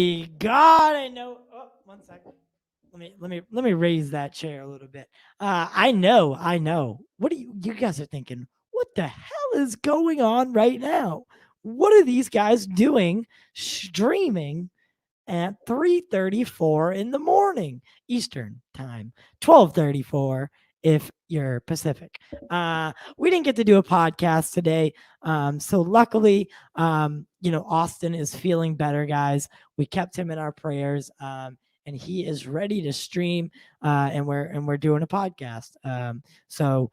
my God, I know. Oh, 1 second. Let me raise that chair a little bit. I know. What are you guys are thinking? What the hell is going on right now? What are these guys doing streaming at 3:34 in the morning Eastern time, 12:34 if you're Pacific. We didn't get to do a podcast today. So luckily, Austin is feeling better, guys. We kept him in our prayers. And he is ready to stream, and we're doing a podcast. So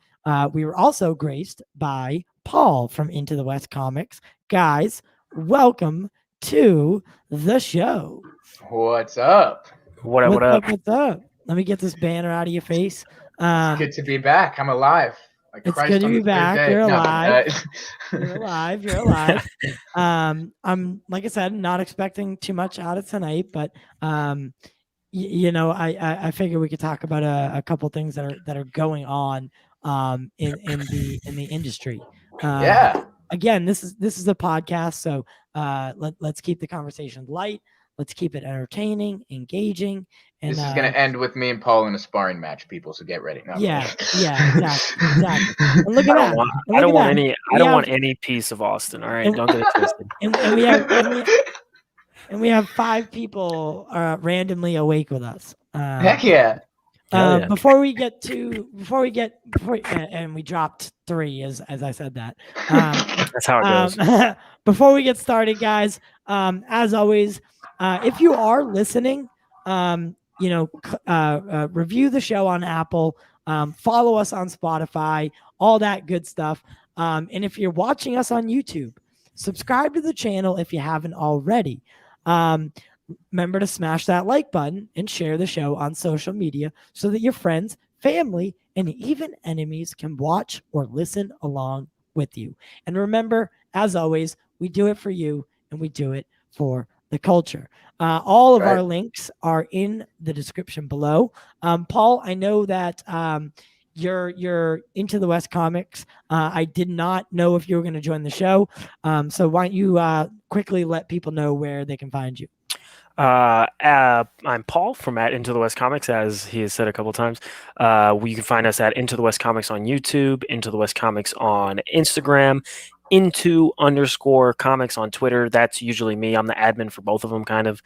we were also graced by Paul from Into the West Comics. Guys, welcome to the show. What's up? What up? What's up? Let me get this banner out of your face. It's good to be back. I'm alive. Like it's Christ good to be back. You're alive. You're alive. I'm, like I said, not expecting too much out of tonight, but I figure we could talk about a couple things that are going on in the industry. Again, this is a podcast, so let's keep the conversation light. Let's keep it entertaining, engaging. And this is going to end with me and Paul in a sparring match, people. So get ready. Yeah, exactly. And look at that. I don't want any piece of Austin. All right, don't get it twisted. And we have 5 people randomly awake with us. Heck yeah. Before we dropped 3 as I said that. That's how it goes. Before we get started, guys, as always, if you are listening, review the show on Apple, follow us on Spotify, all that good stuff. And if you're watching us on YouTube, subscribe to the channel if you haven't already. Remember to smash that like button and share the show on social media so that your friends, family, and even enemies can watch or listen along with you. And remember, as always, we do it for you and we do it for the culture. All of our links are in the description below. Paul, I know that you're Into the West Comics. I did not know if you were going to join the show. So why don't you quickly let people know where they can find you? I'm Paul from at Into the West Comics, as he has said a couple of times. You can find us at Into the West Comics on YouTube, Into the West Comics on Instagram, _comics on Twitter. That's usually me. I'm the admin for both of them, kind of.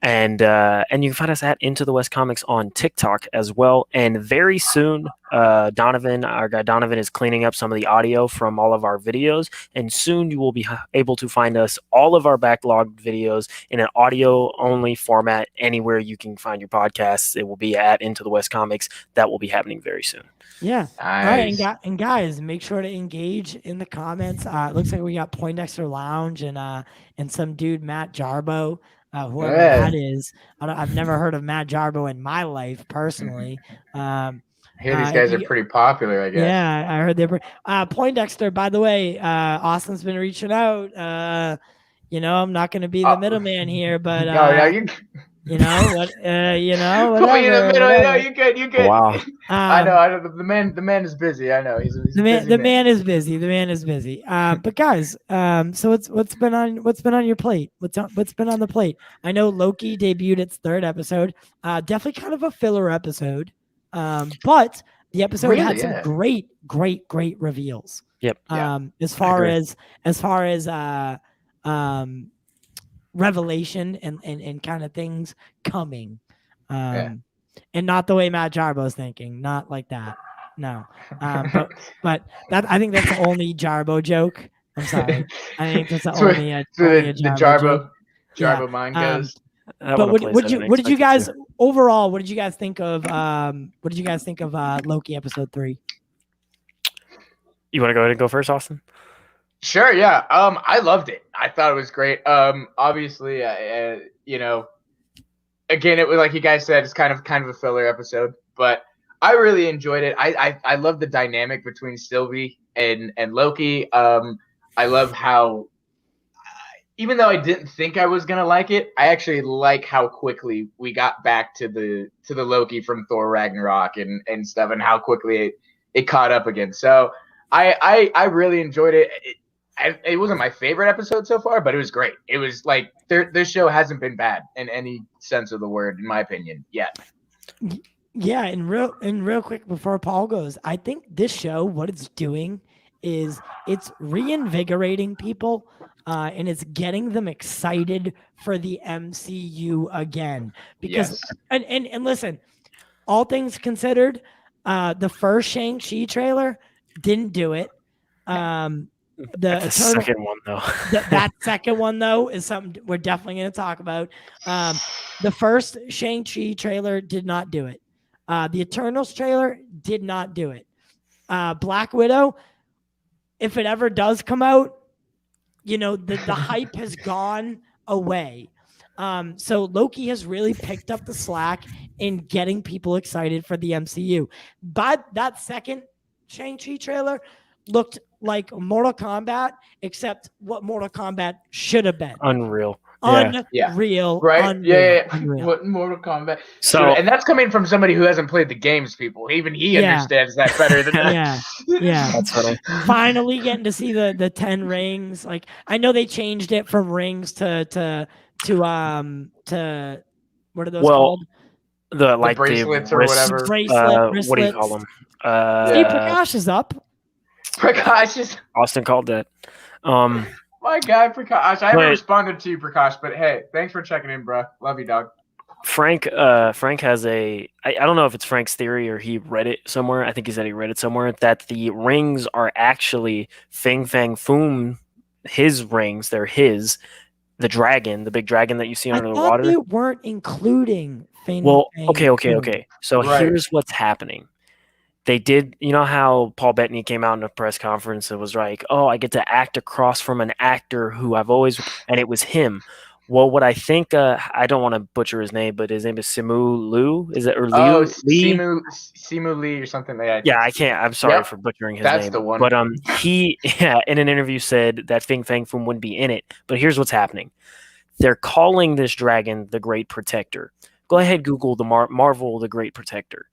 And you can find us at Into the West Comics on TikTok as well. And very soon, our guy Donovan, is cleaning up some of the audio from all of our videos. And soon you will be able to find us, all of our backlogged videos, in an audio-only format anywhere you can find your podcasts. It will be at Into the West Comics. That will be happening very soon. Yeah. Nice. All right, and guys, make sure to engage in the comments. It looks like we got Poindexter Lounge and some dude, Matt Jarbo. Whoever that is. I've never heard of Matt Jarbo in my life personally. I hear these guys are pretty popular, I guess. Yeah, I heard they're Poindexter, by the way, Austin's been reaching out. I'm not going to be the middleman here, but you know what? Whatever. Put me in the middle. No, you good. Wow. I know. The man is busy. I know. He's the man is busy. The man is busy. But guys, so what's been on your plate? What's been on the plate? I know Loki debuted its 3rd episode. Definitely kind of a filler episode. But the episode had some great reveals. Yep. As far as revelation and kind of things coming, and not the way Matt Jarbo's thinking, not like that. No, but that, I think that's the only Jarbo joke. I'm sorry, I think that's the only Jarbo mind goes. But what did you guys overall? What did you guys think of? What did you guys think of Loki episode 3? You want to go ahead and go first, Austin? Sure, yeah. I loved it. I thought it was great. Obviously, again, it was like you guys said, it's kind of a filler episode, but I really enjoyed it. I love the dynamic between Sylvie and Loki. I love how, even though I didn't think I was gonna like it, I actually like how quickly we got back to the Loki from Thor Ragnarok and stuff, and how quickly it caught up again. So I really enjoyed it. it wasn't my favorite episode so far, but it was great. It was like this show hasn't been bad in any sense of the word, in my opinion, yet. Yeah, and real quick before Paul goes, I think this show, what it's doing is it's reinvigorating people, and it's getting them excited for the MCU again. Because and listen, all things considered, the first Shang-Chi trailer didn't do it. The second one though. that second one though is something we're definitely going to talk about. The first Shang-Chi trailer did not do it. The Eternals trailer did not do it. Black Widow, if it ever does come out, the hype has gone away. So Loki has really picked up the slack in getting people excited for the MCU. But that second Shang-Chi trailer looked like Mortal Kombat, except what Mortal Kombat should have been. Unreal. Unreal. Right? Unreal. Unreal. What Mortal Kombat? So, and that's coming from somebody who hasn't played the games, people. Even he understands that better than that. Yeah. That's funny. Finally getting to see the 10 rings. Like, I know they changed it from rings to what are those called? The bracelets or whatever. Bracelets. What do you call them? Steve Prakash is up. Prakash is. Austin called that. My guy, Prakash. I haven't responded to you, Prakash, but hey, thanks for checking in, bro. Love you, dog. Frank has I don't know if it's Frank's theory or he read it somewhere. I think he said he read it somewhere that the rings are actually Fing Fang Foom, his rings. They're his. The dragon, the big dragon that you see under the water. They weren't including Fing Fang. Okay. So here's what's happening. They did, you know how Paul Bettany came out in a press conference and was like, "Oh, I get to act across from an actor who I've always," and it was him. Well, what I think, I don't want to butcher his name, but his name is Simu Liu. Is it or Liu? Oh, Simu Lee or something like that. Yeah, I can't. I'm sorry for butchering his name. That's the one. But he in an interview said that Fing Fang Foom wouldn't be in it. But here's what's happening: they're calling this dragon the Great Protector. Go ahead, Google the Marvel the Great Protector.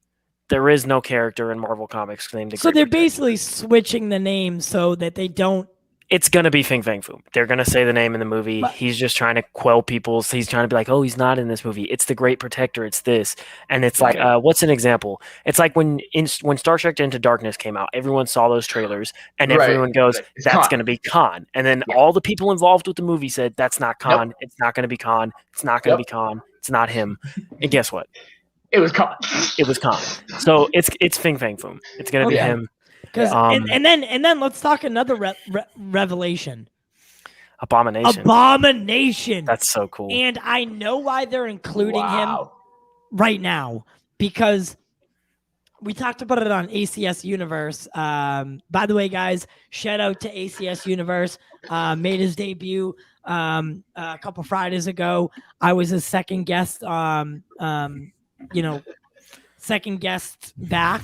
There is no character in Marvel Comics named the Great Protector. So they're basically switching the name so that they don't. It's going to be Fing Fang Foom. They're going to say the name in the movie. But he's just trying to quell people's. He's trying to be like, oh, he's not in this movie. It's the Great Protector. It's this. And it's like, what's an example? It's like when Star Trek Into Darkness came out, everyone saw those trailers and everyone goes, that's going to be Khan. And then all the people involved with the movie said, that's not Khan. Nope. It's not going to be Khan. It's not going to be Khan. It's not him. And guess what? It was Khan. It was Khan. So it's Fing Fang Foom. It's going to be him. And then let's talk another revelation. Abomination. That's so cool. And I know why they're including him right now, because we talked about it on ACS Universe. By the way, guys, shout out to ACS Universe. Made his debut a couple Fridays ago. I was his second guest. Second guest back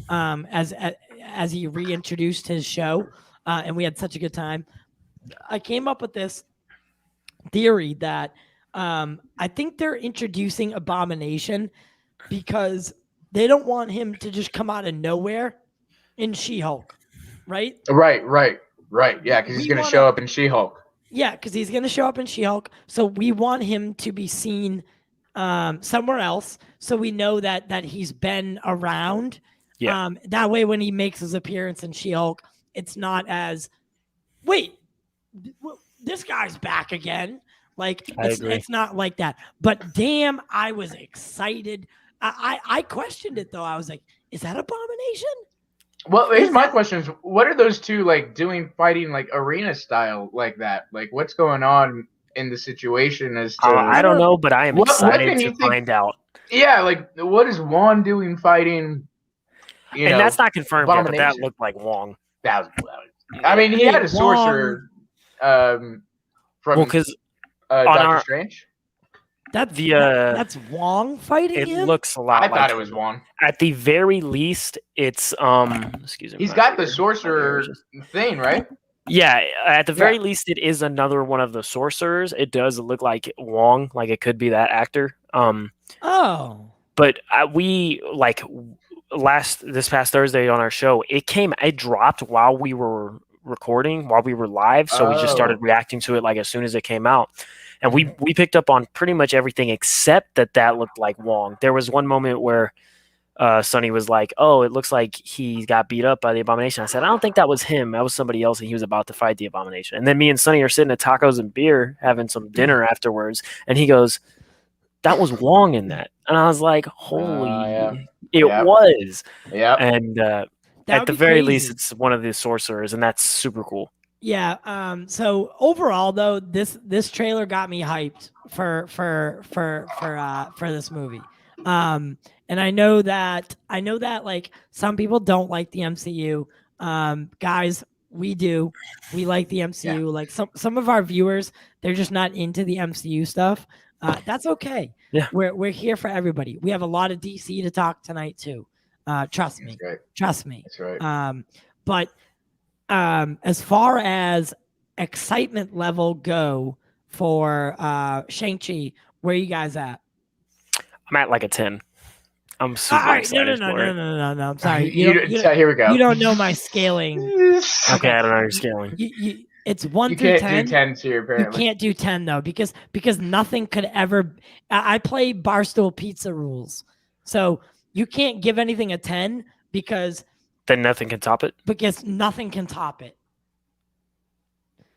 as he reintroduced his show, and we had such a good time. I came up with this theory that I think they're introducing Abomination because they don't want him to just come out of nowhere in She-Hulk, right? Right. Yeah, because he's going to show up in She-Hulk. Yeah, because he's going to show up in She-Hulk. So we want him to be seen somewhere else, so we know that he's been around. Yeah. That way, when he makes his appearance in She-Hulk, it's not as, wait, this guy's back again. Like, it's not like that. But damn, I was excited. I questioned it, though. I was like, is that Abomination? Well, here's my question: is what are those two like doing, fighting like arena style like that? Like, what's going on in the situation? As to I don't know, but I am excited to find out. Yeah, like what is Juan doing fighting? And that's not confirmed yet, but that looked like Wong. I mean, he had a sorcerer from Doctor Strange. That's Wong fighting him? It looks a lot I thought it was Wong. At the very least, it's excuse me. He's got the sorcerer thing, right? Yeah, at the very least, it is another one of the sorcerers. It does look like Wong, like it could be that actor. But we this past Thursday on our show, it dropped while we were recording while we were live, so we just started reacting to it like as soon as it came out. And we picked up on pretty much everything except that looked like Wong. There was one moment where Sonny was like, "Oh, it looks like he got beat up by the Abomination." I said, "I don't think that was him. That was somebody else, and he was about to fight the Abomination." And then me and Sonny are sitting at tacos and beer, having some dinner afterwards, and he goes, "That was Wong in that," and I was like, "Holy, it was." Yeah. And at the very least, it's one of the sorcerers, and that's super cool. Yeah. So overall, though, this trailer got me hyped for this movie. And I know that like some people don't like the MCU. Guys, we do. We like the MCU. Yeah. Like some of our viewers, they're just not into the MCU stuff. That's okay. Yeah. We're here for everybody. We have a lot of DC to talk tonight too. Trust me. Right. Trust me. That's right. But as far as excitement level go for Shang-Chi, where are you guys at? I'm at like a 10. I'm super excited. No. I'm sorry. Here we go. You don't know my scaling. Okay, I don't know your scaling. It's 1 you through 10. You can't do 10 here, apparently. You can't do 10 though, because nothing could ever. I play Barstool Pizza rules, so you can't give anything a 10 because then nothing can top it. Because nothing can top it.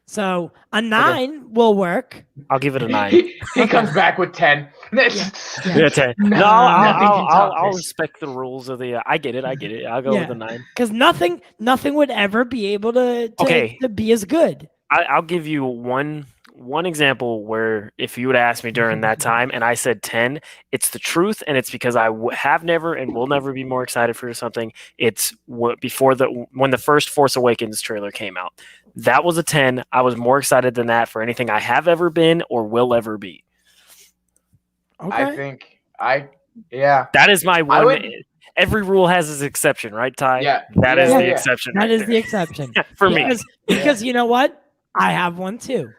So a 9 will work. I'll give it a 9. He comes back with 10. Yeah, 10. No, I'll respect the rules of the. I get it. I'll go with a 9 because nothing would ever be able to be as good. I'll give you one example where if you would ask me during that time and I said 10, it's the truth, and it's because I have never and will never be more excited for something. It's when the first Force Awakens trailer came out. That was a 10. I was more excited than that for anything I have ever been or will ever be. Okay. That is my one. Every rule has its exception, right, Ty? Yeah. That is the exception. That is the exception. For me. Because you know what? I have one too.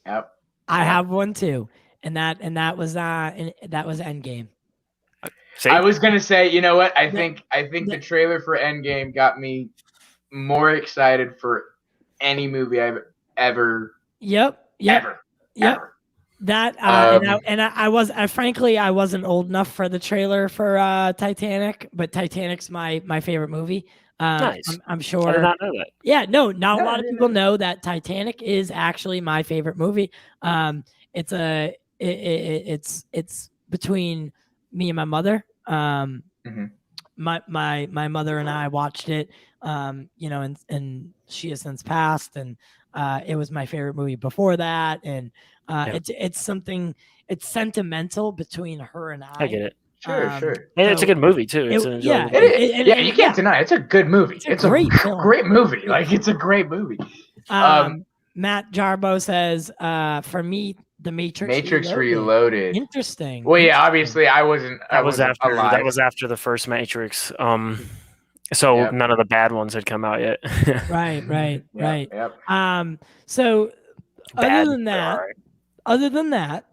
Yep. I have one too. And that was Endgame. See? I was gonna say, you know what? I think the trailer for Endgame got me more excited for any movie I've ever. Yep. Ever. That frankly I wasn't old enough for the trailer for Titanic, but Titanic's my favorite movie. Nice. I'm sure. I did not know that. Yeah, not a lot of people know that Titanic is actually my favorite movie. It's between me and my mother. My mother and I watched it. And she has since passed, and it was my favorite movie before that, and it's something. It's sentimental between her and I. I get it. Sure. And it's a good movie too. It's you can't deny it. It's a good movie. It's a great movie. Like it's a great movie. Matt Jarbo says, for me, The Matrix Reloaded. Interesting. Well, yeah, obviously I wasn't. That was after the first Matrix. So none of the bad ones had come out yet. Right. Yep. So other than that,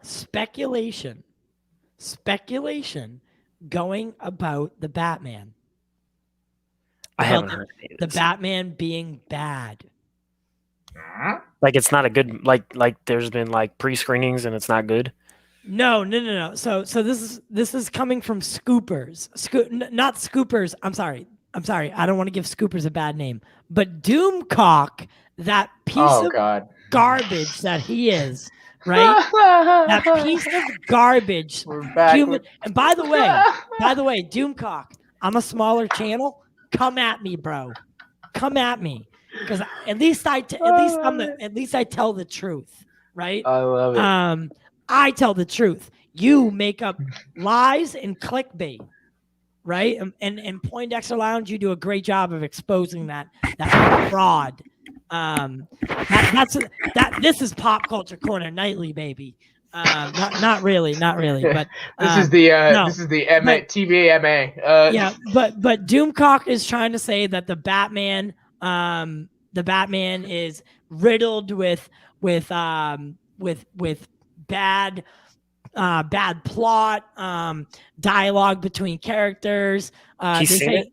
speculation going about the Batman. I haven't heard any of the this. Batman being bad. Like it's not a good like there's been like pre-screenings and it's not good. No. So this is coming from Scoopers. Not Scoopers. I'm sorry. I don't want to give Scoopers a bad name, but Doomcock, that piece of garbage that he is, right? That piece of garbage. And by the way, Doomcock, I'm a smaller channel. Come at me, bro. Come at me, because at least I tell the truth, right? I love it. I tell the truth. You make up lies and clickbait, right? And Poindexter Lounge, you do a great job of exposing that fraud. This is Pop Culture Corner Nightly, baby. Not really, but this is the TVMA. Yeah, but Doomcock is trying to say that the Batman is riddled with bad plot, dialogue between characters. He's seen it?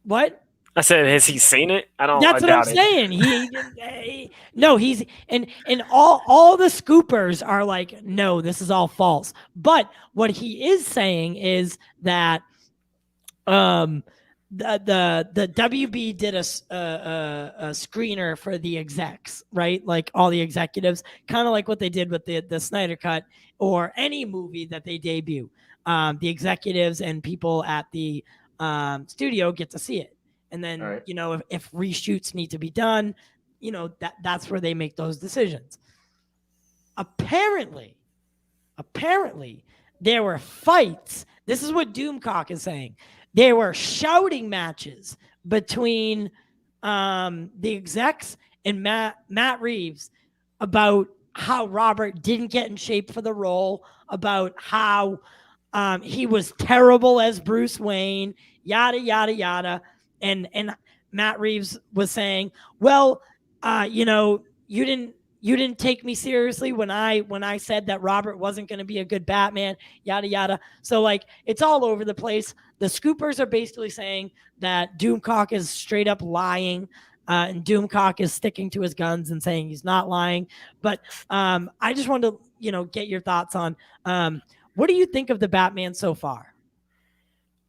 What? I said, has he seen it? I That's what I'm doubt it. saying. No, he's and all the scoopers are like, no, this is all false. But what he is saying is that the WB did a screener for the execs, right? Like all the executives, kind of like what they did with the Snyder Cut or any movie that they debut. The executives and people at the studio get to see it. And then, Right. if reshoots need to be done, that's where they make those decisions. Apparently, there were fights. This is what Doomcock is saying. There were shouting matches between the execs and Matt Reeves about how Robert didn't get in shape for the role, about how he was terrible as Bruce Wayne, yada, yada, yada. And Matt Reeves was saying, well, you didn't take me seriously when I said that Robert wasn't going to be a good Batman, yada, yada. So like, it's all over the place. The scoopers are basically saying that Doomcock is straight up lying. And Doomcock is sticking to his guns and saying he's not lying. But I just wanted to, get your thoughts on what do you think of the Batman so far?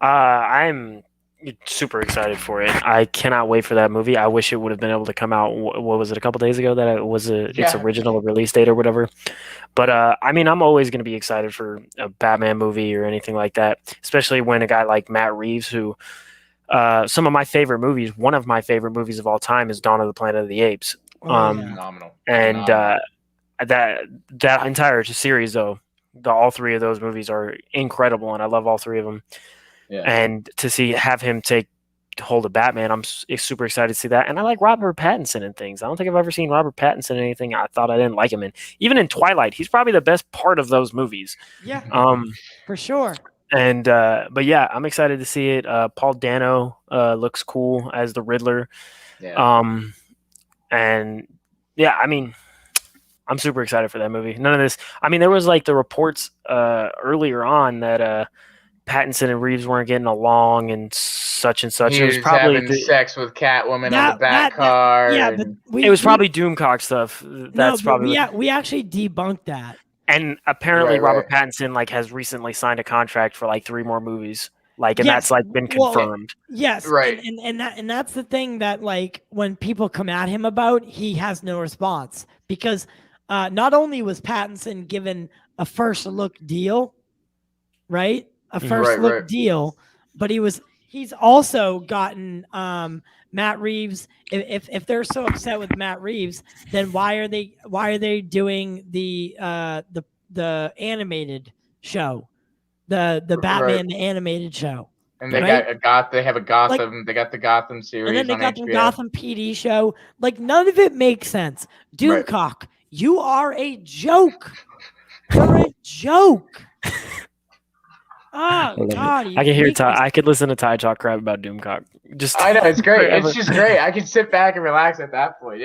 I'm super excited for it. I cannot wait for that movie. I wish it would have been able to come out. What was it, a couple days ago that it was its original release date or whatever. But I'm always going to be excited for a Batman movie or anything like that, especially when a guy like Matt Reeves, who some of my favorite movies, one of my favorite movies of all time is Dawn of the Planet of the Apes. Phenomenal. And that entire series, though, all three of those movies are incredible, and I love all three of them. Yeah. And to have him take hold of Batman, I'm super excited to see that. And I like Robert Pattinson in things. I don't think I've ever seen Robert Pattinson in anything I thought I didn't like him in. Even in Twilight, he's probably the best part of those movies. Yeah, for sure. And but yeah, I'm excited to see it. Paul Dano looks cool as the Riddler. Yeah. And yeah, I'm super excited for that movie. None of this. There was like the reports earlier on that Pattinson and Reeves weren't getting along and such. He was probably having sex with Catwoman on the back car. It was probably Doomcock stuff. That's probably we actually debunked that. And apparently Robert Pattinson has recently signed a contract for 3 more movies. That's been confirmed. Yes, right. And that's the thing that when people come at him about, he has no response because not only was Pattinson given a first look deal, right? A first look deal, but he's also gotten Matt Reeves. If they're so upset with Matt Reeves, then why are they doing the animated show, the Batman the animated show? And they have a Gotham. They got the Gotham series, and then they got HBO. the Gotham PD show. None of it makes sense. Doomcock, you are a joke. You're a joke. Oh God! I can hear Ty. I could listen to Ty talk crap about Doomcock. I know it's great. It's just great. I can sit back and relax at that point.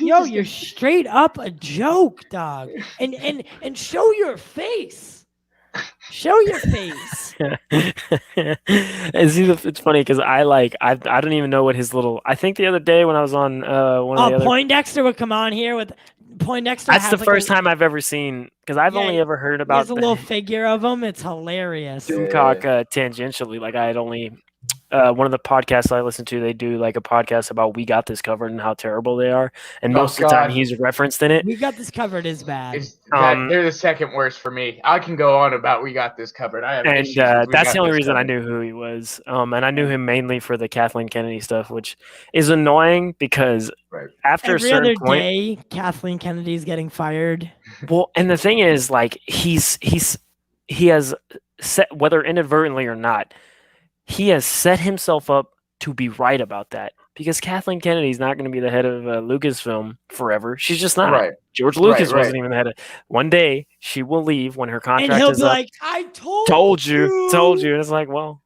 Yo, you're straight up a joke, dog. And show your face. Show your face. And see, it's funny because I don't even know what his little. I think the other day when I was on one of the other. Poindexter would come on here with. Poindexter. That's the first time I've ever seen because I've only ever heard about. There's a little figure of him. It's hilarious. Doomcock tangentially, I had only one of the podcasts I listen to. They do a podcast about We Got This Covered and how terrible they are, and most of the time he's referenced in it. We Got This Covered is bad. They're the second worst for me. I can go on about We Got This Covered. That's the only reason I knew who he was. And I knew him mainly for the Kathleen Kennedy stuff, which is annoying because after every a certain other point, day, Kathleen Kennedy's getting fired. Well, and the thing is, he has set, whether inadvertently or not, he has set himself up to be right about that because Kathleen Kennedy's not going to be the head of Lucasfilm forever. She's just not. Right. George Lucas wasn't even the head of. One day she will leave when her contract and he'll is be up. Like, I told you. And it's like, well,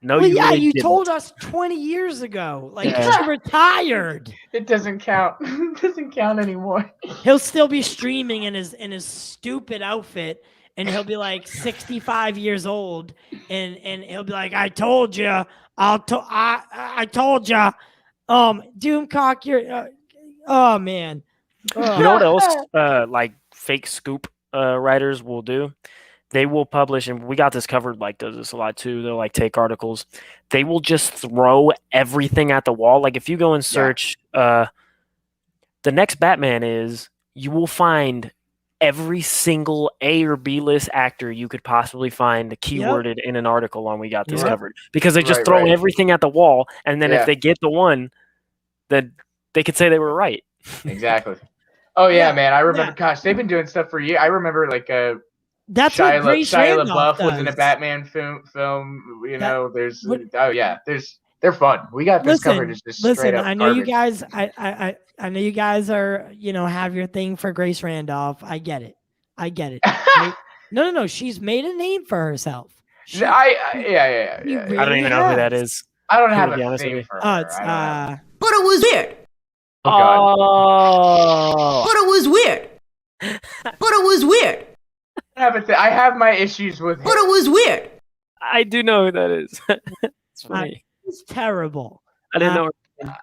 no, you really you didn't. told us 20 years ago. She retired. It doesn't count. It doesn't count anymore. He'll still be streaming in his stupid outfit. and he'll be like 65 years old, and he'll be like, "I told you, I told you, Doomcock, you're, oh man." You know what else? Like fake scoop writers will do. They will publish, and we got this covered. Like does this a lot too. They'll like take articles. They will just throw everything at the wall. Like if you go and search, the next Batman is, you will find every single A or B list actor you could possibly find keyworded in an article on We Got This Covered, because they just throw everything at the wall, and then if they get the one, then they could say they were right. Exactly. Oh yeah, man. I remember. Gosh, they've been doing stuff for years. I remember like that's Shia what Shia LaBeouf was in a Batman film. You know, they're fun. We Got This Covered is just straight up I know garbage. you guys. I know you guys are, have your thing for Grace Randolph. I get it. Right? No. She's made a name for herself. Yeah. I don't even know who that is. I don't have a thing for her. But it was weird. Oh, But it was weird. But it was weird. I have my issues with But it was weird. I do know who that is. It's funny. It's terrible. I didn't know her.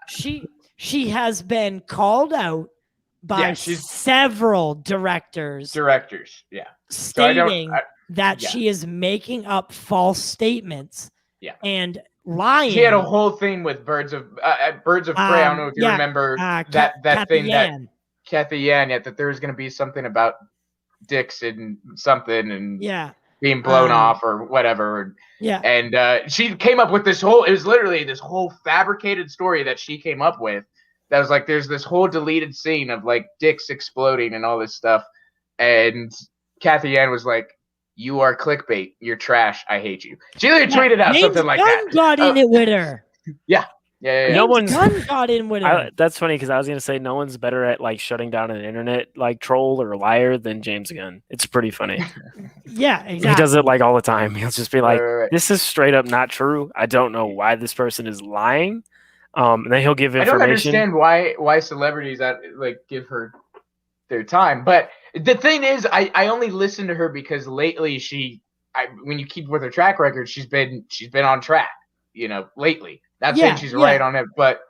She has been called out by several directors, stating that she is making up false statements and lying. She had a whole thing with Birds of Prey. I don't know if you remember that thing that Kathy Yan, that there was going to be something about dicks and something and being blown off or whatever. And she came up with it was literally this whole fabricated story that she came up with. That was like, there's this whole deleted scene of like dicks exploding and all this stuff. And Kathy Yan was like, "You are clickbait. You're trash. I hate you." She literally tweeted out something like that. Gunn got in it with her. Yeah. Gunn got in with her. That's funny, because I was gonna say no one's better at like shutting down an internet like troll or liar than James Gunn. It's pretty funny. Yeah, exactly. He does it like all the time. He'll just be like, "This is straight up not true. I don't know why this person is lying." And then he'll give information. I don't understand why celebrities give her their time. But the thing is, I only listen to her because lately when you keep with her track record, she's been on track. Lately. Not saying she's right on it, but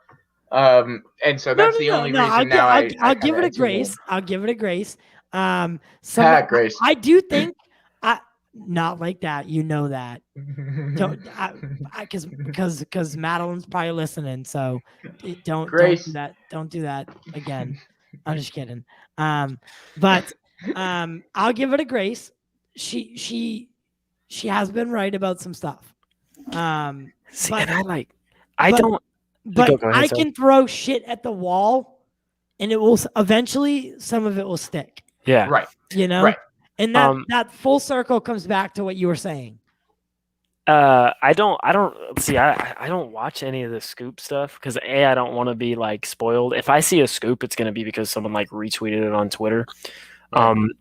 and so that's the only reason now. I'll give it a grace. I'll give it a grace. Grace. I do think not like that. You know that. Because Madeline's probably listening, so don't do that. Don't do that again. I'm just kidding. But I'll give it a grace. She has been right about some stuff. I can throw shit at the wall, and it will eventually, some of it will stick. Yeah. Right. Right. And that full circle comes back to what you were saying. I don't watch any of the scoop stuff because I don't want to be like spoiled. If I see a scoop, it's going to be because someone like retweeted it on Twitter.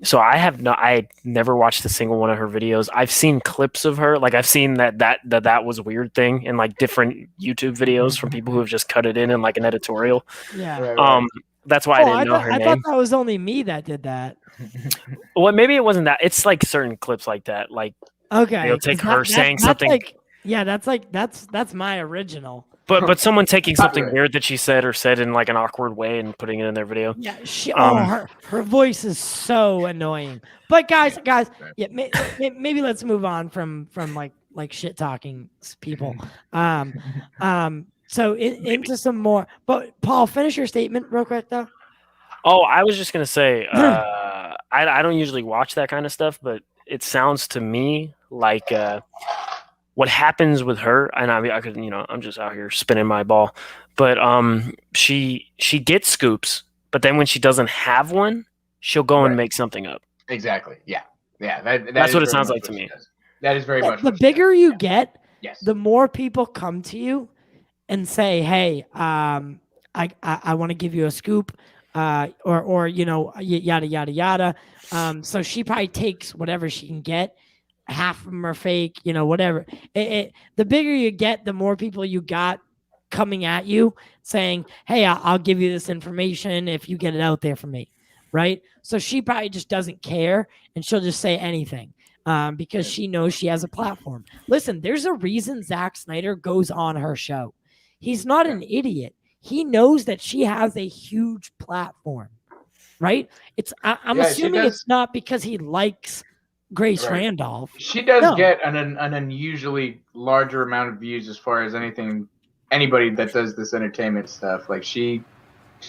So I never watched a single one of her videos. I've seen clips of her. Like I've seen that was a weird thing in like different YouTube videos from people who have just cut it in like an editorial. Yeah. That's why I didn't know her name. I thought that was only me that did that. Well, maybe it wasn't that. It's like certain clips like that. Like, okay, they'll take her saying something. That's my original. But someone taking something weird that she said or said in like an awkward way and putting it in their video. Yeah, her voice is so annoying. But guys, yeah, maybe let's move on from like shit talking people. So into some more. But Paul, finish your statement real quick though. Oh, I was just gonna say, I don't usually watch that kind of stuff, but it sounds to me like what happens with her, and I could, I'm just out here spinning my ball, but she gets scoops, but then when she doesn't have one, she'll go and make something up. Exactly. Yeah. That's what it sounds like to me. That is very much. The bigger you get, yes, the more people come to you and say, "Hey, I want to give you a scoop." Or yada yada yada. So she probably takes whatever she can get. Half of them are fake, whatever. The bigger you get, the more people you got coming at you saying, "Hey, I'll give you this information if you get it out there for me." right? So she probably just doesn't care, and she'll just say anything because she knows she has a platform. Listen, there's a reason Zack Snyder goes on her show. He's not an idiot. He knows that she has a huge platform, right? I'm assuming it's not because he likes Grace Randolph. She does get an unusually larger amount of views as far as anybody that does this entertainment stuff. Like she's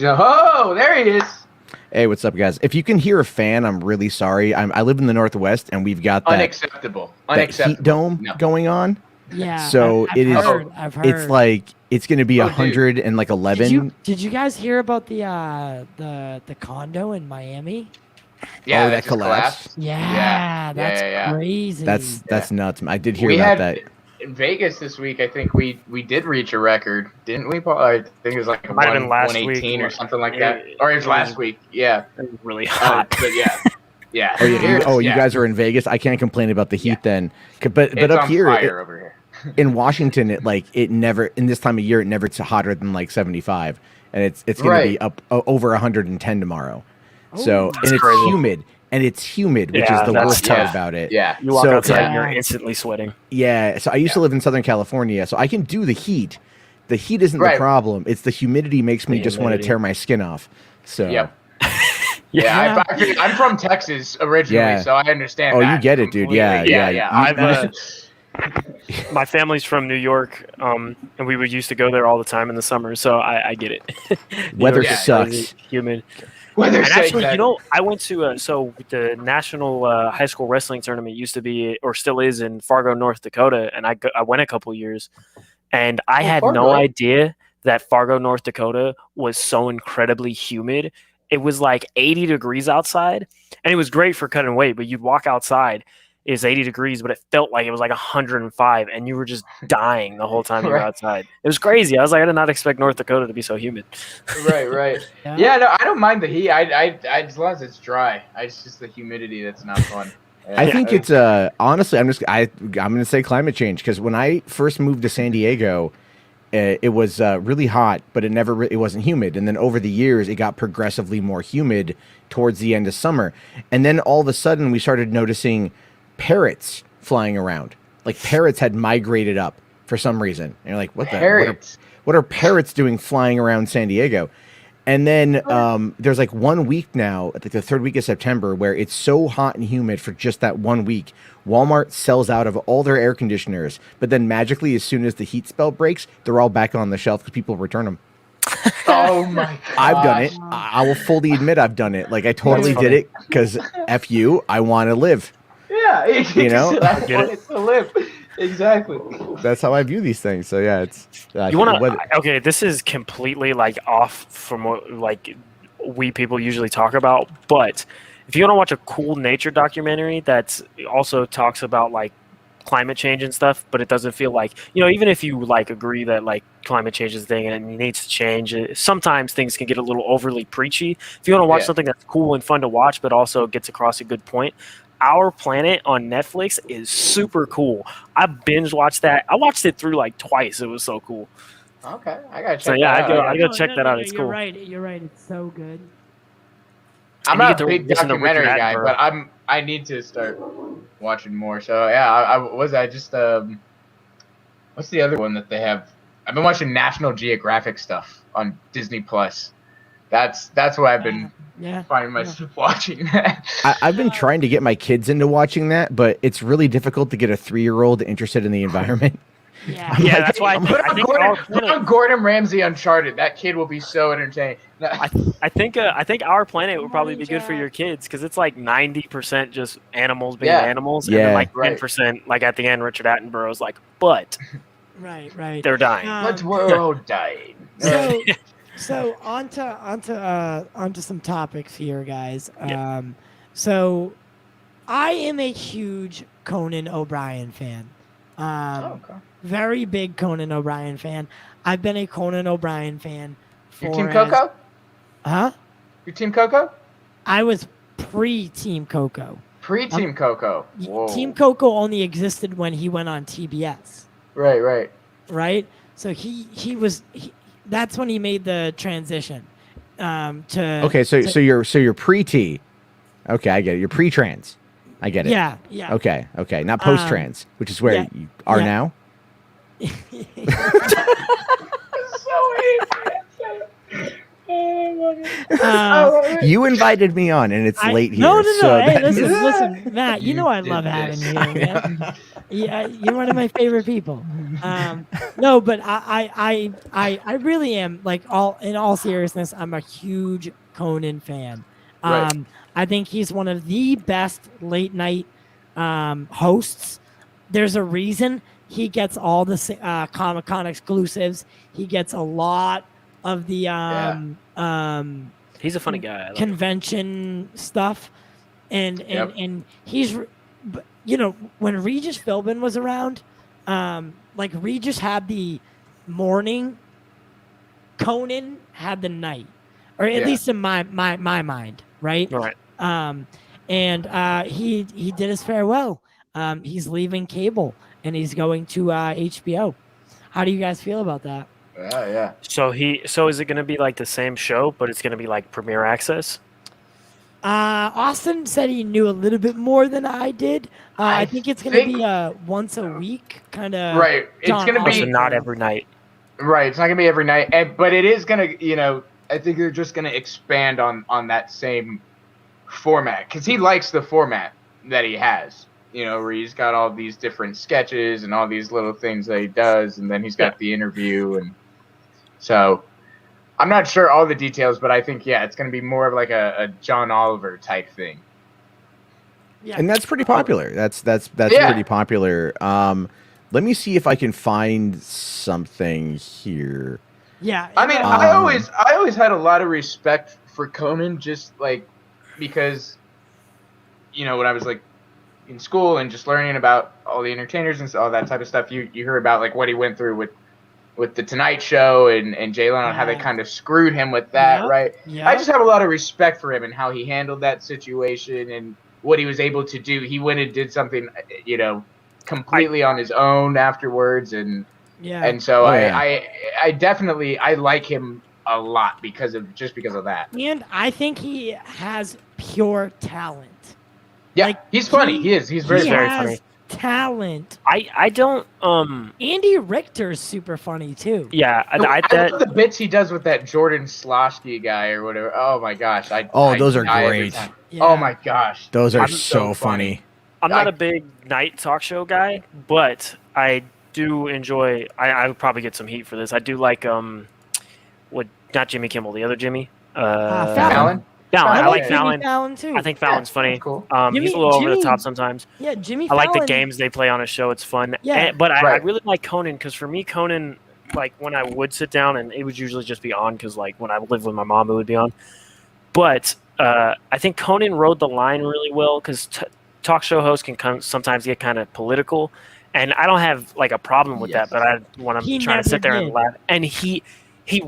oh, there he is. Hey, what's up, guys? If you can hear a fan, I'm really sorry. I live in the Northwest, and we've got that unacceptable heat dome going on. Yeah. So I've heard. It's like it's going to be 111. Did you guys hear about the condo in Miami? Yeah, that collapsed. Yeah, that's crazy. That's nuts. I did hear about that. In Vegas this week, I think we did reach a record, didn't we, Paul? I think it was like 118 or something like that. Or it was last week. Yeah. It was really hot. But yeah. Yeah. You guys are in Vegas? I can't complain about the heat then. But up here, over here. In Washington, it never, in this time of year, it never gets hotter than like 75. And it's going to be up over 110 tomorrow. So, and it's crazy. humid. And it's humid, which is the worst part about it. Yeah. You walk outside and you're instantly sweating. Yeah. So I used to live in Southern California, so I can do the heat. The heat isn't the problem. It's the humidity makes me just want to tear my skin off. So I'm from Texas originally, so I understand. Oh, you get it, dude. Yeah. My family's from New York, and we would used to go there all the time in the summer, so I get it. Weather sucks. Crazy, humid. And actually, I went to so the national high school wrestling tournament used to be or still is in Fargo, North Dakota, and I went a couple years, and I had no idea that Fargo, North Dakota was so incredibly humid. It was like 80 degrees outside, and it was great for cutting weight, but you'd walk outside. It's 80 degrees, but it felt like it was like 105, and you were just dying the whole time you were outside. It was crazy. I was like, I did not expect North Dakota to be so humid. Right. Yeah, no, I don't mind the heat. I as long as it's dry. It's just the humidity that's not fun. I think it's honestly, I'm going to say climate change, because when I first moved to San Diego, it was really hot, but it wasn't humid. And then over the years, it got progressively more humid towards the end of summer. And then all of a sudden, we started noticing parrots flying around. Like parrots had migrated up for some reason. And you're like, what are parrots doing flying around San Diego? And then there's like 1 week now, I think the third week of September, where it's so hot and humid for just that 1 week. Walmart sells out of all their air conditioners, but then magically, as soon as the heat spell breaks, they're all back on the shelf because people return them. Oh my God. I've done it. I will fully admit I've done it. Like I totally did it because F you, I want to live. Yeah, you know, I want it to live. Exactly. That's how I view these things. So yeah, it's you want to. Okay, this is completely like off from what like we people usually talk about. But if you want to watch a cool nature documentary that also talks about like climate change and stuff, but it doesn't feel like, you know, even if you like agree that like climate change is a thing and it needs to change, sometimes things can get a little overly preachy. If you want to watch something that's cool and fun to watch, but also gets across a good point, Our Planet on Netflix is super cool. I binge watched that. I watched it through like twice. It was so cool. Okay, I gotta check. So yeah, I go check that out. It's cool. You're right. It's so good. I'm not a big documentary guy, but I need to start watching more. So yeah, what's the other one that they have? I've been watching National Geographic stuff on Disney Plus. That's why I've been finding myself watching that. I've been trying to get my kids into watching that, but it's really difficult to get a 3-year-old interested in the environment. Yeah, that's why put on Gordon Ramsay Uncharted. That kid will be so entertained. I think Our Planet would probably be good for your kids because it's like 90% just animals being animals, and then like 10% like at the end Richard Attenborough's like, but right, they're dying. But we're all dying. So onto some topics here, guys. So I am a huge Conan O'Brien fan. Very big Conan O'Brien fan. I've been a Conan O'Brien fan for... Your Team Coco? Huh? Your Team Coco? I was pre-Team Coco. Pre-Team Coco. Whoa. Team Coco only existed when he went on TBS. Right. Right? So he was... that's when he made the transition. Okay, so you're pre-T. Okay, I get it. You're pre-trans. I get it. Yeah. Okay. Not post-trans, which is where you are now. You invited me on, and it's late here. No. So Hey, listen, Matt. You know I love having you here, man. Yeah, you're one of my favorite people. No, but I really am, like, in all seriousness, I'm a huge Conan fan. Right. I think he's one of the best late night hosts. There's a reason he gets all the Comic-Con exclusives. He gets a lot of the He's a funny guy. I like him. convention stuff, and he's, you know, when Regis Philbin was around, like, Regis had the morning, Conan had the night, or at least in my mind, right? Right. And he did his farewell. He's leaving cable and he's going to HBO. How do you guys feel about that? Yeah. So is it going to be like the same show, but it's going to be like Premiere Access? Austin said he knew a little bit more than I did. I think it's going to be once a week kind of. Right. It's going to be Also not every night. Right. It's not going to be every night, but it is going to, you know, I think they're just going to expand on that same format because he likes the format that he has. You know, where he's got all these different sketches and all these little things that he does, and then he's got the interview, and so I'm not sure all the details, but I think it's going to be more of like a John Oliver type thing. Yeah. And that's pretty popular. That's pretty popular. Let me see if I can find something here. Yeah. I mean, I always had a lot of respect for Conan, just like because, you know, when I was like in school and just learning about all the entertainers and all that type of stuff, you hear about like what he went through with the Tonight Show and Jay Leno, how they kind of screwed him with that, right? Yeah. I just have a lot of respect for him and how he handled that situation and what he was able to do. He went and did something, you know, completely on his own afterwards, and so I definitely like him a lot because of that. And I think he has pure talent. Yeah, like, he's funny. He's very funny. Talent. I don't Andy Richter's super funny too. Yeah, I love the bits he does with that Jordan Slosky guy or whatever. Oh my gosh, those are great. Yeah. Oh my gosh, Those are so funny. I'm not a big night talk show guy, but I do enjoy. I would probably get some heat for this. I do like not Jimmy Kimmel, the other Jimmy. Fallon. I like Jimmy Fallon. Fallon too. I think Fallon's funny. Cool. He's a little over the top sometimes. Yeah, Jimmy I Fallon. like the games they play on his show. It's fun. Yeah. But I really like Conan because for me, Conan, like when I would sit down and it would usually just be on because like when I lived with my mom, it would be on. But I think Conan rode the line really well because talk show hosts can sometimes get kind of political. And I don't have like a problem with that, but when I'm trying to sit there and laugh. And he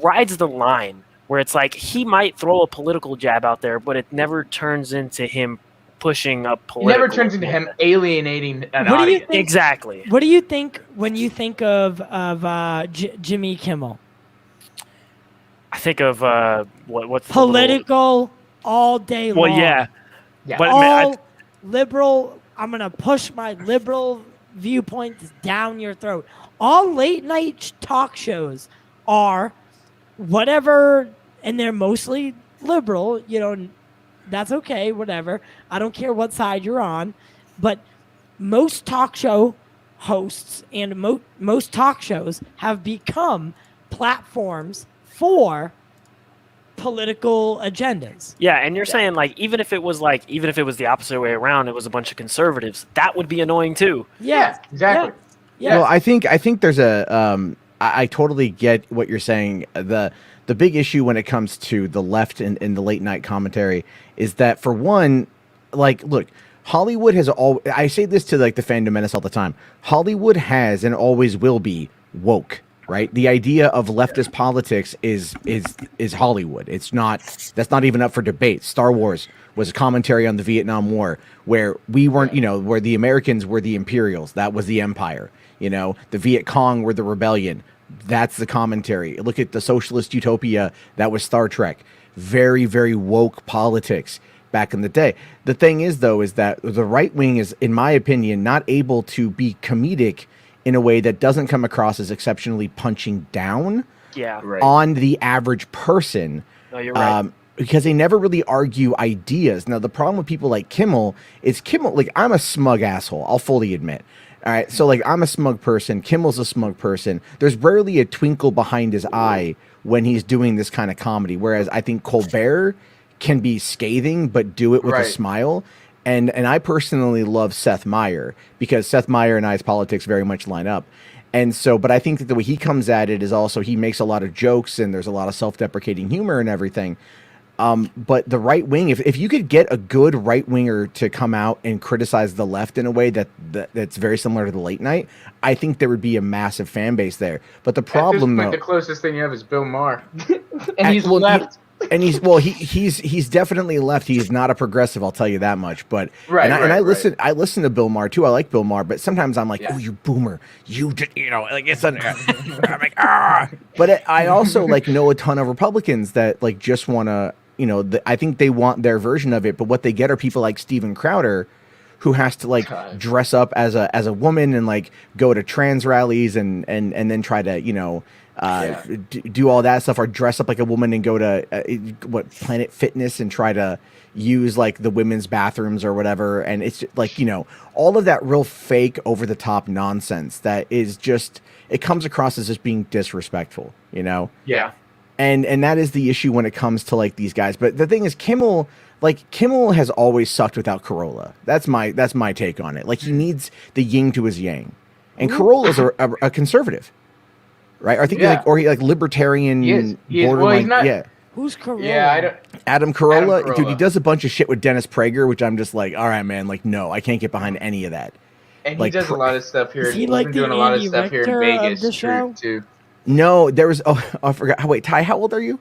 rides the line where it's like he might throw a political jab out there, but it never turns into him pushing a political. It never turns into him alienating an audience. Exactly. What do you think when you think of Jimmy Kimmel? I think of what's political all day long. Well, yeah. But all liberal. I'm gonna push my liberal viewpoints down your throat. All late night talk shows are whatever, and they're mostly liberal, you know, that's okay, whatever. I don't care what side you're on, but most talk show hosts and most talk shows have become platforms for political agendas. Yeah, and you're saying like even if it was the opposite way around, it was a bunch of conservatives, that would be annoying too. Yeah, exactly. Yeah. Well, I think there's a I totally get what you're saying. The big issue when it comes to the left in the late night commentary is that, for one, like, look, Hollywood has I say this to like the fandom menace all the time. Hollywood has and always will be woke, right? The idea of leftist politics is Hollywood. That's not even up for debate. Star Wars was a commentary on the Vietnam War where we weren't, you know, where the Americans were the Imperials. That was the Empire. You know, the Viet Cong were the rebellion. That's the commentary. Look at the socialist utopia. That was Star Trek. very, very woke politics back in the day. The thing is, though, is that the right wing is, in my opinion, not able to be comedic in a way that doesn't come across as exceptionally punching down Yeah. Right. on the average person. No, you're right. Because they never really argue ideas. Now, the problem with people like Kimmel is like, I'm a smug asshole. I'll fully admit. All right. So, like, I'm a smug person. Kimmel's a smug person. There's rarely a twinkle behind his eye when he's doing this kind of comedy. Whereas I think Colbert can be scathing, but do it with a Right. smile. And I personally love Seth Meyer because Seth Meyer and I's politics very much line up. And so, but I think that the way he comes at it is also, he makes a lot of jokes and there's a lot of self-deprecating humor and everything. But the right wing, if you could get a good right winger to come out and criticize the left in a way that's very similar to the late night, I think there would be a massive fan base there. But the problem, At this point, though, the closest thing you have is Bill Maher, and At- he's well, left. He's definitely left. He is not a progressive, I'll tell you that much. But Right, I right. listen to Bill Maher too. I like Bill Maher, but sometimes I'm like, Yeah. oh, you boomer, you just, like it's I'm like, ah. But I also like know a ton of Republicans that like just want to, I think they want their version of it, but what they get are people like Steven Crowder, who has to like God. dress up as a woman and like go to trans rallies and then try to do all that stuff, or dress up like a woman and go to Planet Fitness and try to use like the women's bathrooms or whatever. And it's like, all of that real fake over the top nonsense that is just, it comes across as just being disrespectful, Yeah. And that is the issue when it comes to like these guys. But the thing is, Kimmel has always sucked without Corolla. That's my take on it. Like, he needs the yin to his yang, and Corolla's a conservative, right? I think Yeah. he like libertarian. He is. Borderline, Well, he's not- yeah. Who's Corolla? Yeah, I don't. Adam Carolla, dude, he Carolla. does a bunch of shit with Dennis Prager, which I'm just like, all right, man, like, no, I can't get behind any of that. And he Like, does a lot of stuff here. Is he He's like been the doing a lot of Andy stuff here in Richter of Vegas the show? too. No, there was. Oh, I forgot. Wait, Ty, how old are you?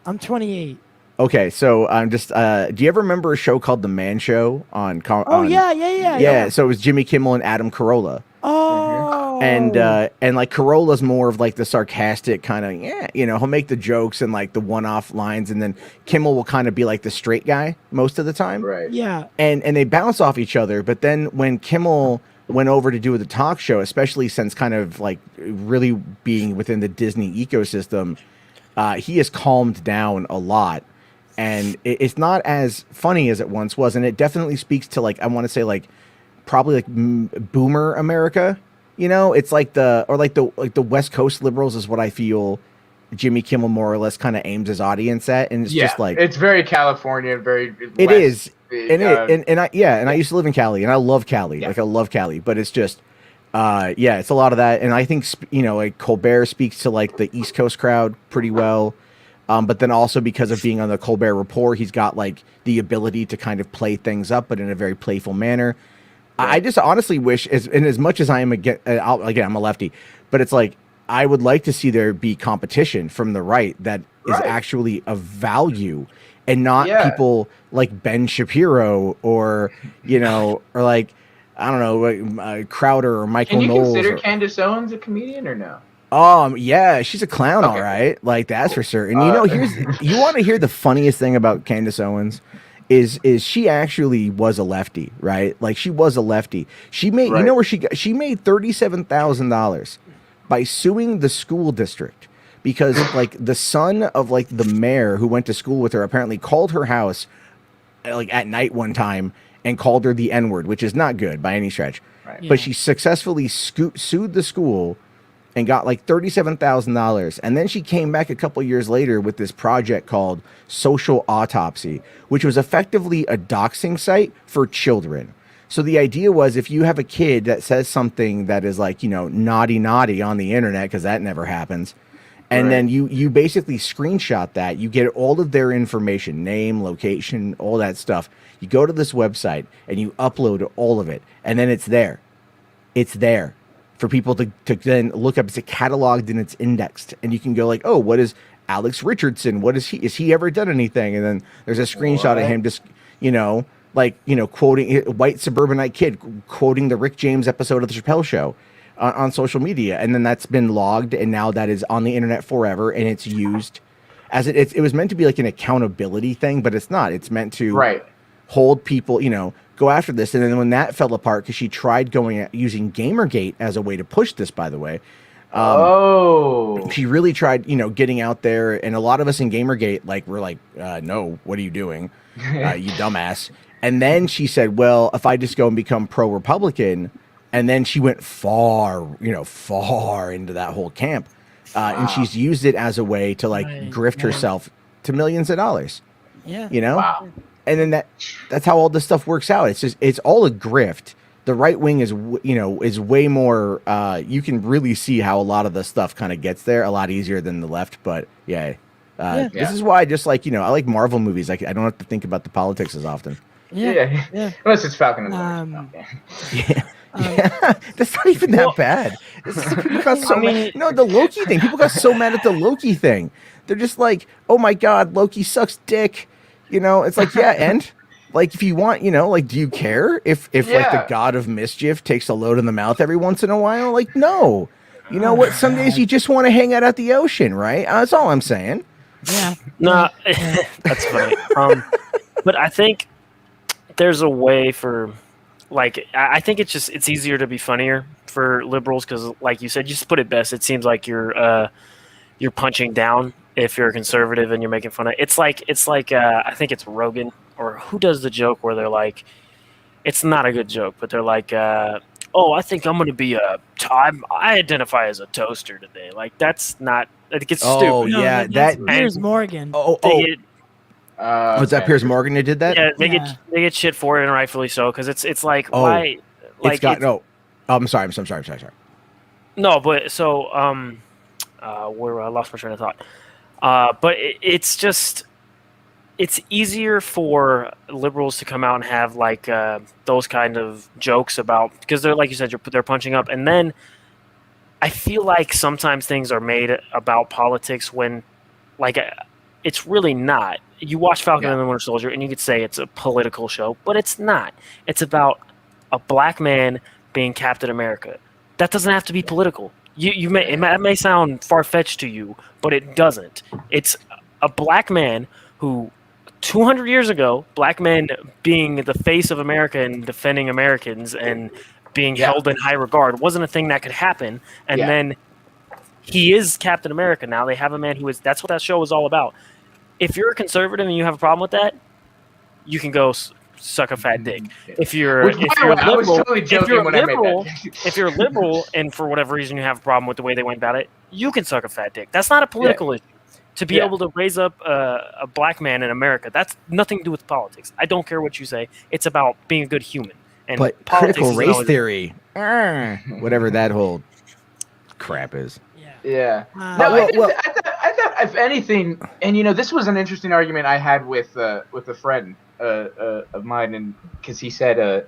I'm 28. Okay, so I'm just. Do you ever remember a show called The Man Show on? Oh, yeah. Yeah, so it was Jimmy Kimmel and Adam Carolla. Oh. And like Carolla's more of like the sarcastic kind of, he'll make the jokes and like the one-off lines, and then Kimmel will kind of be like the straight guy most of the time. Right. Yeah. And they bounce off each other, but then when Kimmel went over to do the talk show, especially since kind of like really being within the Disney ecosystem, he has calmed down a lot. And it's not as funny as it once was, and it definitely speaks to like, I want to say like probably like boomer America. It's like the West Coast liberals is what I feel Jimmy Kimmel more or less kind of aims his audience at, and it's just like, it's very California, very. it West, is, and I used to live in Cali, and I love Cali, Yeah. like I love Cali, but it's just, it's a lot of that, and I think like Colbert speaks to like the East Coast crowd pretty well. But then also because of being on the Colbert Report, he's got like the ability to kind of play things up, but in a very playful manner. I just honestly wish, as much as I am again, I'm a lefty, but it's like I would like to see there be competition from the right that is actually of value, and not people like Ben Shapiro or or like I don't know Crowder or Michael Can you Knowles. consider Candace Owens a comedian or no? Yeah, she's a clown, all right. Like that's for certain. You want to hear the funniest thing about Candace Owens is she actually was a lefty, right? Like she was a lefty. She made where she made $37,000 by suing the school district because like the son of like the mayor who went to school with her apparently called her house like at night one time and called her the N-word, which is not good by any stretch. Right. Yeah. But she successfully sued the school and got like $37,000. And then she came back a couple years later with this project called Social Autopsy, which was effectively a doxing site for children. So the idea was if you have a kid that says something that is like, naughty on the internet, because that never happens, and then you basically screenshot that, you get all of their information, name, location, all that stuff. You go to this website and you upload all of it, and then it's there. It's there for people to then look up. It's cataloged and it's indexed, and you can go like, oh, what is Alex Richardson? What is he? Is he ever done anything? And then there's a screenshot of him just, quoting white suburbanite kid quoting the Rick James episode of the Chappelle Show on social media, and then that's been logged, and now that is on the internet forever, and it's used as it was meant to be like an accountability thing, but it's not. It's meant to Right. hold people, go after this. And then when that fell apart, because she tried using Gamergate as a way to push this, by the way. She really tried, getting out there, and a lot of us in Gamergate, we're like, no, what are you doing, you dumbass? And then she said, well, if I just go and become pro-Republican, and then she went far into that whole camp, and she's used it as a way to grift herself to millions of dollars. Yeah. Wow. And then that's how all this stuff works out. It's all a grift. The right wing is way more. You can really see how a lot of the stuff kind of gets there a lot easier than the left. But this is why I just I like Marvel movies. I don't have to think about the politics as often. Yeah. Unless it's Falcon and the Winter Soldier. That's not even that bad. People got so mad. No, the Loki thing. People got so mad at the Loki thing. They're just like, oh my god, Loki sucks dick. It's like, yeah, and if you want, do you care if the god of mischief takes a load in the mouth every once in a while? No. You know what? Some days you just want to hang out at the ocean, right? That's all I'm saying. Yeah. No, that's funny. But I think there's a way for, I think it's easier to be funnier for liberals because, like you said, you just put it best. It seems like you're punching down if you're a conservative and you're making fun of. It's like I think it's Rogan or who does the joke where they're like, it's not a good joke, but they're like, oh, I think I'm going to be I identify as a toaster today. That's not. It gets stupid. Oh yeah, that's Piers Morgan. Was that Piers Morgan who did that? Yeah, they get shit for it, and rightfully so, because it's like why? I'm sorry. No, but so where I lost my train of thought. But it's easier for liberals to come out and have those kind of jokes about, because they're, like you said, they're punching up, and then I feel like sometimes things are made about politics when it's really not. You watch Falcon and the Winter Soldier, and you could say it's a political show, but it's not. It's about a black man being Captain America. That doesn't have to be political. It may sound far-fetched to you, but it doesn't. It's a black man who, 200 years ago, black men being the face of America and defending Americans and being held in high regard wasn't a thing that could happen. And then he is Captain America now. They have a man who is. That's what that show is all about. If you're a conservative and you have a problem with that, you can go suck a fat dick. If you're a liberal and for whatever reason you have a problem with the way they went about it, you can suck a fat dick. That's not a political issue. To be able to raise up a black man in America, that's nothing to do with politics. I don't care what you say. It's about being a good human. And but critical race theory, whatever that whole crap is. Yeah. I thought if anything, and this was an interesting argument I had with a friend of mine, and because he said,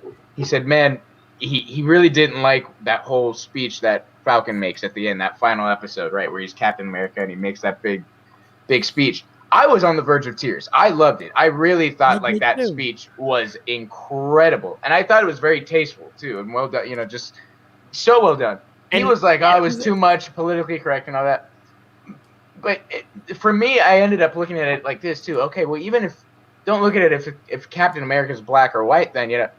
man, he really didn't like that whole speech that Falcon makes at the end, that final episode, right, where he's Captain America and he makes that big speech. I was on the verge of tears. I loved it. I really thought that speech was incredible, and I thought it was very tasteful too, and well done. Just so well done. He was like, "Oh, it was too much politically correct and all that." But for me, I ended up looking at it like this too. Okay, well, even don't look at it if Captain America is black or white, then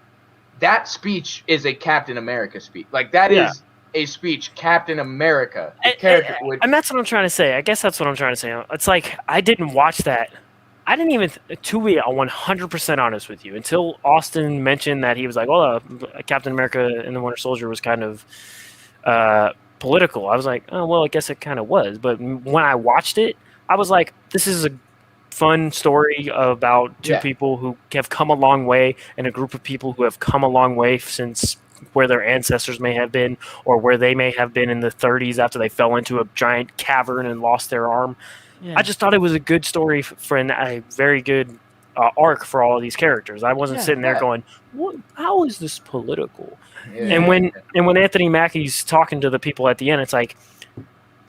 that speech is a Captain America speech. That is a speech Captain America character would. And that's what I'm trying to say. I guess that's what I'm trying to say. It's like I didn't watch that. I didn't even, to be 100% honest with you, until Austin mentioned that he was like, "Oh, Captain America and the Winter Soldier was kind of." Political. I was like, oh well, I guess it kind of was. But when I watched it, I was like, this is a fun story about two people who have come a long way, and a group of people who have come a long way since where their ancestors may have been, or where they may have been in the 30s after they fell into a giant cavern and lost their arm. Yeah. I just thought it was a good story for a very good arc for all of these characters. I wasn't sitting there going, how is this political? Yeah. And when Anthony Mackie's talking to the people at the end, it's like,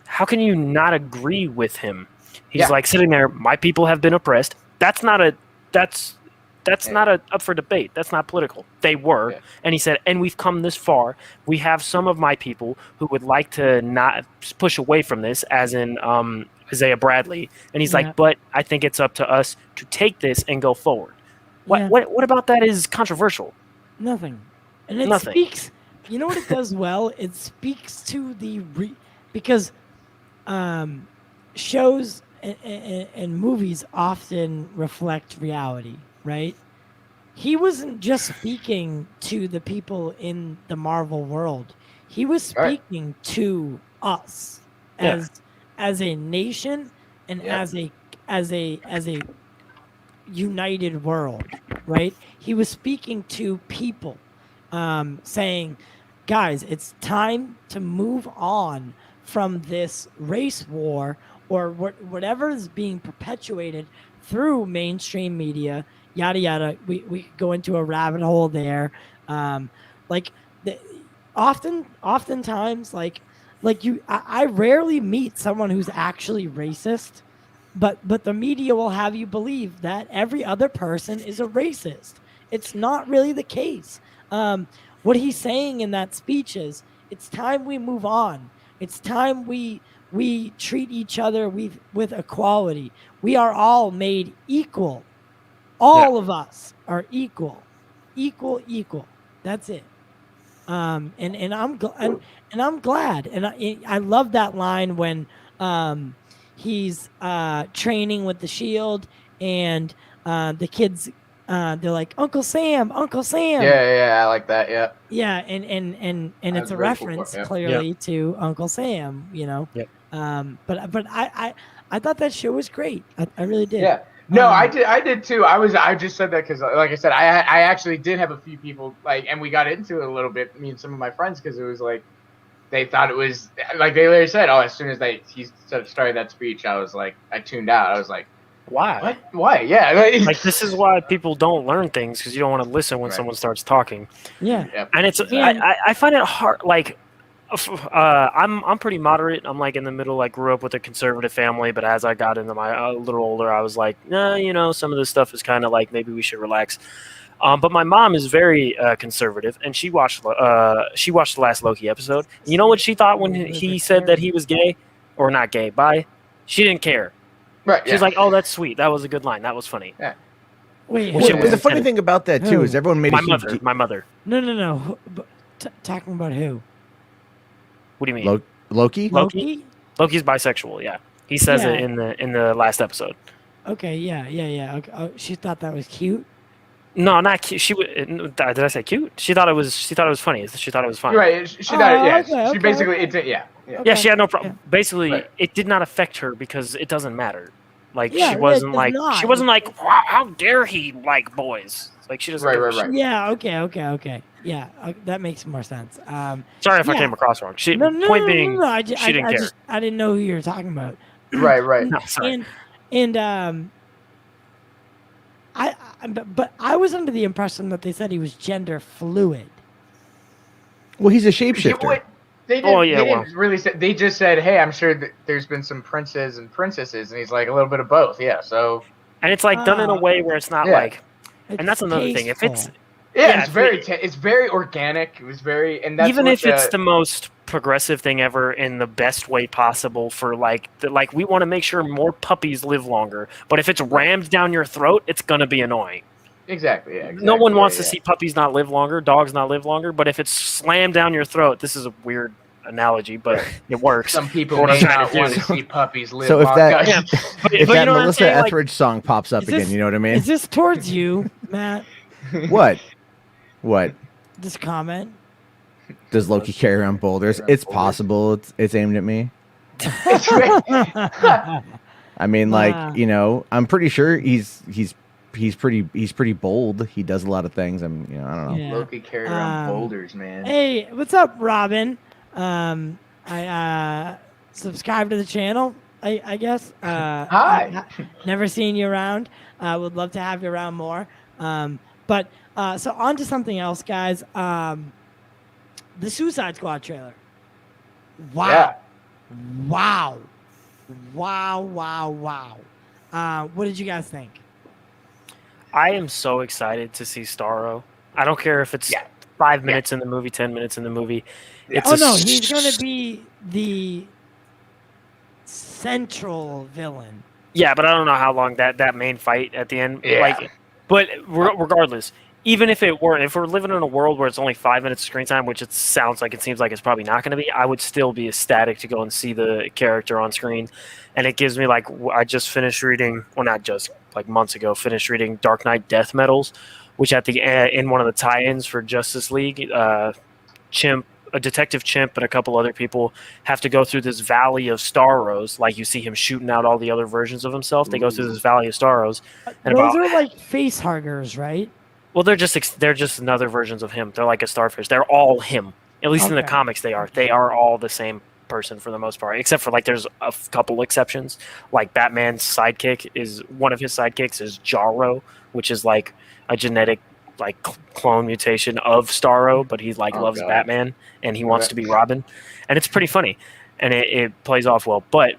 how can you not agree with him? He's like sitting there, my people have been oppressed. That's not up for debate. That's not political. They were. Yeah. And he said, and we've come this far. We have some of my people who would like to not push away from this, as in Isaiah Bradley, and he's Yeah. like, but I think it's up to us to take this and go forward. Yeah. What about that is controversial? Nothing. And it Nothing. speaks, you know what it does well? It speaks to because shows and movies often reflect reality, right? He wasn't just speaking to the people in the Marvel world. He was Right. speaking to us Yeah. as a nation and Yeah. as a united world, right? He was speaking to people, saying, guys, it's time to move on from this race war or whatever is being perpetuated through mainstream media, yada yada. We could go into a rabbit hole there. Like oftentimes I rarely meet someone who's actually racist, but the media will have you believe that every other person is a racist. It's not really the case. What he's saying in that speech is, it's time we move on. It's time we treat each other with equality. We are all made equal. All of us are equal. That's it. And I'm glad. And I love that line when he's training with the shield and the kids they're like, Uncle Sam. Yeah, I like that. Yeah. Yeah, and That's it's a very cool, reference yeah. clearly to Uncle Sam, you know. Yep. But I thought that show was great. I really did. Yeah. No, I did too. I just said that because, like I said, I actually did have a few people and we got into it a little bit, me and some of my friends, because it was like they thought it was like they literally said, oh, as soon as he started that speech, I was like, I tuned out. I was like, Why? what? Why? Yeah. Like, this is why people don't learn things, because you don't want to listen when Right. someone starts talking. Yeah. Yep. And it's I find it hard. Like, I'm pretty moderate. I'm like in the middle. I grew up with a conservative family, but as I got into my a little older, I was like, nah, some of this stuff is kind of like maybe we should relax. But my mom is very conservative, and she watched the last Loki episode. You know what she thought when he said that he was gay, or not gay, bi? She didn't care. Right. She was like, "Oh, that's sweet. That was a good line. That was funny." Wait. Well, Well, the funny thing about that too is everyone made My a huge mother. My mother. No. Talking about who? What do you mean? Loki. Loki? Loki's bisexual. Yeah, he says Yeah. it in the last episode. Okay. Yeah. Okay. Oh, she thought that was cute. No, not cute. Did I say cute? She thought it was funny. She thought it was fine. You're right. She thought, yeah. okay, She basically, okay. yeah. Yeah, she had no problem. Basically, Right. it did not affect her because it doesn't matter. Like, Yeah, she wasn't it does like not. she wasn't like, wow, how dare he like boys? Like, she doesn't. give a Right. shit. Yeah. Okay. Yeah. That makes more sense. Sorry if I Yeah. came across wrong. She No. point being, No. she didn't care. I didn't know who you were talking about. Right. No, sorry. And but I was under the impression that they said he was gender fluid. Well, he's a shapeshifter. They didn't, Oh, yeah, they didn't really say. They just said, "Hey, I'm sure that there's been some princes and princesses," and he's like, "A little bit of both." Yeah. So. And it's like done in a way where it's not Yeah. like. It's And that's another thing. If it's tasteful. Yeah, Yeah, it's very organic. It was very, and that's even what if it's the most progressive thing ever in the best way possible for we want to make sure more puppies live longer, but if it's rammed down your throat, it's gonna be annoying. exactly. Yeah. No one wants to yeah. see puppies not live longer, dogs not live longer, but if it's slammed down your throat, this is a weird analogy, but it works. Some people What I'm may trying not to want do. to see puppies live. So if long. that- Yeah, but If you that know what I'm Melissa saying? Like, Etheridge song pops up Is again, this- you know what I mean? Is this towards you, Matt? What? What? This comment? Does Loki carry around boulders? It's possible. It's aimed at me. It's right. I mean, Wow. I'm pretty sure he's pretty bold. He does a lot of things. I don't know. Yeah. Loki carried around Um, boulders, man. Hey, what's up, Robin? I subscribe to the channel. I guess. Hi. Never seen you around. Would love to have you around more. But so on to something else, guys. The Suicide Squad trailer. Wow. Yeah. Wow. What did you guys think? I am so excited to see Starro. I don't care if it's Yeah. 5 minutes in the movie, 10 minutes in the movie. Yeah. It's Oh a no, s- he's gonna be the central villain. Yeah, but I don't know how long that main fight at the end. Yeah. Like, but regardless, even if we're living in a world where it's only 5 minutes of screen time, which it seems like it's probably not going to be, I would still be ecstatic to go and see the character on screen. And it gives me like, I just finished reading, well, not just like months ago, finished reading Dark Knight Death Metals, which at the in one of the tie-ins for Justice League, a Detective Chimp and a couple other people have to go through this valley of Starros, like you see him shooting out all the other versions of himself. They go through this valley of Starros, and Those are like face huggers, right? well, they're just another versions of him. They're like a starfish. They're all him. At least in the Okay. comics, they are. They are all the same person for the most part, except for like there's a couple exceptions. Like Batman's sidekick is one of his sidekicks is Jarro, which is like a genetic like clone mutation of Starro, but he like loves God. Batman and he wants to be Robin, and it's pretty funny, and it plays off well. But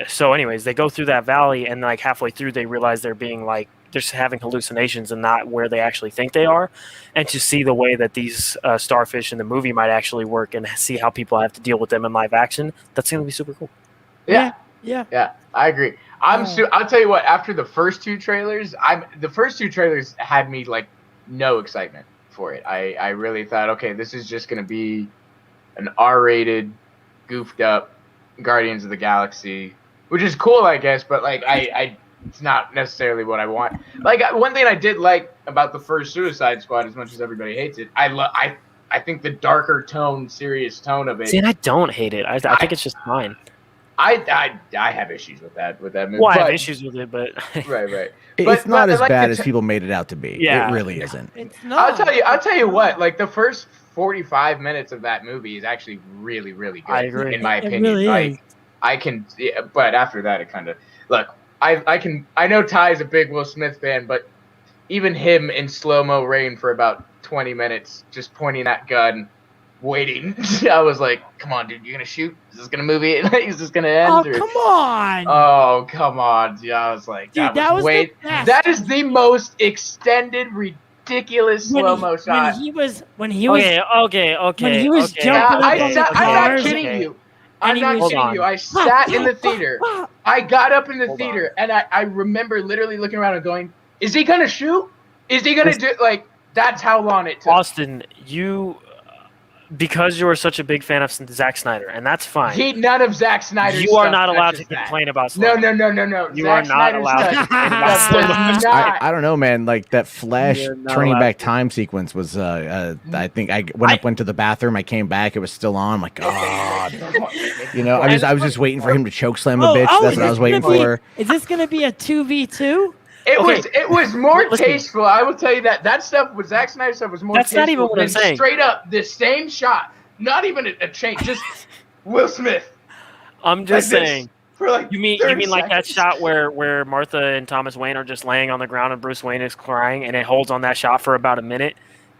so anyways, they go through that valley, and like halfway through, they realize they're having hallucinations and not where they actually think they are, and to see the way that these starfish in the movie might actually work and see how people have to deal with them in live action, that's going to be super cool. Yeah. Yeah. I agree. I'll tell you what. After the first two trailers, had me like no excitement for it. I really thought, okay, this is just gonna be an R-rated, goofed up Guardians of the Galaxy, which is cool, I guess. But like, it's not necessarily what I want. Like one thing I did like about the first Suicide Squad, as much as everybody hates it, I think the darker tone, serious tone of it. See, and I don't hate it. I think it's just fine. I have issues with that movie. Well, I have issues with it, but right. It's not as like bad the as people made it out to be. Yeah. It really isn't. It's not. I'll tell you what. Like the first 45 minutes of that movie is actually really, really good. I agree. In my It opinion, really like is. I can, yeah, but after that, it kind of look. I know Ty's a big Will Smith fan, but even him in slow-mo rain for about 20 minutes, just pointing that gun, waiting. I was like, "Come on, dude, you're gonna shoot? Is this gonna movie? Is this gonna end?" Oh, or- come on. Oh, come on. Yeah, I was like, Dude, that was way. the best. That is the most extended, ridiculous slow-mo shot. When he was okay. when he was okay. jumping up I'm on not cars, kidding okay. you. I'm And he not was- kidding Hold you. on. I sat in the Ah, theater. ah, I got up in the Hold theater, and I remember literally looking around and going, "Is he gonna shoot? Is he gonna do like?" That's how long it took. Austin, because you are such a big fan of Zack Snyder, and that's fine. None of Zack Snyder's You are stuff not allowed to touches that. complain about No. slow. Zack You are not Snyder's allowed to stuff complain about does slow. not. I don't know, man. Like that Flash You're not turning allowed back to. time sequence was. I think I went to the bathroom. I came back. It was still on. I'm like, God. You know, I was just waiting for him to choke slam a bitch. That's what I was waiting for. Is this gonna be a 2v2? It was more Listen. tasteful. I will tell you that stuff with Zack Snyder stuff was more That's tasteful not even what I'm than saying. straight up the same shot. Not even a change. Just Will Smith. I'm just like this saying. For like You mean 30 like that seconds. shot where Martha and Thomas Wayne are just laying on the ground and Bruce Wayne is crying, and it holds on that shot for about a minute.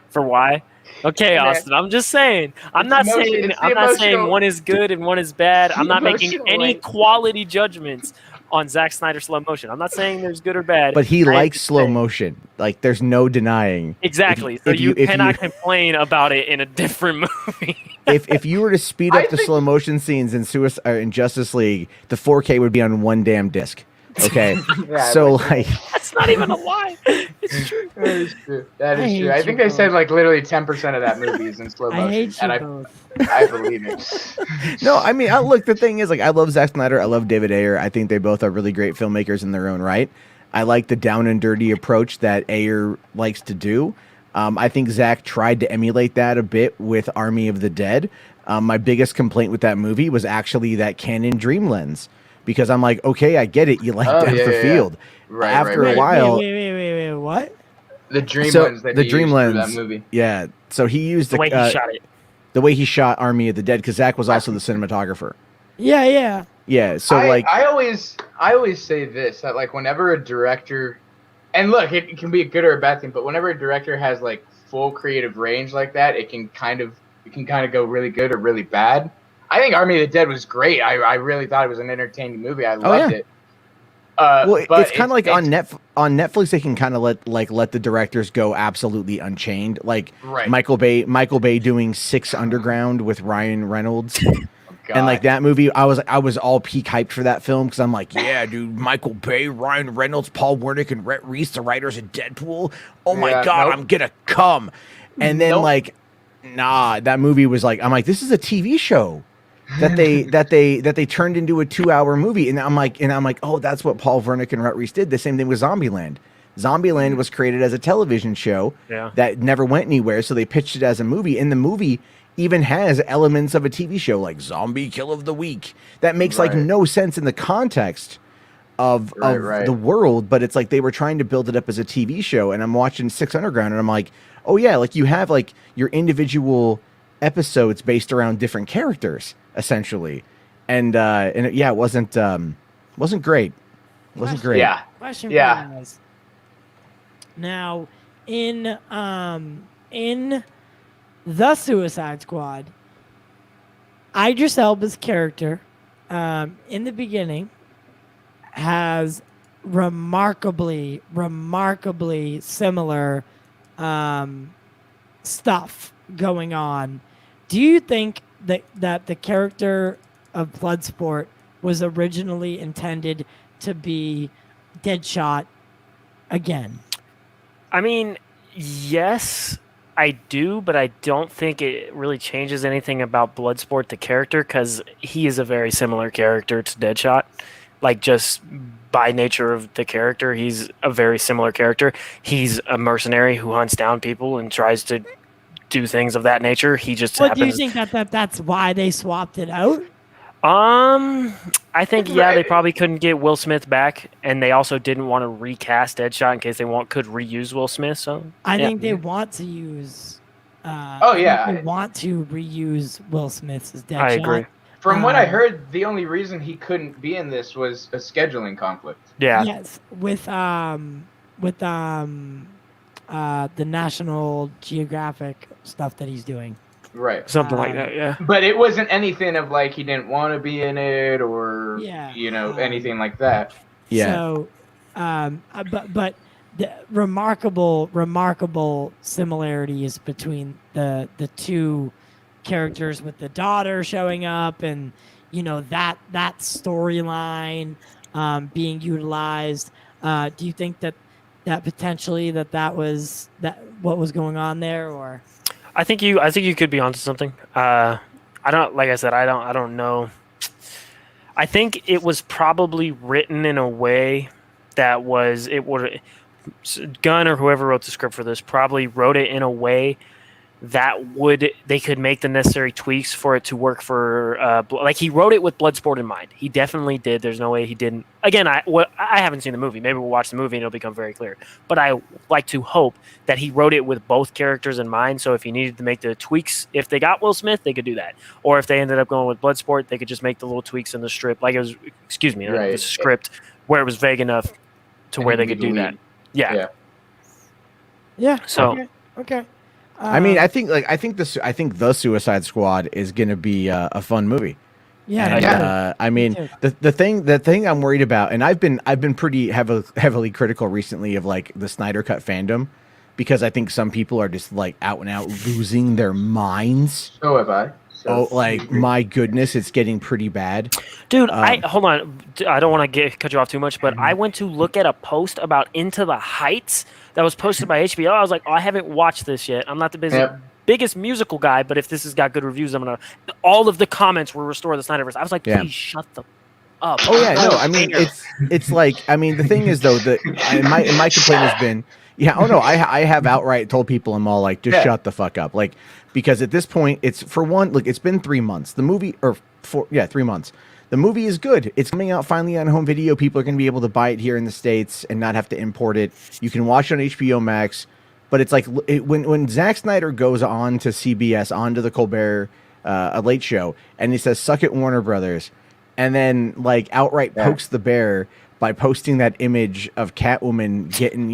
For why? Okay, Yeah. Austin. I'm just saying. I'm not It's saying emotional- one is good and one is bad. I'm not making emotional any length. quality judgments on Zack Snyder slow motion. I'm not saying there's good or bad. But he I'm likes just slow saying- motion. Like there's no denying. Exactly. If you- So if you you- cannot complain about it in a different movie. If you were to speed I up the think- slow motion scenes in Justice League, the 4K would be on one damn disc. Okay, Yeah, so like- like That's not even a lie. It's true. That is true. That I is hate true. I you think they said both. like literally 10% of that movie is in slow motion, I hate you and both. I believe it. no, I mean, look, the thing is, like, I love Zack Snyder, I love David Ayer. I think they both are really great filmmakers in their own right. I like the down and dirty approach that Ayer likes to do. I think Zack tried to emulate that a bit with Army of the Dead. My biggest complaint with that movie was actually that Canon Dream Lens, because I'm like, okay, I get it, you like Depth of Field. Right, After right, a right. while, Wait, what? The dream So, lens that the he dream used for lens. that movie. yeah. So he used The way he shot it. the way he shot Army of the Dead, because Zack was also the cinematographer. Yeah. Yeah, so I always say this, that like whenever a director, and look, it can be a good or a bad thing, but whenever a director has like full creative range like that, it can kind of go really good or really bad. I think Army of the Dead was great. I really thought it was an entertaining movie. I loved yeah. it. well, But it's kind of like on it's- Netflix, they can kind of let the directors go absolutely unchained. Like Right. Michael Bay doing 6 Underground with Ryan Reynolds. God. And like that movie, I was all peak hyped for that film because I'm like, yeah, dude, Michael Bay, Ryan Reynolds, Paul Wernick, and Rhett Reese, the writers of Deadpool. Oh my God, nope. I'm gonna come. And then like, nah, that movie was like, I'm like, this is a TV show that they turned into a 2-hour movie, and I'm like, oh, that's what Paul Wernick and Rhett Reese did. The same thing with Zombieland. Zombieland was created as a television show that never went anywhere, so they pitched it as a movie, and the movie even has elements of a TV show, like Zombie Kill of the Week. That makes like no sense in the context of the world, but it's like they were trying to build it up as a TV show. And I'm watching Six Underground, and I'm like, oh yeah, like you have like your individual episodes based around different characters, essentially. And it wasn't great. Wasn't great. Yeah. Question for you guys. Now, in The Suicide Squad, Idris Elba's character, in the beginning, has remarkably similar stuff going on. Do you think that the character of Bloodsport was originally intended to be Deadshot again? I mean, yes, I do, but I don't think it really changes anything about Bloodsport, the character, because he is a very similar character to Deadshot. Like, just by nature of the character, he's a very similar character. He's a mercenary who hunts down people and tries to do things of that nature. He just happens... Do you think that's why they swapped it out? I think they probably couldn't get Will Smith back, and they also didn't want to recast Deadshot in case they could reuse Will Smith. So I think they want to use. They want to reuse Will Smith as Deadshot. I agree. From what I heard, the only reason he couldn't be in this was a scheduling conflict. Yeah. Yes, with the National Geographic stuff that he's doing. Right. Something like that, yeah. But it wasn't anything of like he didn't want to be in it or anything like that. Yeah. So, but the remarkable similarities between the two characters, with the daughter showing up and that storyline being utilized. Do you think that potentially that was what was going on there, or? I think you could be onto something. I don't know. I think it was probably written in a way that Gunn or whoever wrote the script for this probably wrote it in a way that they could make the necessary tweaks for it to work for like he wrote it with Bloodsport in mind. He definitely did. There's no way he didn't. Again, I haven't seen the movie. Maybe we'll watch the movie and it'll become very clear. But I like to hope that he wrote it with both characters in mind. So if he needed to make the tweaks, if they got Will Smith, they could do that. Or if they ended up going with Bloodsport, they could just make the little tweaks in the strip, like it was. The script where it was vague enough to where they could do that. Yeah. So okay. I mean, I think the Suicide Squad is gonna be a fun movie. Yeah. I mean, the thing I'm worried about, and I've been pretty heavily critical recently of like the Snyder Cut fandom, because I think some people are just like out and out losing their minds. So have I. My goodness, it's getting pretty bad. Dude, hold on. I don't want to cut you off too much, but I went to look at a post about Into the Heights that was posted by HBO. I was like, I haven't watched this yet. I'm not the biggest musical guy, but if this has got good reviews, I'm going to... All of the comments were Restore the Snyderverse. I was like, please shut the up. Oh, yeah, no, I mean, it's like... I mean, the thing is, though, that my complaint has been... Yeah, oh, no, I have outright told people, I'm all like, just shut the fuck up. Like, because at this point, it's, for one, look, it's been 3 months. The movie... 3 months. The movie is good. It's coming out finally on home video. People are going to be able to buy it here in the States and not have to import it. You can watch it on HBO Max. But it's like when Zack Snyder goes on to CBS, onto the Colbert a Late Show, and he says, suck it, Warner Brothers, and then like outright pokes the bear by posting that image of Catwoman getting,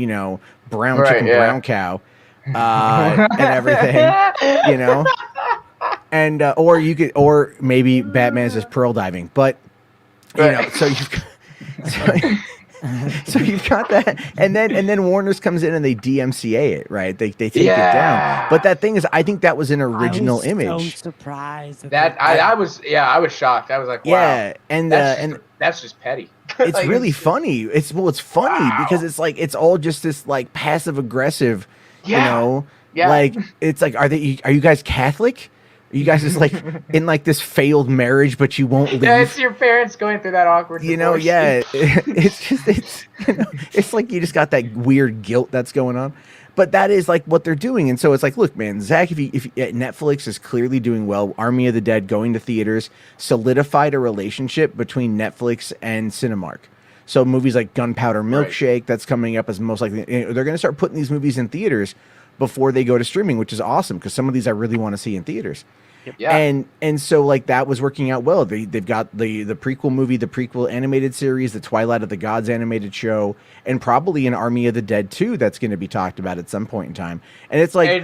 brown chicken, brown cow, and everything, and or maybe Batman says pearl diving, but so you've So you've got that, and then Warner's comes in and they DMCA it, right? They take it down. But that thing is, I think that was an original image. So surprised I was shocked. I was like, wow. Yeah, and that's just petty. It's Like, really funny. It's funny because it's like it's all just this like passive aggressive, you know, like it's like are you guys Catholic? Are you guys just like in like this failed marriage, but you won't leave? Yeah, it's your parents going through that awkward. You know, divorce. it's like you just got that weird guilt that's going on. But that is like what they're doing, and so it's like, look, man, Zach, if Netflix is clearly doing well, Army of the Dead going to theaters solidified a relationship between Netflix and Cinemark. So movies like Gunpowder Milkshake that's coming up as most likely they're going to start putting these movies in theaters before they go to streaming, which is awesome because some of these I really want to see in theaters. Yeah. And so like that was working out well. They've got the prequel movie, the prequel animated series, the Twilight of the Gods animated show, and probably an Army of the Dead 2 that's going to be talked about at some point in time. And it's like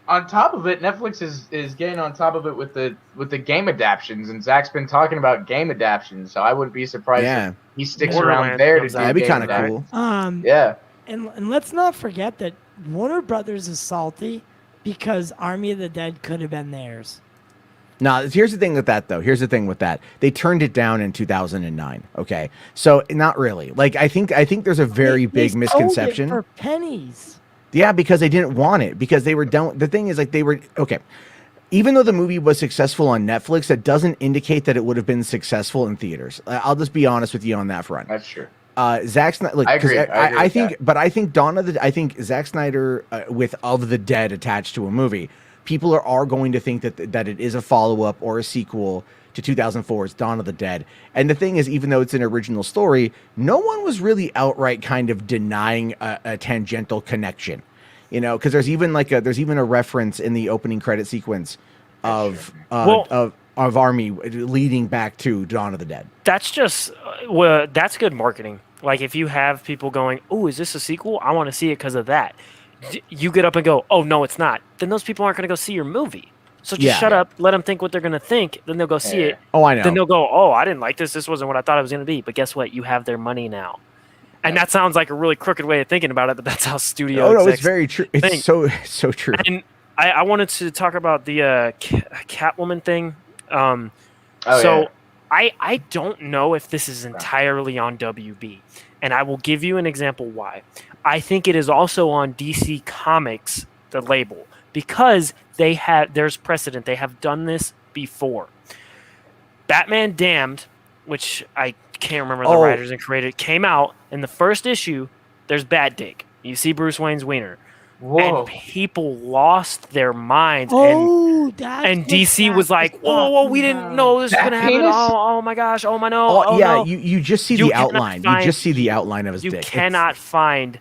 on top of it, Netflix is getting on top of it with the game adaptions, and Zach's been talking about game adaptions, so I wouldn't be surprised if he sticks around there to do that'd be kind of cool. Yeah. And let's not forget that Warner Brothers is salty because Army of the Dead could have been theirs. Now, here's the thing with that, though. Here's the thing with that. They turned it down in 2009. Okay, so not really. Like I think there's a very big misconception. Sold it for pennies. Yeah, because they didn't want it because they were done. The thing is, like they were okay. Even though the movie was successful on Netflix, that doesn't indicate that it would have been successful in theaters. I'll just be honest with you on that front. That's true. Zack Snyder. Look, I agree. I think I think Zack Snyder with Of the Dead attached to a movie. People are going to think that it is a follow-up or a sequel to 2004's Dawn of the Dead. And the thing is, even though it's an original story, no one was really outright kind of denying a tangential connection. You know, because there's even a reference in the opening credit sequence of Army leading back to Dawn of the Dead. That's just that's good marketing. Like if you have people going, "Oh, is this a sequel? I want to see it because of that." You get up and go, "Oh no, it's not." Then those people aren't going to go see your movie. So just shut up, let them think what they're going to think. Then they'll go see it. Oh, I know. Then they'll go, "Oh, I didn't like this. This wasn't what I thought it was going to be." But guess what? You have their money now. And that sounds like a really crooked way of thinking about it, but that's how studio. Oh no, it's very true. It's so true. And I wanted to talk about the Catwoman thing. I don't know if this is entirely on WB, and I will give you an example why. I think it is also on DC Comics, the label, because there's precedent. They have done this before. Batman Damned, which I can't remember the writers and creators, came out in the first issue. There's Bat Dick. You see Bruce Wayne's wiener. Whoa. And people lost their minds. And DC was like, whoa, we didn't know this was going to happen. Oh my gosh. Oh my no. No. You just see the outline. You just see the outline of his dick. You cannot find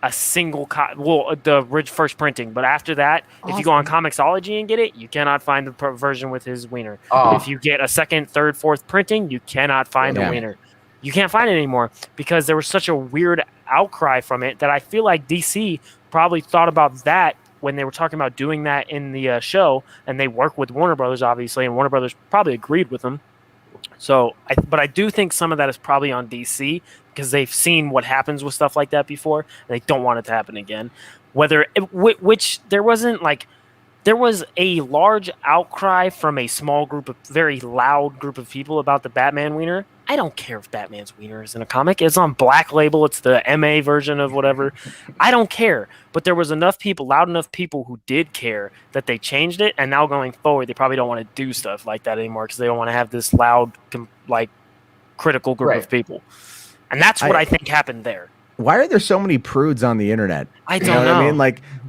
a single the first printing, but after that, if you go on Comixology and get it, you cannot find the version with his wiener. If you get a second, third, fourth printing, you cannot find the wiener. You can't find it anymore because there was such a weird outcry from it that I feel like DC probably thought about that when they were talking about doing that in the show, and they work with Warner Brothers obviously, and Warner Brothers probably agreed with them. So, but I do think some of that is probably on DC because they've seen what happens with stuff like that before, and they don't want it to happen again. Which there wasn't like, there was a large outcry from a very loud group of people about the Batman wiener. I don't care if Batman's wiener is in a comic. It's on Black Label. It's the MA version of whatever. I don't care. But there was loud enough people who did care that they changed it. And now going forward, they probably don't want to do stuff like that anymore because they don't want to have this loud, critical group of people. And that's what I think happened there. Why are there so many prudes on the internet? I don't know. What I mean?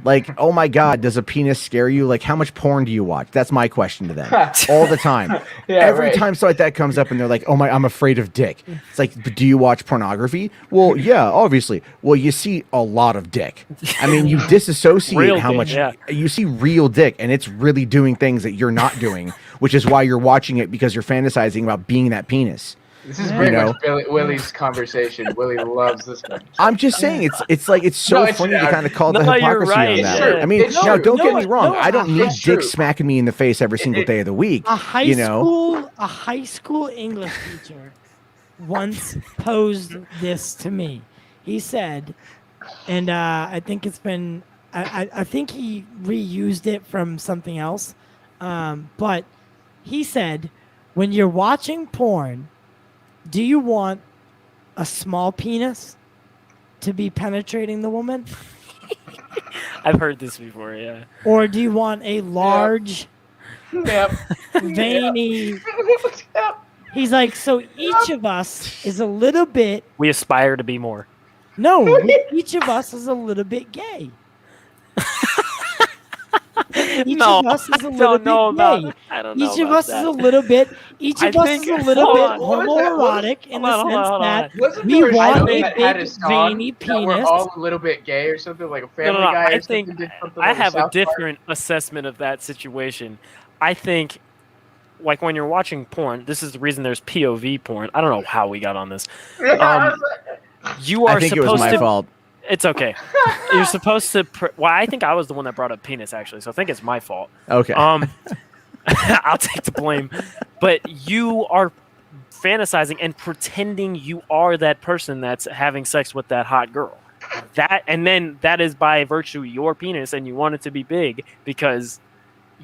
Like, oh my God, does a penis scare you? Like, how much porn do you watch? That's my question to them all the time. Every time something like that comes up and they're like, oh my, I'm afraid of dick. It's like, but do you watch pornography? Well, yeah, obviously. Well, you see a lot of dick. I mean, you disassociate how much you see real dick, and it's really doing things that you're not doing, which is why you're watching it because you're fantasizing about being that penis. This is pretty much Willie's conversation. Willie loves this one. I'm just saying it's so funny to kind of call the hypocrisy on that. Sure. I mean, don't get me wrong. I don't need dick smacking me in the face every single day of the week. A high school English teacher once posed this to me. He said, and I think it's been, I think he reused it from something else, but he said, when you're watching porn, do you want a small penis to be penetrating the woman? I've heard this before, yeah. Or do you want a large, Yep. veiny? Yep. He's like, so each of us is a little bit. We aspire to be more. No, each of us is a little bit gay. Each of us is a little bit gay. I don't know Each of about us that. is a little bit. Each of us is a little hold bit on. What was that? homoerotic in the Hold on, sense hold on. that Wasn't we there a want show a that had big a song veiny that we're penis. all a little bit gay or something, like a Family No, Guy? I or think something did something I like have a South Park? different assessment of that situation. I think, like when you're watching porn, this is the reason there's POV porn. I don't know how we got on this. You are I think it supposed was my to. fault. It's okay. You're supposed to. Well, I think I was the one that brought up penis actually, so I think it's my fault. Okay. I'll take the blame. But you are fantasizing and pretending you are that person that's having sex with that hot girl. And then that is by virtue of your penis, and you want it to be big because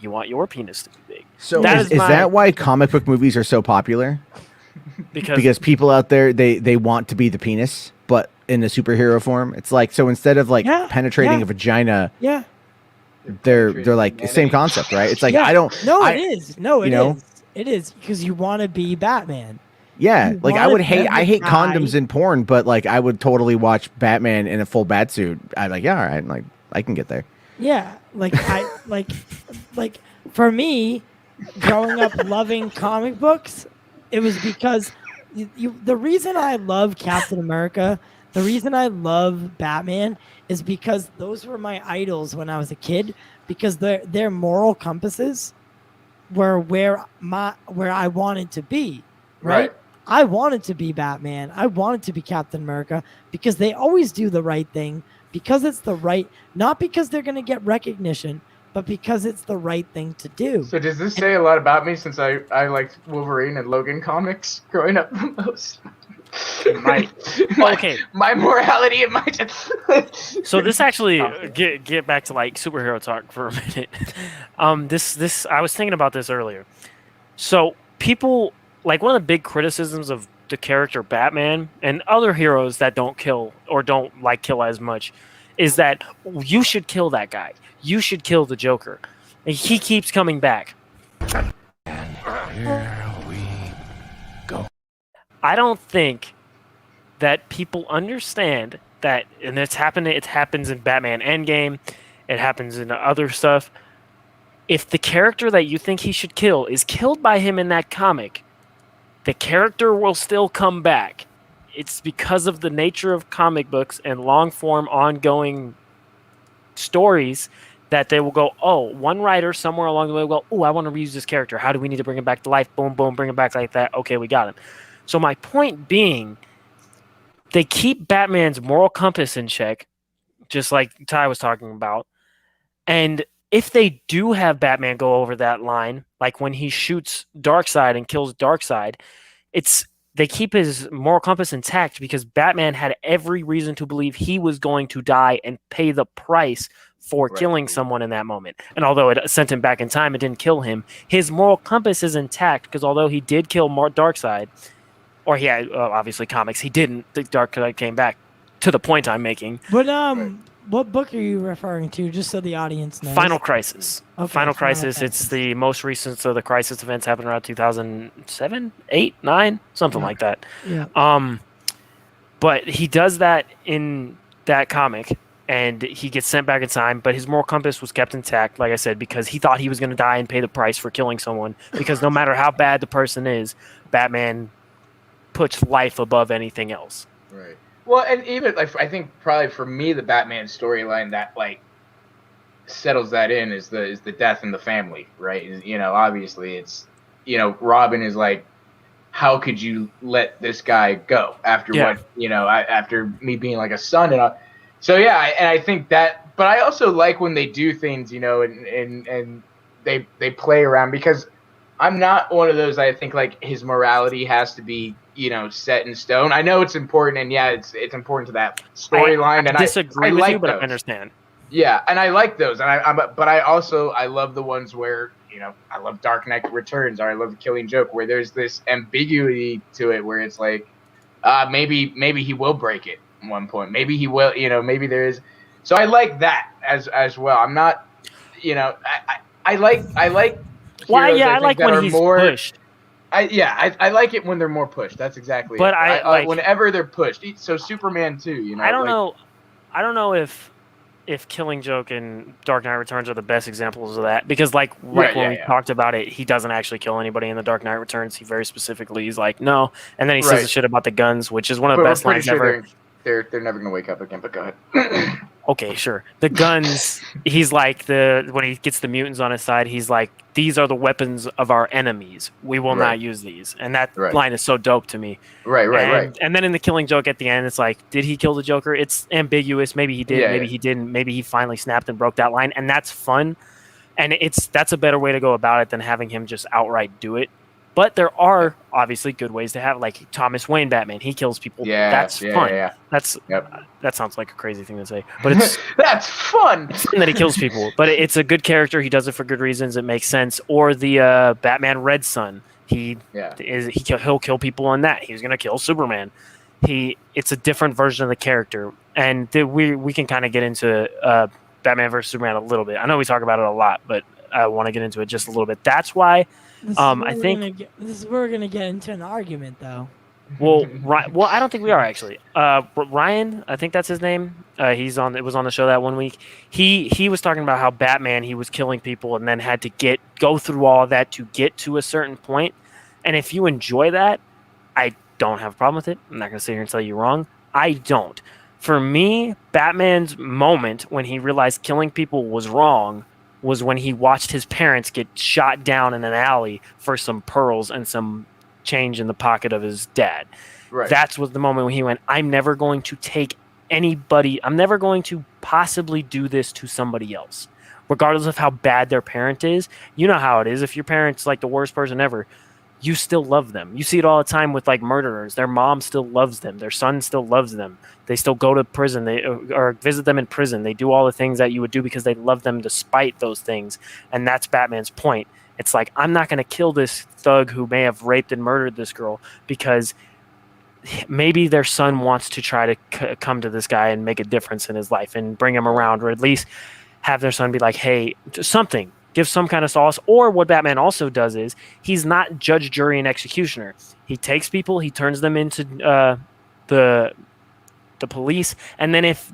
you want your penis to be big. So that is is my- that why comic book movies are so popular? Because people out there they want to be the penis, but in a superhero form. It's like, so instead of like Yeah, penetrating yeah. a vagina, Yeah. they're like the same concept, right? It's like Yeah. I don't No, I- it is. No, it you know? is. It is because you want to be Batman. Yeah, You like I wanted would hate them I to hate die. condoms in porn, but like I would totally watch Batman in a full bat suit. I'm like, yeah, all right, like I can get there. Yeah, like I like for me, growing up loving comic books, it was because the reason I love Captain America, the reason I love Batman is because those were my idols when I was a kid, because their moral compasses were where I wanted to be, right? I wanted to be Batman. I wanted to be Captain America because they always do the right thing, because it's the right, not because they're going to get recognition, but because it's the right thing to do. So does this say a lot about me, since I liked Wolverine and Logan comics growing up the most? It might. Okay. My morality and my. So this actually get back to like superhero talk for a minute. This I was thinking about this earlier. So people, like, one of the big criticisms of the character Batman and other heroes that don't kill or don't like kill as much is that you should kill that guy. You should kill the Joker. And he keeps coming back. Here we go. I don't think that people understand that, and it happens in Batman Endgame, it happens in other stuff. If the character that you think he should kill is killed by him in that comic, the character will still come back. It's because of the nature of comic books and long-form ongoing stories that they will go, oh, one writer somewhere along the way will go, oh, I want to reuse this character. How do we need to bring him back to life? Boom, boom, bring him back like that. Okay, we got him. So my point being, they keep Batman's moral compass in check, just like Ty was talking about. And if they do have Batman go over that line, like when he shoots Darkseid and kills Darkseid, they keep his moral compass intact because Batman had every reason to believe he was going to die and pay the price for killing someone in that moment. And although it sent him back in time, it didn't kill him. His moral compass is intact because although he did kill Darkseid, or he had, obviously comics, he didn't. The Darkseid came back, to the point I'm making. But what book are you referring to, just so the audience knows? Final Crisis. Okay, Final Crisis. It's the most recent. So the Crisis events happened around 2007, 8, 9, something like that. Yeah. But he does that in that comic, and he gets sent back in time. But his moral compass was kept intact, like I said, because he thought he was going to die and pay the price for killing someone. Because no matter how bad the person is, Batman puts life above anything else. Right. Well, and even like I think probably for me the Batman storyline that like settles that in is the death in the family, right? You know, obviously it's, you know, Robin is like, how could you let this guy go after what, you know, after me being like a son and all. So yeah, I think that, but I also like when they do things, you know, and they play around, because I'm not one of those. I think like his morality has to be, set in stone. I know it's important, and yeah, it's important to that storyline. And disagree I with like you, but those. I understand. Yeah, and I like those, and I love the ones where I love Dark Knight Returns, or I love The Killing Joke, where there's this ambiguity to it, where it's like, maybe he will break it at one point, maybe he will, maybe there is. So I like that as well. I'm not, I like. Well, Heroes, yeah, I think, like that when are he's more, pushed. I like it when they're more pushed. That's exactly But it. Whenever they're pushed. So Superman too, I don't know. I don't know if Killing Joke and Dark Knight Returns are the best examples of that, because when we talked about it, he doesn't actually kill anybody in the Dark Knight Returns. He very specifically, he's like, no, and then he says the shit about the guns, which is one of the best lines ever. They're never gonna wake up again. But go ahead. Okay, sure. The guns. He's like when he gets the mutants on his side, he's like, these are the weapons of our enemies. We will not use these. And that line is so dope to me. Right. And then in the Killing Joke at the end, it's like, did he kill the Joker? It's ambiguous. Maybe he did. Maybe he didn't. Maybe he finally snapped and broke that line. And that's fun. And that's a better way to go about it than having him just outright do it. But there are obviously good ways to have, like Thomas Wayne Batman. He kills people. Yeah, that's fun. Yeah. That sounds like a crazy thing to say, but it's that's fun. It's fun that he kills people, but it's a good character. He does it for good reasons. It makes sense. Or the Batman Red Son. He'll kill people on that. He's gonna kill Superman. It's a different version of the character, and we can kind of get into Batman versus Superman a little bit. I know we talk about it a lot, but I want to get into it just a little bit. That's why. I think this is where we're gonna get into an argument, though. Well, I don't think we are actually. Ryan, I think that's his name. It was on the show that one week. He was talking about how Batman, he was killing people and then had to go through all of that to get to a certain point. And if you enjoy that, I don't have a problem with it. I'm not gonna sit here and tell you wrong. I don't. For me, Batman's moment when he realized killing people was wrong was when he watched his parents get shot down in an alley for some pearls and some change in the pocket of his dad. Right. That was the moment when he went, I'm never going to take anybody, I'm never going to possibly do this to somebody else. Regardless of how bad their parent is. You know how it is. If your parent's like the worst person ever, you still love them. You see it all the time with like murderers. Their mom still loves them. Their son still loves them. They still go to prison. Or visit them in prison. They do all the things that you would do because they love them despite those things. And that's Batman's point. It's like, I'm not going to kill this thug who may have raped and murdered this girl because maybe their son wants to try to come to this guy and make a difference in his life and bring him around, or at least have their son be like, hey, something. Give some kind of solace. Or what Batman also does is he's not judge, jury, and executioner. He takes people, he turns them into the police, and then if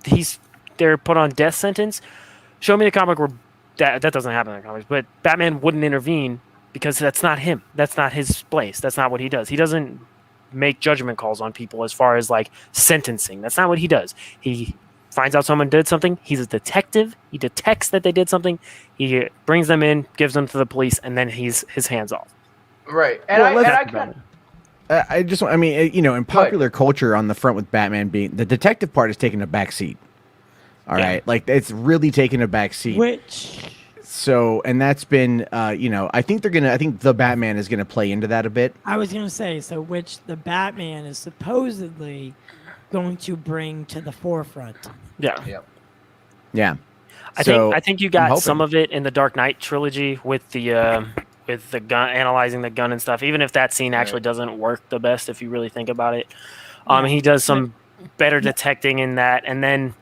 they're put on death sentence, show me the comic where that doesn't happen in the comics, but Batman wouldn't intervene because that's not him. That's not his place. That's not what he does. He doesn't make judgment calls on people as far as like sentencing. That's not what he does. He finds out someone did something. He's a detective. He detects that they did something. He brings them in, gives them to the police, and then he's his hands off. Right. And in popular culture on the front with Batman being the detective part is taking a back seat. All right. Like it's really taking a back seat. So, and that's been, I think the Batman is going to play into that a bit. I was going to say, which the Batman is supposedly going to bring to the forefront. Yeah. I think you got some of it in the Dark Knight trilogy with the gun, analyzing the gun and stuff. Even if that scene actually doesn't work the best, if you really think about it, he does some better detecting in that. And then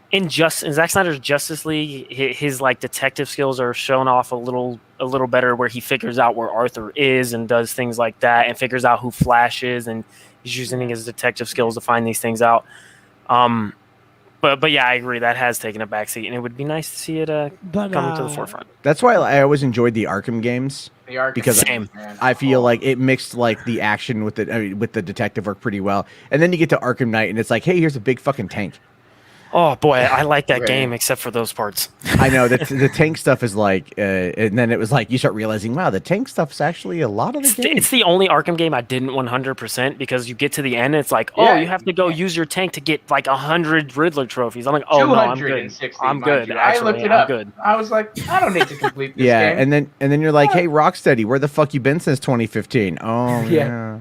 in Zack Snyder's Justice League, his like detective skills are shown off a little better, where he figures out where Arthur is and does things like that, and figures out who Flash is, and he's using his detective skills to find these things out. But yeah, I agree. That has taken a backseat, and it would be nice to see it come to the forefront. That's why I always enjoyed the Arkham games. Because I feel like it mixed like the action with the detective work pretty well, and then you get to Arkham Knight, and it's like, hey, here's a big fucking tank. Oh boy, I like that Right. game except for those parts. I know that the tank stuff is like, and then it was like you start realizing, wow, the tank stuff's actually a lot of the game. It's the only Arkham game I didn't 100% because you get to the end and it's like, oh, Yeah, you have to go use your tank to get like 100 Riddler trophies. I'm like, oh no, I'm good. 260, I'm mind good. you. I Actually, looked it I'm up. good. I was like, I don't need to complete this Yeah, game. and then you're like, hey, Rocksteady, where the fuck you been since 2015? Oh yeah,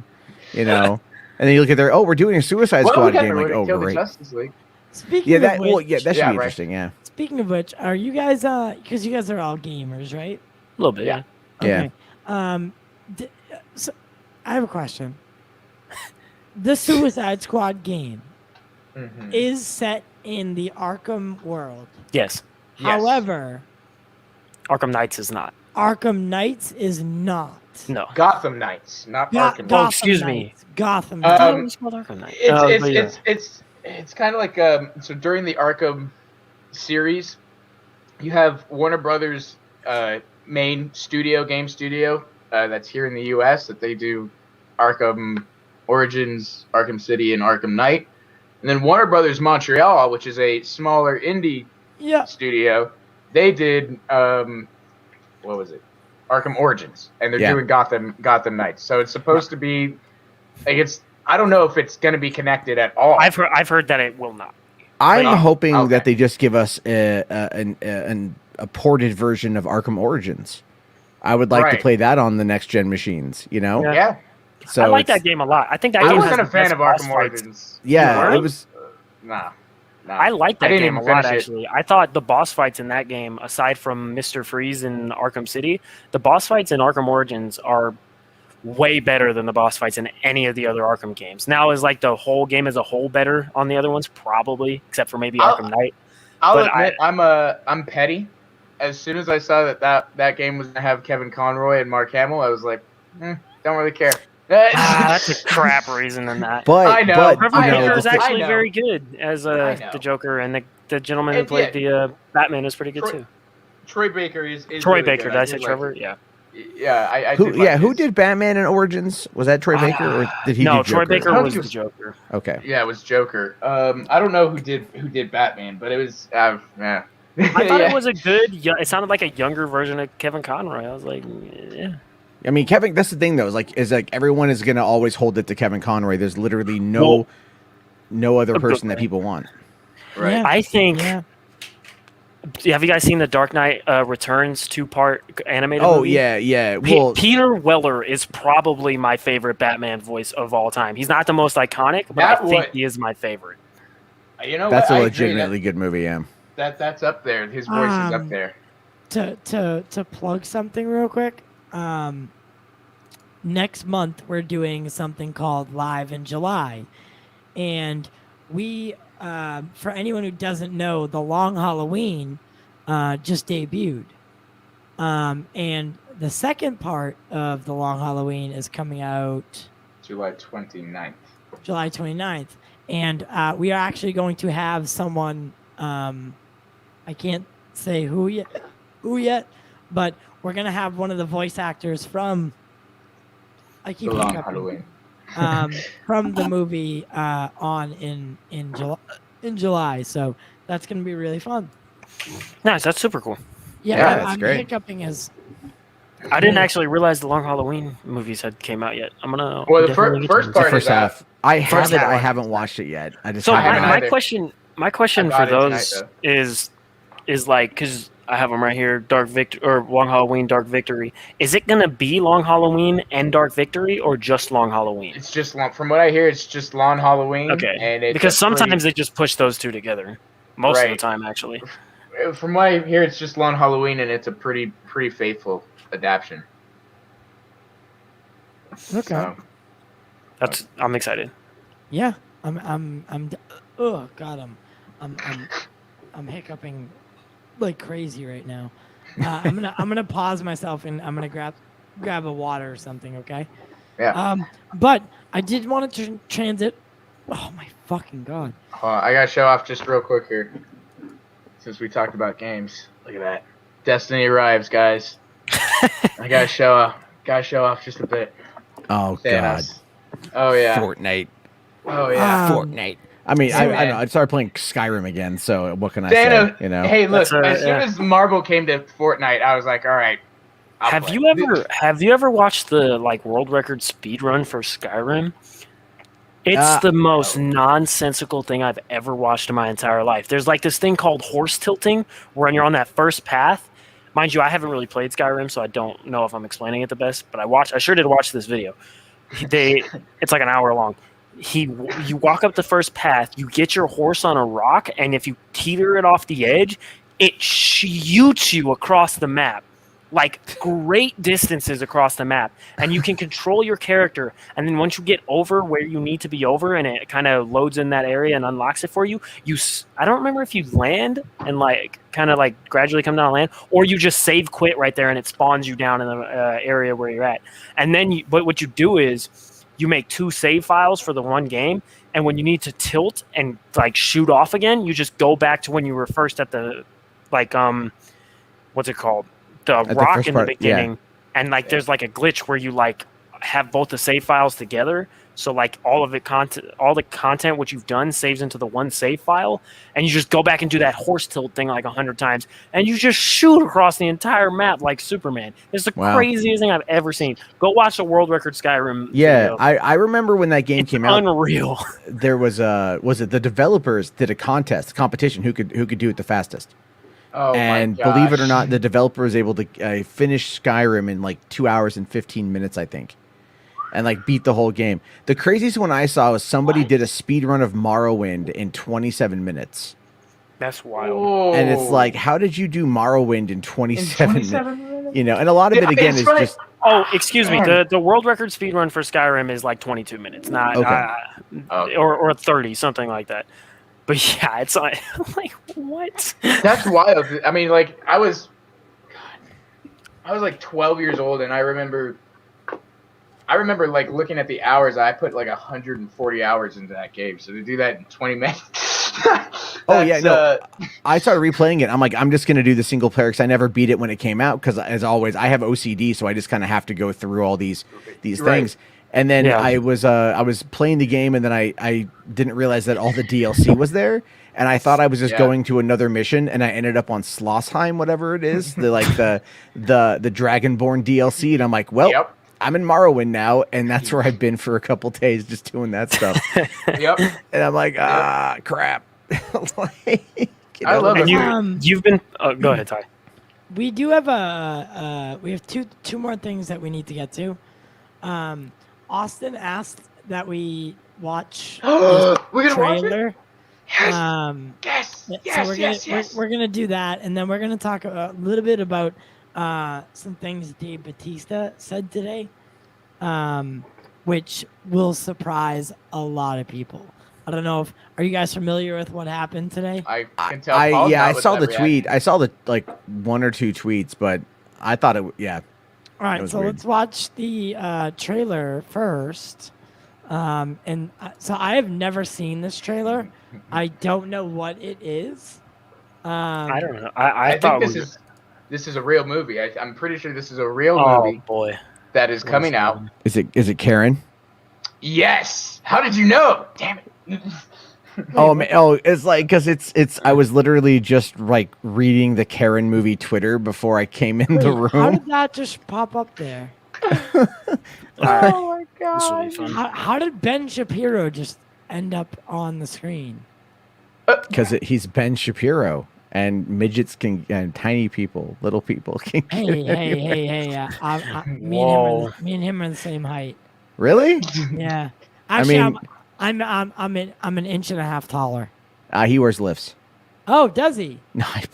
you know. And then you look at their, oh, we're doing a Suicide Well, Squad we got game. to Like, oh kill the great. Justice League. Speaking Yeah, of that which, well, yeah, that should Yeah, be right. interesting. Yeah, speaking of which, are you guys because you guys are all gamers, right? A little bit, yeah. Yeah. Okay. So I have a question. The Suicide Squad game Mhm. is set in the Arkham world. Yes. Yes. However, Arkham Knights is not. Arkham Knights is not. No. Gotham Knights, not Arkham. Gotham excuse me. Knights. Gotham Uh, Knights. I thought it was called Arkham Knight. But yeah. It's kind of like so during the Arkham series, you have Warner Brothers main game studio that's here in the U.S. that they do Arkham Origins, Arkham City, and Arkham Knight, and then Warner Brothers Montreal, which is a smaller indie Yeah. studio, they did what was it? Arkham Origins, and they're Yeah. doing Gotham Knights. So it's supposed to be like I don't know if it's going to be connected at all. I've heard that it will not. I'm Oh, hoping okay. that they just give us a ported version of Arkham Origins. I would like to Right. play that on the next gen machines. You know, Yeah, so I like it's- that game a lot. I think that I game wasn't has a the fan best of boss Arkham fights. Origins. Yeah, weren't? it was. Nah. I like that didn't game a even lot, finish it. actually. I thought the boss fights in that game, aside from Mr. Freeze in Arkham City, the boss fights in Arkham Origins are way better than the boss fights in any of the other Arkham games. Now, is like the whole game as a whole better on the other ones? Probably, except for maybe Arkham Knight. I'll But admit I'm petty. As soon as I saw that game was gonna have Kevin Conroy and Mark Hamill, I was like, don't really care. That's a crap reason in that. But I know. but Trevor I you know, Baker know. is the thi- actually know. very good as I know. the Joker, and the gentleman who And played the Batman is pretty good Troy- too. Troy Baker is Troy really Baker, good. did I say did like Trevor? it. Yeah. Yeah, I who did like who his- did Batman in Origins? Was that Troy Baker or did he? No, do Troy Joker? Baker I was think the it was- Joker. Okay. Yeah, it was Joker. I don't know who did Batman, but it was yeah. I thought Yeah. it was a good. It sounded like a younger version of Kevin Conroy. I was like, yeah. I mean, Kevin. That's the thing, though. Is like everyone is gonna always hold it to Kevin Conroy. There's literally no other person that people want. Right. Yeah. I think. Yeah. Have you guys seen the Dark Knight Returns 2-part animated Oh movie? yeah. Well, Peter Weller is probably my favorite Batman voice of all time. He's not the most iconic, but That I think would- he is my favorite. You know that's what? a I agree. legitimately good movie. Yeah. That's up there. His voice is up Um, there. To plug something real quick. Next month we're doing something called Live in July, and we for anyone who doesn't know, the Long Halloween just debuted, and the second part of the Long Halloween is coming out July 29th. July 29th, and we are actually going to have someone. I can't say who yet, but we're gonna have one of the voice actors from. I keep The Long hiccuping, Halloween. from the movie on in July. So that's gonna be really fun. Nice, that's super cool. Yeah, Yeah, that's I'm great. hiccuping as. I didn't actually realize the Long Halloween movies had came out yet. I'm gonna. Well, the definitely get to first them. The part first is out. half. I First haven't. half. I haven't watched it yet. I just. So I haven't my either. question I for got it those tonight, is like, because I have them right here, Dark Victory or Long Halloween, Dark Victory. Is it gonna be Long Halloween and Dark Victory, or just Long Halloween? It's just long. From what I hear, it's just Long Halloween. Okay, And it's because a sometimes they just push those two together. Most of the Right. time, actually. from what I hear, it's just Long Halloween, and it's a pretty faithful adaptation. Okay. So, I'm excited. Yeah, oh god, I'm hiccuping like crazy right now. I'm gonna pause myself and I'm gonna grab a water or something. Okay. yeah. But I did want to transit. Oh my fucking god. I gotta show off just real quick here, since we talked about games. Look at that. Destiny arrives, guys. I gotta show off just a bit. Oh God. Thanos. Oh yeah. Fortnite. Oh yeah. Um, Fortnite. I mean, So, I don't know. I started playing Skyrim again, so what can I Dana, say? You know, hey, look, That's, as soon as Marvel came to Fortnite, I was like, all right. I'll Have play. you ever watched the like world record speed run for Skyrim? It's the most nonsensical thing I've ever watched in my entire life. There's like this thing called horse tilting, when you're on that first path. Mind you, I haven't really played Skyrim, so I don't know if I'm explaining it the best. But I sure did watch this video. It's like an hour long. You walk up the first path, you get your horse on a rock, and if you teeter it off the edge, it shoots you across the map, like great distances across the map, and you can control your character. And then once you get over where you need to be over, and it kind of loads in that area and unlocks it for you, I don't remember if you land and like kind of like gradually come down land, or you just save quit right there and it spawns you down in the area where you're at. And then but what you do is you make 2 save files for the one game, and when you need to tilt and like shoot off again, you just go back to when you were first at the like what's it called, the rock in the beginning. And like there's like a glitch where you like have both the save files together, so like all the content what you've done saves into the one save file, and you just go back and do that horse tilt thing like 100 times, and you just shoot across the entire map like Superman. It's the craziest thing I've ever seen. Go watch the world record Skyrim video. I remember when that game came out. Unreal. There was the developers did a competition who could do it the fastest. Oh, and believe it or not, the developer was able to finish Skyrim in like 2 hours and 15 minutes, I think, and like beat the whole game. The craziest one I saw was somebody did a speed run of Morrowind in 27 minutes. That's wild. Whoa. And it's like, how did you do Morrowind in 27 minutes? You know, and a lot of it again is just. Oh, excuse me. The world record speed run for Skyrim is like 22 minutes, not or 30, something like that. But yeah, it's like, I'm like, what? That's wild. I mean, like I was like 12 years old, and I remember like looking at the hours. I put like 140 hours into that game. So to do that in 20 minutes. I started replaying it. I'm like, I'm just gonna do the single player because I never beat it when it came out. Because as always, I have OCD, so I just kind of have to go through all these things. And then I was playing the game, and then I didn't realize that all the DLC was there, and I thought I was just going to another mission, and I ended up on Schlossheim, whatever it is, the Dragonborn DLC, and I'm like, well, I'm in Morrowind now, and that's where I've been for a couple days, just doing that stuff. And I'm like, crap. I love it. You've been. Go ahead, Ty. We do have we have two more things that we need to get to. Austin asked that we watch We're gonna trailer. Watch it? Yes. We're gonna do that, and then we're gonna talk a little bit about some things Dave Bautista said today, which will surprise a lot of people. I don't know are you guys familiar with what happened today? I can tell. I saw the tweet. I saw the like 1 or 2 tweets, but I thought All right, so let's watch the trailer first. So I have never seen this trailer. I don't know what it is. I don't know. I think this is a real movie. I'm pretty sure this is a real movie. Oh boy, that is coming out. Is it Karen? Yes. How did you know? Damn it. It's like because it's. I was literally just like reading the Karen movie Twitter before I came in the room. How did that just pop up there? Oh my god! How did Ben Shapiro just end up on the screen? Because he's Ben Shapiro, and midgets and tiny people, little people can. Hey! Me and him are the same height. Really? Yeah. Actually, I'm an inch and a half taller. He wears lifts. Oh, does he? No, I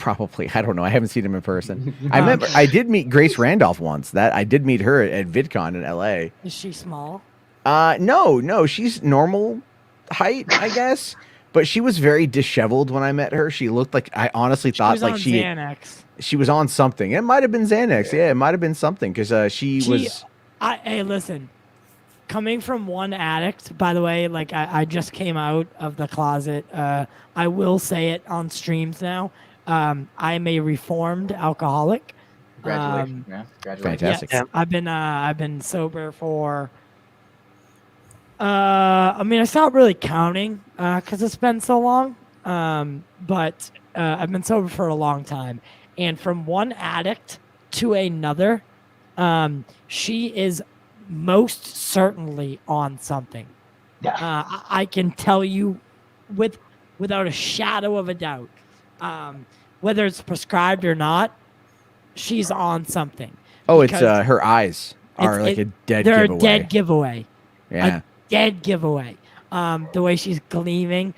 don't know. I haven't seen him in person. I remember I did meet Grace Randolph once. I did meet her at VidCon in LA. Is she small? No, she's normal height, I guess. But she was very disheveled when I met her. She looked like I honestly thought was like on she Xanax. She was on something. It might have been Xanax. Yeah, it might have been something because she was. Hey, listen. Coming from one addict, by the way, like I just came out of the closet. I will say it on streams now. I am a reformed alcoholic. Congratulations. Congratulations. Fantastic. Yes, I've been sober for I mean, I stopped really counting because it's been so long. But I've been sober for a long time, and from one addict to another, she is most certainly on something. Yeah. I can tell you without a shadow of a doubt, whether it's prescribed or not, she's on something. Oh, it's Because her eyes are like a dead they're giveaway. a dead giveaway. Yeah. A dead giveaway. The way she's gleaming,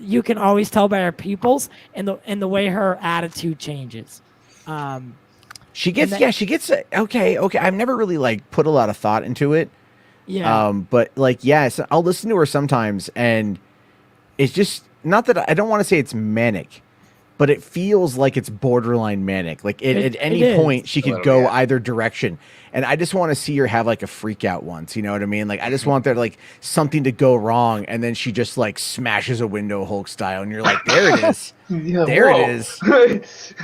you can always tell by her pupils and the way her attitude changes. She gets, and she gets, okay. I've never really like put a lot of thought into it. Yeah. But like, so I'll listen to her sometimes and it's just, not that I don't want to say it's manic, but it feels like it's borderline manic. Like at any point she could go either direction. And I just want to see her have like a freak out once, you know what I mean? Like I just want there like something to go wrong and then she just like smashes a window Hulk style and you're like, there it is. There it is.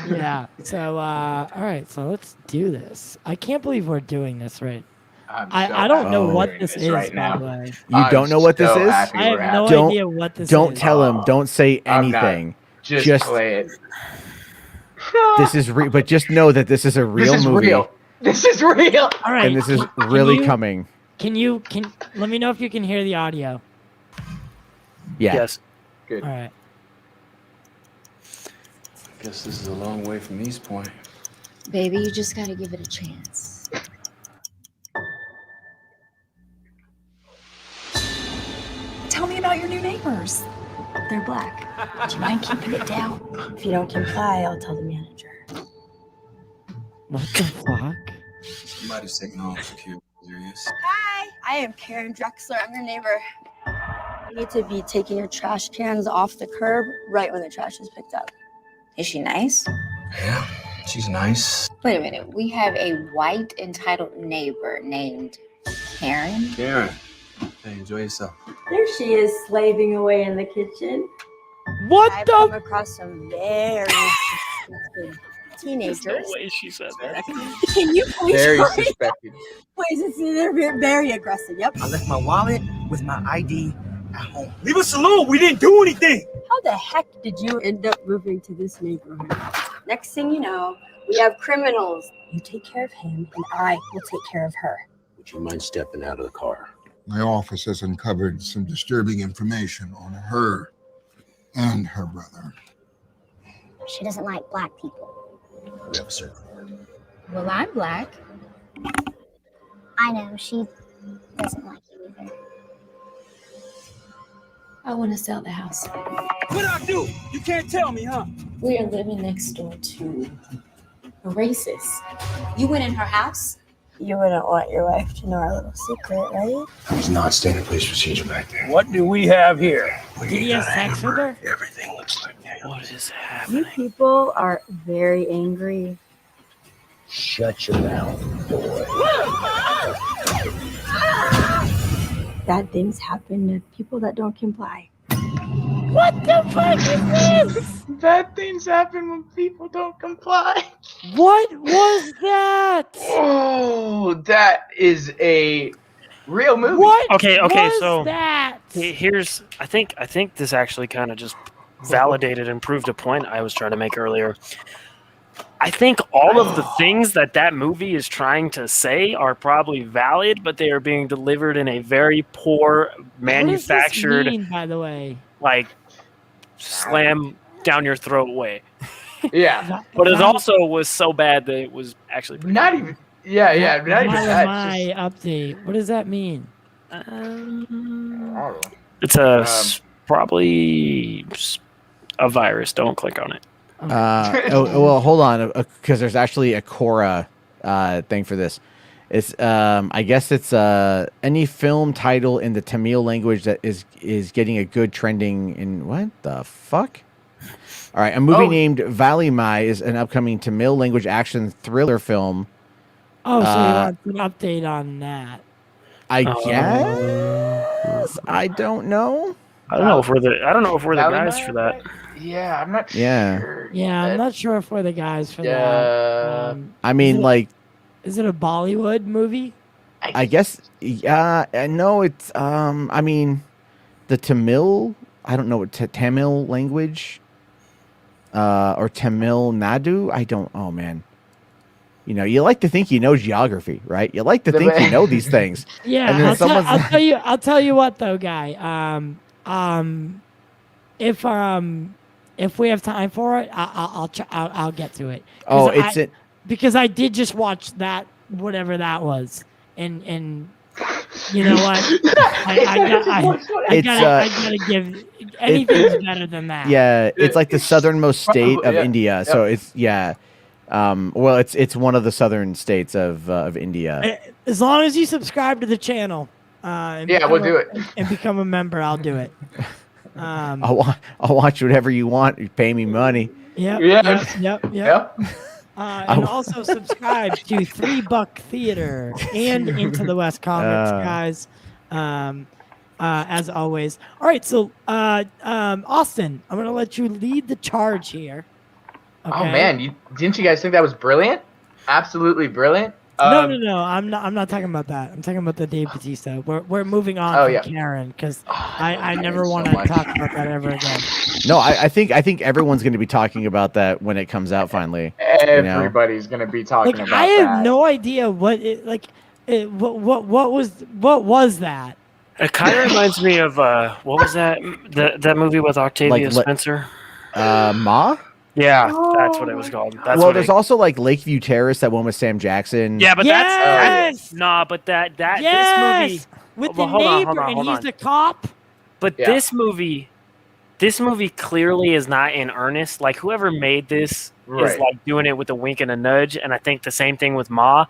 Yeah. So all right, so let's do this. I can't believe we're doing this right. I don't know what this is right by now. the way. You don't know what this is? I have no Don't- idea what this is. Don't tell him. Don't say I'm not. anything. Just play it. This is real, but just know that this is a real This is movie. real. This is real. All right. And this is can really you- coming. Can let me know if you can hear the audio. Yeah. Yes. Good. All right. Guess this is a long way from East Point. Baby, you just gotta give it a chance. Tell me about your new neighbors. They're black. Do you mind keeping it down? If you don't comply, I'll tell the manager. What the fuck? Somebody's taking off security. Serious. Hi, I am Karen Drexler. I'm your neighbor. You need to be taking your trash cans off the curb right when the trash is picked up. Is she nice? Yeah, she's nice. Wait a minute. We have a white entitled neighbor named Karen. Karen, hey, enjoy yourself. There she is, slaving away in the kitchen. What I've the? come across some very suspected teenagers. There's no way she said that. Can you please Very hurry? suspected. Please, they're very aggressive. Yep. I left my wallet with my ID at home. Leave us alone. We didn't do anything. How the heck did you end up moving to this neighborhood? Next thing you know, we have criminals. You take care of him, and I will take care of her. Would you mind stepping out of the car? My office has uncovered some disturbing information on her and her brother. She doesn't like black people. We have a search warrant. Well, I'm black. I know. She doesn't like you either. I want to sell the house. What I do? You can't tell me, huh? We are living next door to a racist. You went in her house? You wouldn't want your wife to know our little secret, right? There's not standard police procedure back there. What do we have here? Did he have sex with her? Everything looks like that. What is You happening? people are very angry. Shut your mouth, boy. Bad things happen to people that don't comply. What the fuck is this? Bad things happen when people don't comply. What was that? Oh, that is a real movie. What? Okay, was so that? here's I think this actually kind of just validated and proved a point I was trying to make earlier. I think all of the things that movie is trying to say are probably valid, but they are being delivered in a very poor manufactured, What does this mean, by the way? like slam down your throat way. Yeah. But it also was so bad that it was actually pretty Not even. Yeah, not even that. My It's update. What does that mean? It's probably a virus. Don't click on it. Well, hold on, because there's actually a Quora thing for this. It's I guess it's any film title in the Tamil language that is getting a good trending in what the fuck? All right, a movie named Valley Mai is an upcoming Tamil language action thriller film. Oh, so you want an update on that? I guess I don't know. I don't know if we're the Valley guys Mai, for that. right? Yeah, I'm not Yeah. sure. Yeah, I'm not sure if we're the guys for Yeah. that. I mean, like, Is it a Bollywood movie? I guess. Yeah, I know it's. I mean, the Tamil. I don't know what Tamil language. Or Tamil Nadu. I don't. Oh man. You know, you like to think you know geography, right? You like to think you know these things. Yeah, And then I'll tell you what though, guy. If we have time for it, I'll get to it. Oh, it's it. Because I did just watch that, whatever that was, and you know what? I gotta give anything's better than that. Yeah, it's like the southernmost state of India. So it's well, it's one of the southern states of India. As long as you subscribe to the channel, we'll do it and become a member. I'll do it. I'll watch whatever you want. You pay me money. Yep. And also subscribe to $3 Theater and Into the West Comics, guys. As always. All right, so Austin, I'm gonna let you lead the charge here. Okay? Oh man, didn't you guys think that was brilliant? Absolutely brilliant. No. I'm not talking about that. I'm talking about the Dave Bautista. We're moving on from Karen because I never want to talk about that ever again. No, I think everyone's going to be talking about that when it comes out finally. Everybody's going to be talking about that. I have no idea what what was that. It kind of reminds me of what was that that movie with Octavia Spencer? Ma? Yeah, that's what it was called. That's there's also like Lakeview Terrace, that one with Sam Jackson. Yeah, but that's this movie with the neighbor and he's the cop. But this movie clearly is not in earnest. Like whoever made this is like doing it with a wink and a nudge, and I think the same thing with Ma.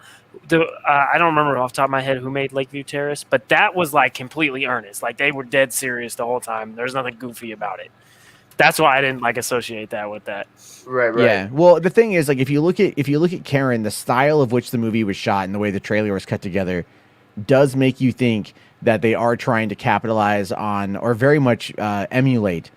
I don't remember off the top of my head who made Lakeview Terrace, but that was like completely earnest. Like they were dead serious the whole time. There's nothing goofy about it. That's why I didn't like associate that with that. Right. Yeah. Well, the thing is, like, if you look at Karen, the style of which the movie was shot and the way the trailer was cut together does make you think that they are trying to capitalize on or very much emulate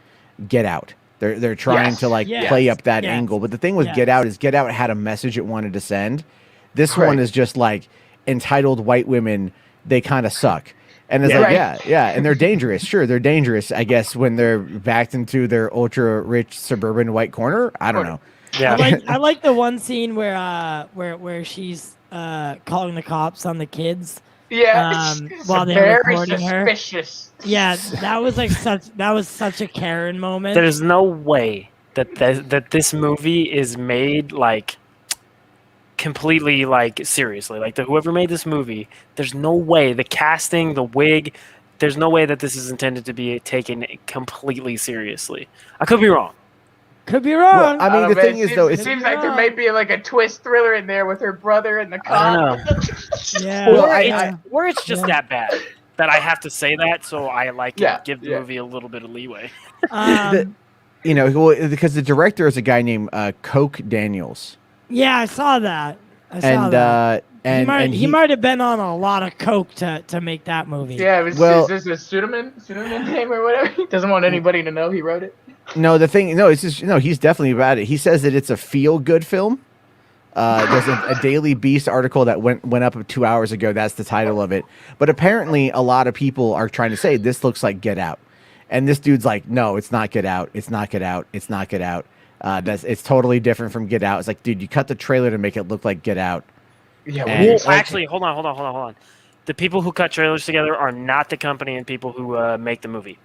Get Out. They're trying to play up that angle. But the thing with Get Out is Get Out had a message it wanted to send. This one is just like entitled white women. They kind of suck. And it's and they're dangerous. Sure, they're dangerous, I guess, when they're backed into their ultra-rich suburban white corner. I don't know. Yeah, I like the one scene where she's calling the cops on the kids. Yeah, while they're recording suspicious. her. Yeah, that was such a Karen moment. There's no way that this movie is made like completely like seriously, like whoever made this movie, there's no way the casting, the wig, there's no way that this is intended to be taken completely seriously. I could be wrong. Well, I mean, the thing is, though, it seems like there might be like a twist thriller in there with her brother and the cop. I don't know. Or it's just that bad that I have to say that, so I give the movie a little bit of leeway. Because the director is a guy named Coke Daniels. Yeah, I saw that. He might have been on a lot of coke to make that movie. Yeah, is this a pseudonym name or whatever? He doesn't want anybody to know he wrote it. He's definitely about it. He says that it's a feel-good film. There's a Daily Beast article that went up 2 hours ago. That's the title of it. But apparently, a lot of people are trying to say this looks like Get Out, and this dude's like, no, it's not Get Out. It's not Get Out. It's not Get Out. It's totally different from Get Out. It's like, dude, you cut the trailer to make it look like Get Out. Yeah. Actually, hold on. The people who cut trailers together are not the company and people who make the movie.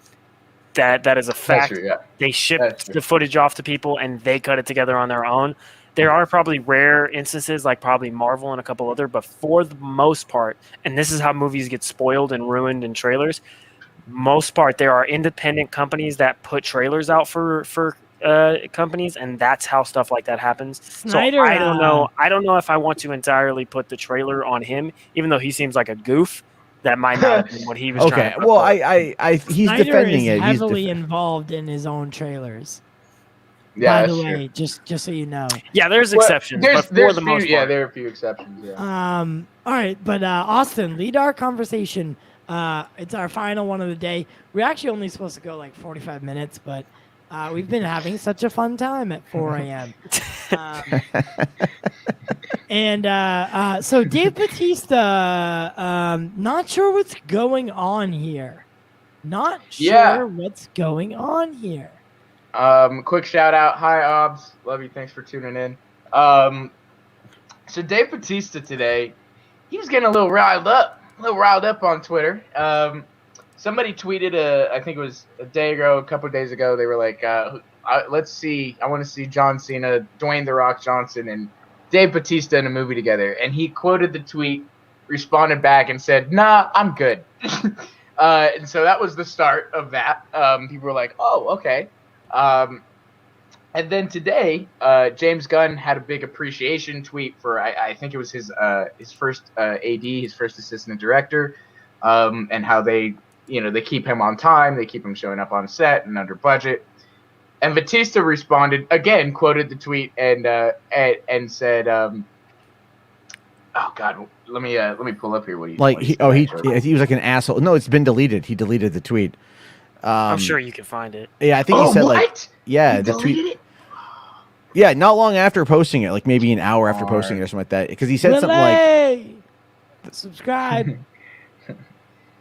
That is a fact. That's true, yeah. They shipped the footage off to people and they cut it together on their own. There are probably rare instances, like probably Marvel and a couple other, but for the most part, and this is how movies get spoiled and ruined in trailers. Most part, there are independent companies that put trailers out for companies, and that's how stuff like that happens. Snyder, so I don't know if I want to entirely put the trailer on him, even though he seems like a goof. That might not have been what he was trying to well, he's Snyder defending is it. Heavily involved in his own trailers. Yeah, by the way, just so you know. Yeah, there's exceptions, but for the most part. Yeah, there are a few exceptions. Yeah. All right, but Austin, lead our conversation. It's our final one of the day. We're actually only supposed to go like 45 minutes, but We've been having such a fun time at 4 a.m. So Dave Bautista, not sure what's going on here. Not sure Yeah. what's going on here. Quick shout out. Hi, Obs. Love you. Thanks for tuning in. So Dave Bautista today, he was getting a little riled up on Twitter. Somebody tweeted, I think it was a day ago, a couple of days ago, they were like, I want to see John Cena, Dwayne "The Rock" Johnson, and Dave Bautista in a movie together. And he quoted the tweet, responded back, and said, "Nah, I'm good." And so that was the start of that. People were like, "Oh, okay." And then today, James Gunn had a big appreciation tweet for, I think it was his first AD, his first assistant director, and how they keep him on time, they keep him showing up on set and under budget. And Bautista responded again, quoted the tweet, and said, "Oh God, let me pull up here what he he was like an asshole." No, it's been deleted. He deleted the tweet. I'm sure you can find it. Yeah, I think he said what? the tweet. It? Yeah, not long after posting it, like maybe an hour after posting it or something like that, because he said something like, "Subscribe."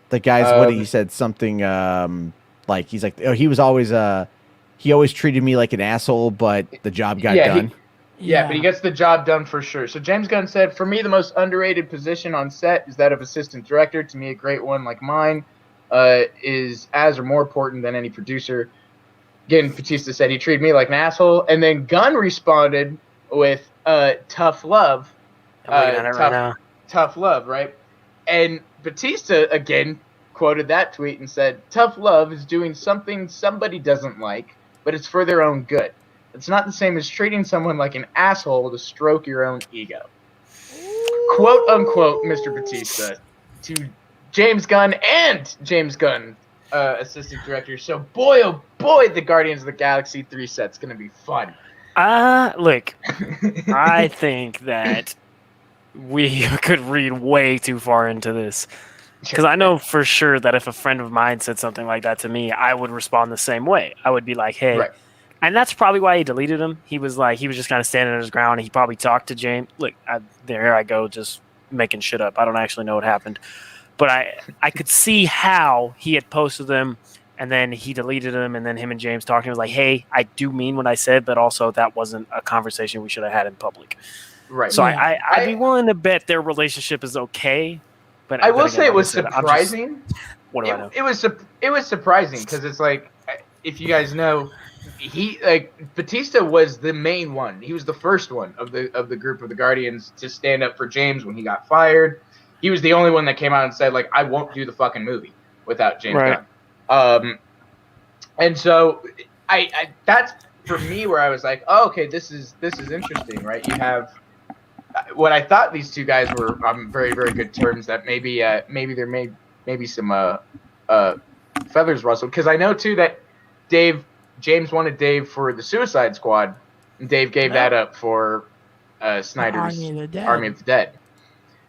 The guy's what he said something like he's like, "Oh, he was always he always treated me like an asshole, but the job got done." But he gets the job done for sure. So James Gunn said, "For me, the most underrated position on set is that of assistant director. To me, a great one like mine is as or more important than any producer." Again, Bautista said he treated me like an asshole, and then Gunn responded with tough love. Tough love, right? And Bautista again quoted that tweet and said, "Tough love is doing something somebody doesn't like, but it's for their own good. It's not the same as treating someone like an asshole to stroke your own ego." Quote unquote, Mr. Bautista to James Gunn and James Gunn, assistant director. So boy, oh boy, the Guardians of the Galaxy 3 set's gonna be fun. Look, I think that we could read way too far into this, because I know for sure that if a friend of mine said something like that to me, I would respond the same way. I would be like, "Hey," Right. And that's probably why he deleted him. He was just kind of standing on his ground. And he probably talked to James. Look, there I go, just making shit up. I don't actually know what happened, but I could see how he had posted them, and then he deleted them, and then him and James talking. He was like, "Hey, I do mean what I said, but also that wasn't a conversation we should have had in public." Right. So I'd be willing to bet their relationship is okay. But I will say it was surprising. What do I know? It was surprising because it's like, if you guys know, Bautista was the main one. He was the first one of the group of the Guardians to stand up for James when he got fired. He was the only one that came out and said, like, "I won't do the fucking movie without James Gunn." And so I that's for me where I was like, "Oh, okay, this is interesting, right?" You have what I thought these two guys were on very, very good terms. That maybe there may be some feathers rustled, because I know too that James wanted Dave for the Suicide Squad, and Dave gave that up for Snyder's Army of the Dead.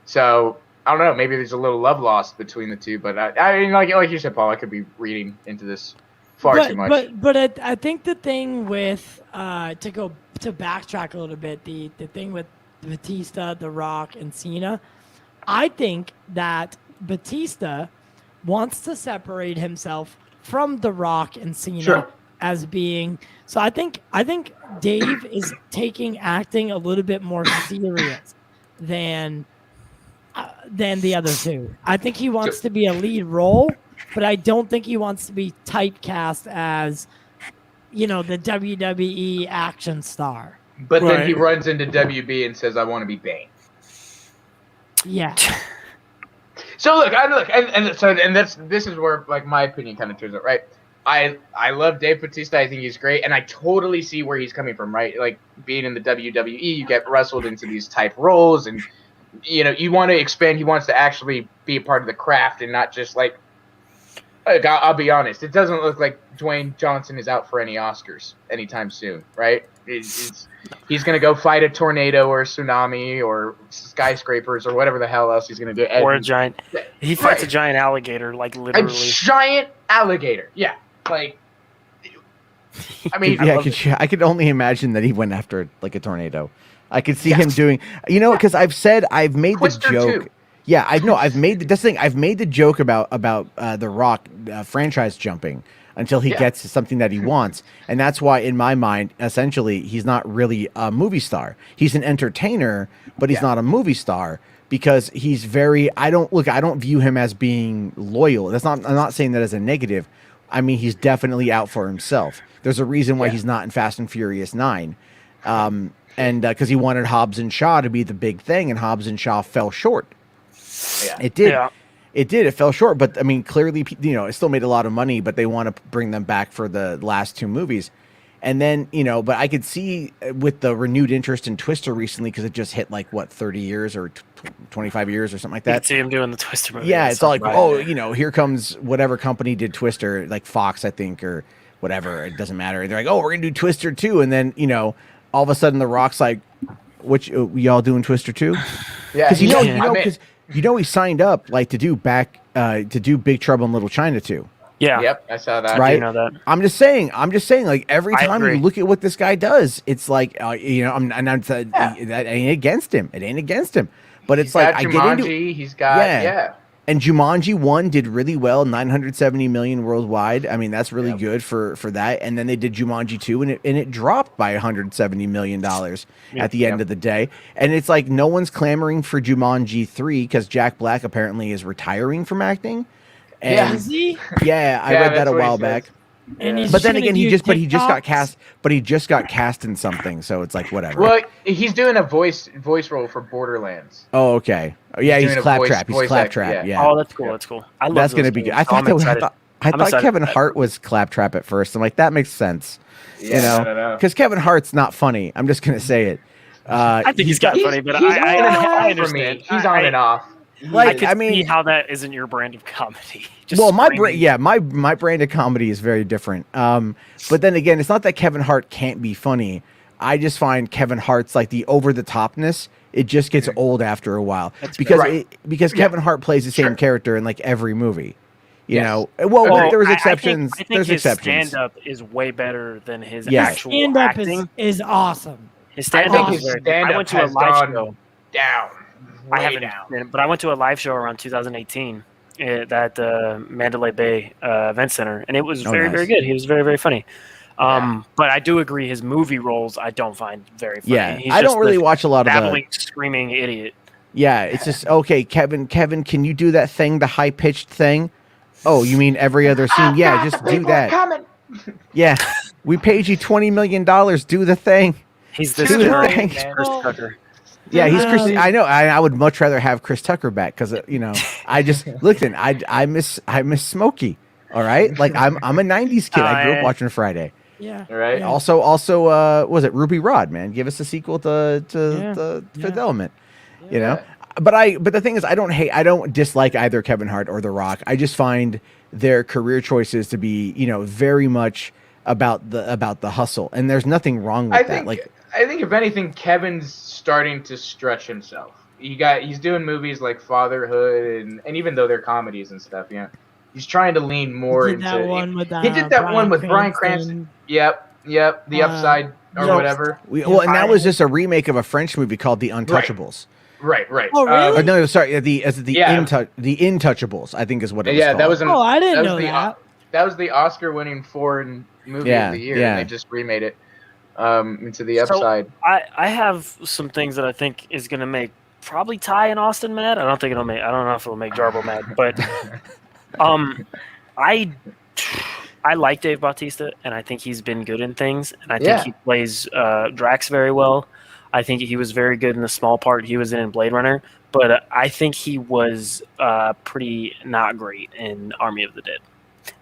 So I don't know. Maybe there's a little love lost between the two, but I mean, like you said, Paul, I could be reading into this far too much. But I think the thing with to backtrack a little bit, the thing with Bautista, The Rock, and Cena, I think that Bautista wants to separate himself from The Rock and Cena as being. So I think Dave is taking acting a little bit more serious than the other two. I think he wants to be a lead role, but I don't think he wants to be typecast as, the WWE action star. But then he runs into WB and says, "I want to be Bane." Yeah. So this is where, like, my opinion kind of turns out, right? I love Dave Bautista. I think he's great, and I totally see where he's coming from, right? Like, being in the WWE, you get wrestled into these type roles, and you want to expand. He wants to actually be a part of the craft and not just like I'll be honest. It doesn't look like Dwayne Johnson is out for any Oscars anytime soon, right? He's going to go fight a tornado or a tsunami or skyscrapers or whatever the hell else he's going to do. Or a giant. He fights a giant alligator, like literally. A giant alligator, yeah. Like, I mean, I could only imagine that he went after like a tornado. I could see him doing, because I've made Twister the joke. 2. Yeah, I know. I've made the joke about the Rock franchise jumping until he gets something that he wants, and that's why in my mind, essentially, he's not really a movie star. He's an entertainer, but he's not a movie star because he's very. I don't view him as being loyal. I'm not saying that as a negative. I mean, he's definitely out for himself. There's a reason why he's not in Fast and Furious 9. And because he wanted Hobbs and Shaw to be the big thing, and Hobbs and Shaw fell short. Yeah. It did. Yeah. It did. It fell short, but I mean, clearly, it still made a lot of money. But they want to bring them back for the last 2 movies, and then but I could see with the renewed interest in Twister recently because it just hit like 30 years or 25 years or something like that. You could see him doing the Twister movie. Yeah, it's all like, here comes whatever company did Twister, like Fox, I think, or whatever. It doesn't matter. They're like, we're gonna do Twister 2, and then all of a sudden, The Rock's like, "Which y'all doing Twister 2?" Yeah, because he signed up like to do Big Trouble in Little China 2. Yeah. Yep, I saw that. Right. I do know that. I'm just saying. Like every time you look at what this guy does, it's like that ain't against him. It ain't against him. But it's like I get into. He's got And Jumanji 1 did really well, 970 million worldwide. I mean, that's really good for that. And then they did Jumanji 2, and it dropped by 170 million dollars at the end of the day. And it's like no one's clamoring for Jumanji 3 because Jack Black apparently is retiring from acting. And Is he? Yeah, I read that a while back. And But then again, he just got cast. But he just got cast in something, so it's like whatever. Well, he's doing a voice role for Borderlands. Oh, okay. Oh, yeah, he's Claptrap. He's voice Claptrap. acting, Yeah. Oh, that's cool. That's cool. I love That's going to be good. I thought Kevin Hart was Claptrap at first. I'm like, that makes sense. Yeah, because Kevin Hart's not funny. I'm just gonna say it. I think he's got funny, but I understand. He's on and off. Like, I mean, see how that isn't your brand of comedy. My brand of comedy is very different. But then again, it's not that Kevin Hart can't be funny. I just find Kevin Hart's like the over the topness. It just gets old after a while because Kevin Hart plays the same character in like every movie. You know, there's exceptions. I think there's his exceptions. stand-up is way better than his Yeah. actual Stand-up acting. is awesome. His stand-up think is his very good. I stand-up went to a has live gone show. down. I Way haven't, down. but I went to a live show around 2018 at the Mandalay Bay Event Center, and it was very good. He was very, very funny. But I do agree, his movie roles I don't find very funny. Yeah, He's I just don't really this watch a lot of babbling, screaming idiot. Yeah, it's just okay, Kevin, can you do that thing, the high pitched thing? Oh, you mean every other scene? Yeah, just do that. Yeah, we paid you $20 million. Do the thing. He's this Do the very thing. Chris Tucker. Yeah, he's Chris. I know. I would much rather have Chris Tucker back because I just listen. I miss Smokey. All right, like I'm a '90s kid. I grew up watching Friday. Yeah. Right. Yeah. Also, was it Ruby Rod? Man, give us a sequel to the Fifth Element. You know. But the thing is, I don't dislike either Kevin Hart or The Rock. I just find their career choices to be, very much about the hustle, and there's nothing wrong with that. I think if anything, Kevin's starting to stretch himself. He's doing movies like Fatherhood, and even though they're comedies and stuff, he's trying to lean more into. He did that one with Bryan Cranston. Yep. The Upside or whatever. And that was just a remake of a French movie called The Untouchables. Right. Oh, really? No, sorry. The Intouchables, I think is what it was called. That was. I didn't know that. That was the Oscar-winning foreign movie of the year. And they just remade it into The Upside. I have some things that I think is going to make probably Ty and Austin mad. I don't know if it'll make Jarbo mad, but I like Dave Bautista, and I think he's been good in things, and I think he plays Drax very well. I think he was very good in the small part he was in Blade Runner, but I think he was pretty not great in Army of the Dead.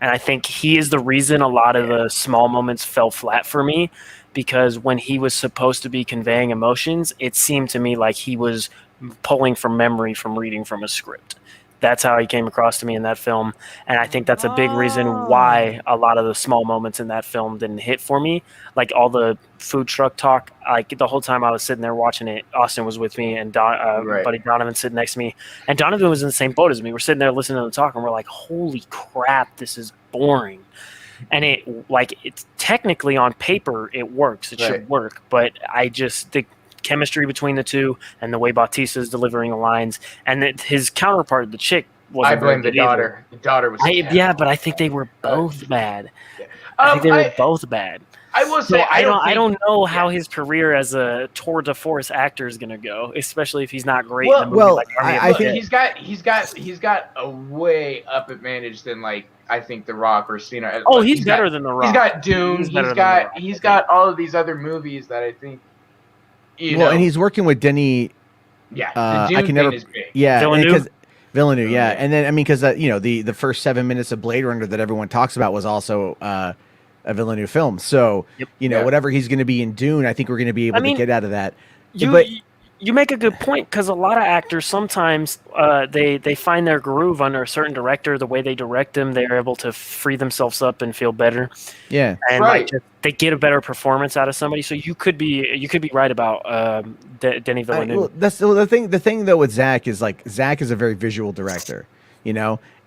And I think he is the reason a lot of the small moments fell flat for me, because when he was supposed to be conveying emotions, it seemed to me like he was pulling from memory from reading from a script. That's how he came across to me in that film, and I think that's a big reason why a lot of the small moments in that film didn't hit for me. Like all the food truck talk, like the whole time I was sitting there watching it, Austin was with me, and buddy Donovan sitting next to me, and Donovan was in the same boat as me. We're sitting there listening to the talk, and we're like, "Holy crap, this is boring." and it's technically on paper it works. It should work, but the chemistry between the two and the way Bautista is delivering the lines, and his counterpart, the chick, wasn't. I blame the daughter. The daughter was. Yeah, but I think they were both bad. I think they were both bad. I will say I don't know how his career as a tour de force actor is going to go, especially if he's not great. In a movie like I think he's got a way up advantage than like I think The Rock or Cena. Oh, he's better than The Rock. He's got Dune. He's got all of these other movies that I think. And he's working with Denny. Yeah, I can never. Is big. Yeah, Villeneuve. Yeah, Villeneuve. And then I mean, because the first 7 minutes of Blade Runner that everyone talks about was also a Villeneuve film. So whatever he's going to be in Dune, I think we're going to be able to get out of that. You make a good point, because a lot of actors sometimes they find their groove under a certain director. The way they direct them, they're able to free themselves up and feel better. Yeah, and they get a better performance out of somebody. So you could be right about Denis Villeneuve. That's the thing. The thing though with Zach is Zach is a very visual director,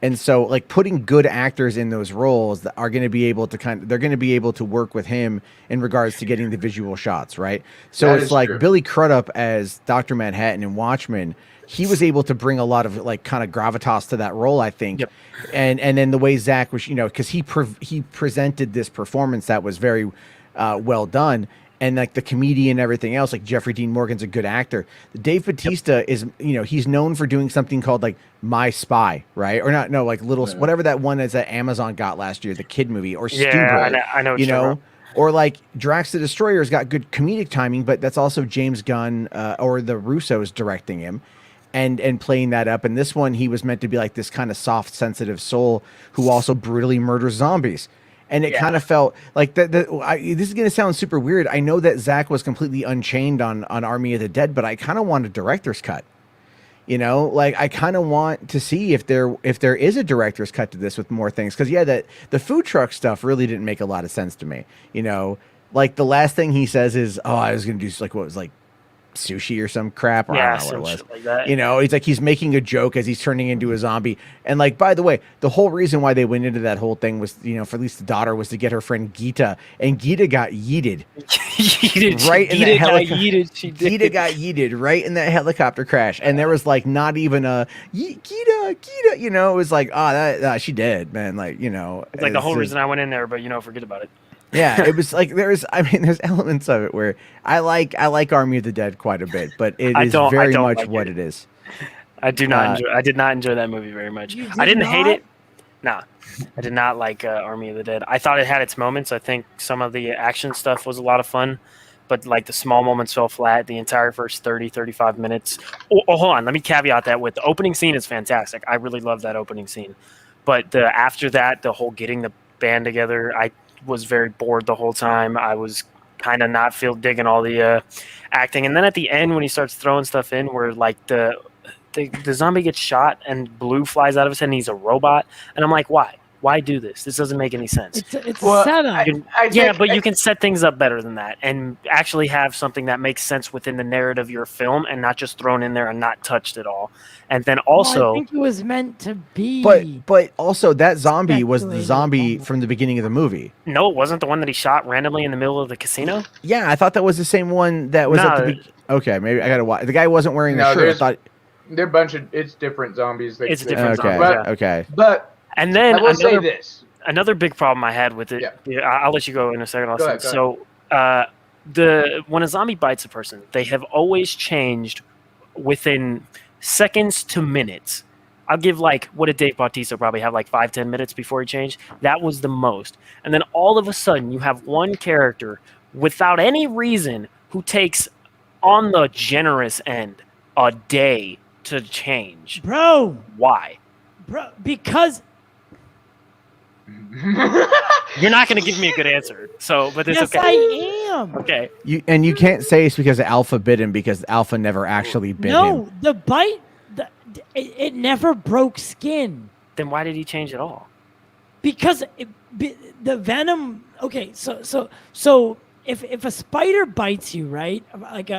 and so like putting good actors in those roles that are going to be able to they're going to be able to work with him in regards to getting the visual shots, right? So it's like true. Billy Crudup as Dr. Manhattan in Watchmen, he was able to bring a lot of like kind of gravitas to that role, I think. Yep. And then the way Zach was, because he presented this performance that was very well done. And like the comedian and everything else, like Jeffrey Dean Morgan's a good actor. Dave Bautista is, he's known for doing something called like My Spy, right? Or not, no, like whatever that one is that Amazon got last year, the kid movie, or Stu Boy, I know, or like Drax the Destroyer's got good comedic timing, but that's also James Gunn or the Russos directing him. And playing that up. And this one, he was meant to be like this kind of soft, sensitive soul who also brutally murders zombies. And it kind of felt like this is going to sound super weird. I know that Zach was completely unchained on Army of the Dead, but I kind of want a director's cut. Like I kind of want to see if there is a director's cut to this with more things. Because that the food truck stuff really didn't make a lot of sense to me. Like the last thing he says is, "Oh, I was going to do like what was like sushi or some crap." Or I don't know what it was. Like that. It's like he's making a joke as he's turning into a zombie. And like, by the way, the whole reason why they went into that whole thing was, for at least the daughter, was to get her friend Gita, and Gita got yeeted. Gita got yeeted right in that helicopter crash, and there was like not even a Gita. It was like, she dead, man. Like it's like the whole reason I went in there, but forget about it. Yeah, it was like there's elements of it where I like Army of the Dead quite a bit, but it is very much like what it is. I did not enjoy that movie very much. I didn't hate it. Nah, I did not like Army of the Dead. I thought it had its moments. I think some of the action stuff was a lot of fun, but like the small moments fell flat. The entire first 35 minutes. Oh, hold on. Let me caveat that with the opening scene is fantastic. I really love that opening scene. But after that, the whole getting the band together, I was very bored the whole time. I was kind of not digging all the acting. And then at the end, when he starts throwing stuff in where like the zombie gets shot and blue flies out of his head and he's a robot. And I'm like, why? Why do this? This doesn't make any sense. It's a setup. But you can set things up better than that and actually have something that makes sense within the narrative of your film and not just thrown in there and not touched at all. And then also, I think it was meant to be. But also that zombie was the zombie from the beginning of the movie. No, it wasn't the one that he shot randomly in the middle of the casino. Yeah, I thought that was the same one that was at the beginning. Okay, maybe I gotta watch. The guy wasn't wearing a shirt. I thought they're a bunch of different zombies. It's different zombies. Okay. But and then I will say this. Another big problem I had with it. Yeah. I'll let you go in a second. Go ahead. So when a zombie bites a person, they have always changed within seconds to minutes. I'll give what did Dave Bautista probably have 5-10 minutes before he changed? That was the most. And then all of a sudden you have one character without any reason who takes on the generous end a day to change. Bro. Why? Bro, because you're not going to give me a good anscer. But it's okay. I am. Okay. You can't say it's because Alpha bit him because Alpha never actually bit him. No, the bite, it never broke skin. Then why did he change at all? Because the venom. Okay, so if a spider bites you, right, like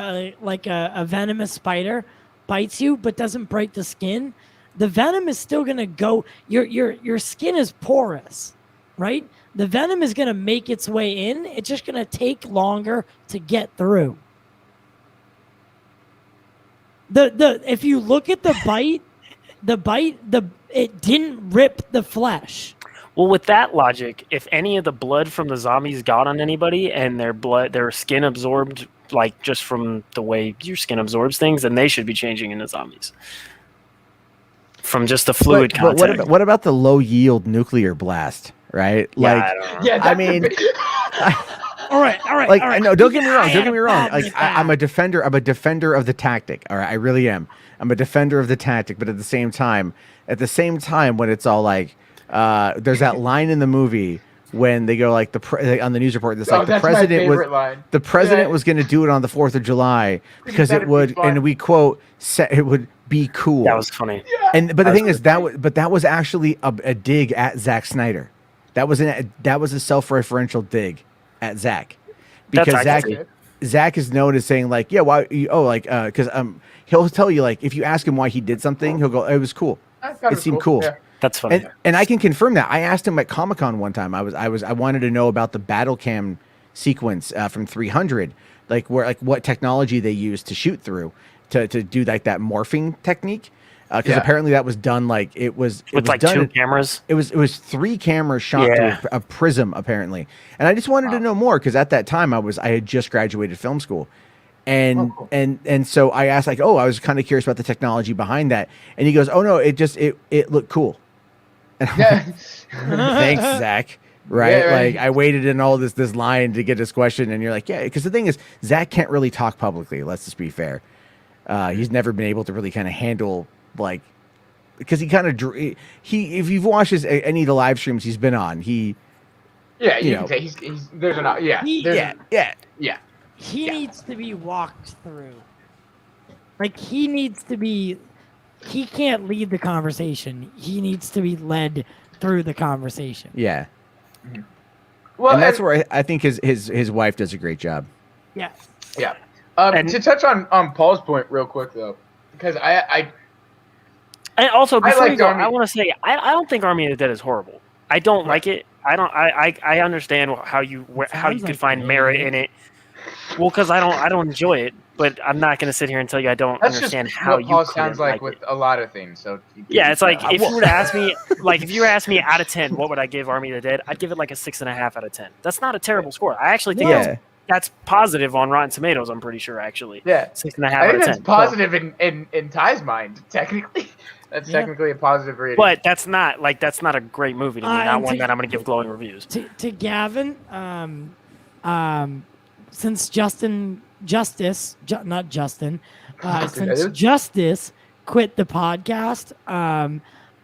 a venomous spider bites you but doesn't break the skin, the venom is still gonna go. Your skin is porous. right? The venom is going to make its way in. It's just going to take longer to get through. If you look at the bite, it didn't rip the flesh. Well, with that logic, if any of the blood from the zombies got on anybody and their skin absorbed, like just from the way your skin absorbs things, then they should be changing into zombies. From just the fluid contact. But what about the low yield nuclear blast? Right? Yeah, Like, I mean, all right. Like, no, don't get me wrong. Like, I'm a defender of the tactic. All right, I really am. I'm a defender of the tactic, but at the same time, when it's all like, there's that line in the movie when they go like on the news report. That's like the president was going to do it on the 4th of July because it would, and we quote, it would be cool. That was funny. And but the thing is that was actually a dig at Zack Snyder. That was a self-referential dig at Zack, because Zack is known as saying like, yeah, why? Because he'll tell you like if you ask him why he did something, he'll go, it was cool. It seemed cool. Yeah. That's funny. And I can confirm that. I asked him at Comic-Con one time. I wanted to know about the battle cam sequence from 300, like what technology they used to shoot through to do like that morphing technique. Because apparently that was done like it was like done 2 cameras. It was 3 cameras shot through a prism apparently, and I just wanted to know more because at that time I had just graduated film school, and and so I asked like, I was kind of curious about the technology behind that, and he goes, oh no, it looked cool. And I'm like, thanks, Zack. Right? Yeah, right. Like I waited in all this line to get this question, and you're like, yeah, because the thing is, Zack can't really talk publicly. Let's just be fair. He's never been able to really kind of handle like, because he kind of if you've watched any of the live streams he's been on, you can say he's there's an he needs to be walked through. Like he can't lead the conversation. He needs to be led through the conversation. Yeah. Mm-hmm. Well, and that's where I think his wife does a great job. Yeah. Yeah. To touch on Paul's point real quick though, because and also before you go, Army. I want to say I don't think Army of the Dead is horrible. I don't like it. I understand how you could find merit in it. Well, because I don't enjoy it, but I'm not going to sit here and tell you I don't understand how you. Paul sounds like with a lot of things. So yeah, it's like if you were to ask me, out of 10, what would I give Army of the Dead? I'd give it like a 6.5 out of 10. That's not a terrible score. I actually think that's positive on Rotten Tomatoes. I'm pretty sure actually. Yeah, 6.5 out of 10. I think that's positive in Ty's mind. Technically, that's technically a positive rating. But that's not a great movie to me. Not one that I'm going to give glowing reviews. To Gavin, since Justice quit the podcast,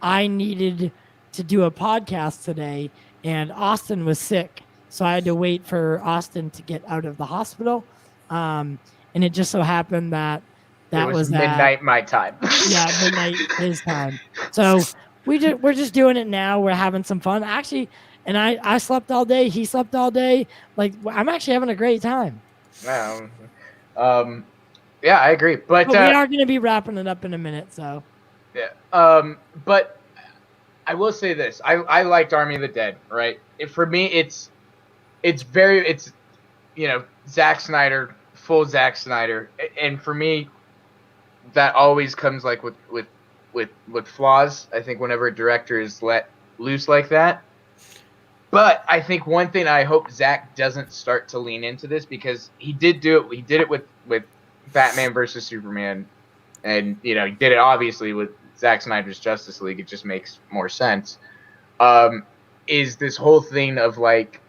I needed to do a podcast today, and Austin was sick, so I had to wait for Austin to get out of the hospital. And it just so happened that was midnight my time. Yeah, midnight his time. So we're just doing it now. We're having some fun, actually. And I slept all day. He slept all day. Like I'm actually having a great time. Yeah, I agree. But we are going to be wrapping it up in a minute. So yeah. But I will say this: I liked Army of the Dead. Right? For me, it's Zack Snyder, full Zack Snyder, and for me, that always comes like with flaws. I think whenever a director is let loose like that. But I think one thing I hope Zack doesn't start to lean into this, because he did do it. He did it with Batman versus Superman, and he did it obviously with Zack Snyder's Justice League. It just makes more sense. Is this whole thing of like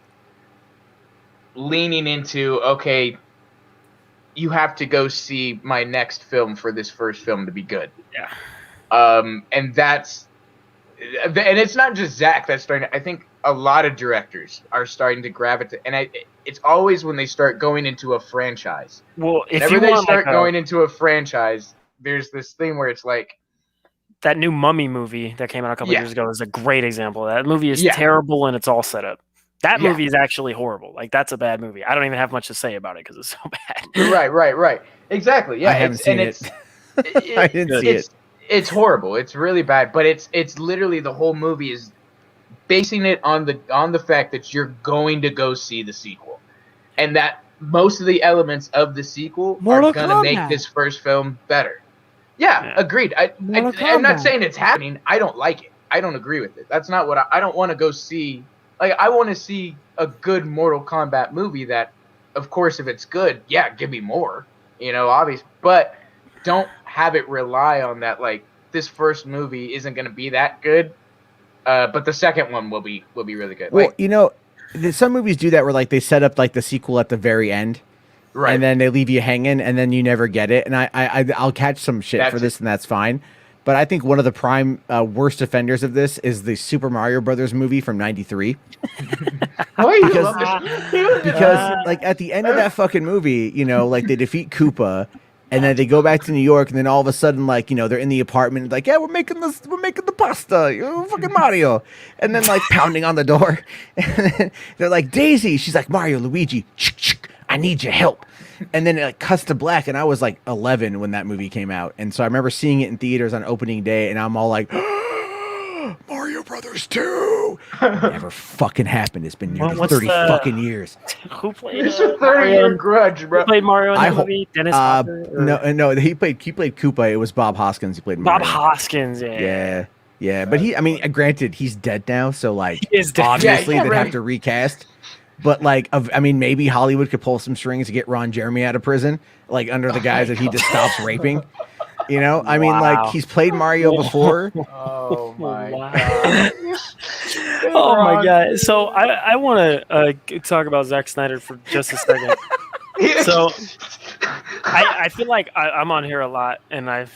leaning into, okay, you have to go see my next film for this first film to be good. Yeah. And it's not just Zack that's starting to, I think a lot of directors are starting to gravitate, and it's always when they start going into a franchise. Well, whenever they start going into a franchise, there's this thing where it's like that new Mummy movie that came out a couple years ago is a great example. That movie is terrible and it's all set up. That movie is actually horrible. Like that's a bad movie. I don't even have much to say about it because it's so bad. Right. Exactly. Yeah, I haven't seen it. I didn't see it. It's horrible. It's really bad. But it's literally the whole movie is basing it on the fact that you're going to go see the sequel, and that most of the elements of the sequel Mortal are gonna make Kombat. this first film better. Yeah. Agreed. I'm Mortal not Kombat. saying it's happening. I don't like it. I don't agree with it. That's not what I don't want to go see. Like, I want to see a good Mortal Kombat movie that, of course, if it's good, yeah, give me more. Obviously, but don't have it rely on that. Like, this first movie isn't going to be that good, but the second one will be really good. Well, some movies do that where like they set up like the sequel at the very end, right? And then they leave you hanging, and then you never get it. And I'll catch some shit for this, and that's fine. But I think one of the prime worst offenders of this is the Super Mario Brothers movie from '93. because like at the end of that fucking movie, like they defeat Koopa, and then they go back to New York, and then all of a sudden, like, they're in the apartment, like, yeah, we're making the pasta, fucking Mario, and then like pounding on the door, and then they're like, Daisy, she's like, Mario, Luigi, I need your help, and then it like cuts to black, and I was like 11 when that movie came out, and so I remember seeing it in theaters on opening day, and I'm all like, Mario Brothers 2. Never fucking happened. It's been nearly 30 fucking years. Who played? It's a 30-year grudge, bro. Who played Mario in that movie? Dennis Hopper? No. He played Koopa. It was Bob Hoskins. He played Mario. Bob Hoskins. Yeah. But granted, he's dead now, so like, he is dead. obviously they'd have to recast. But like, maybe Hollywood could pull some strings to get Ron Jeremy out of prison, like under the guise that he just stops raping. Like he's played Mario before. Oh my god. Oh my god. So I want to talk about Zack Snyder for just a second. So I feel like I'm on here a lot, and a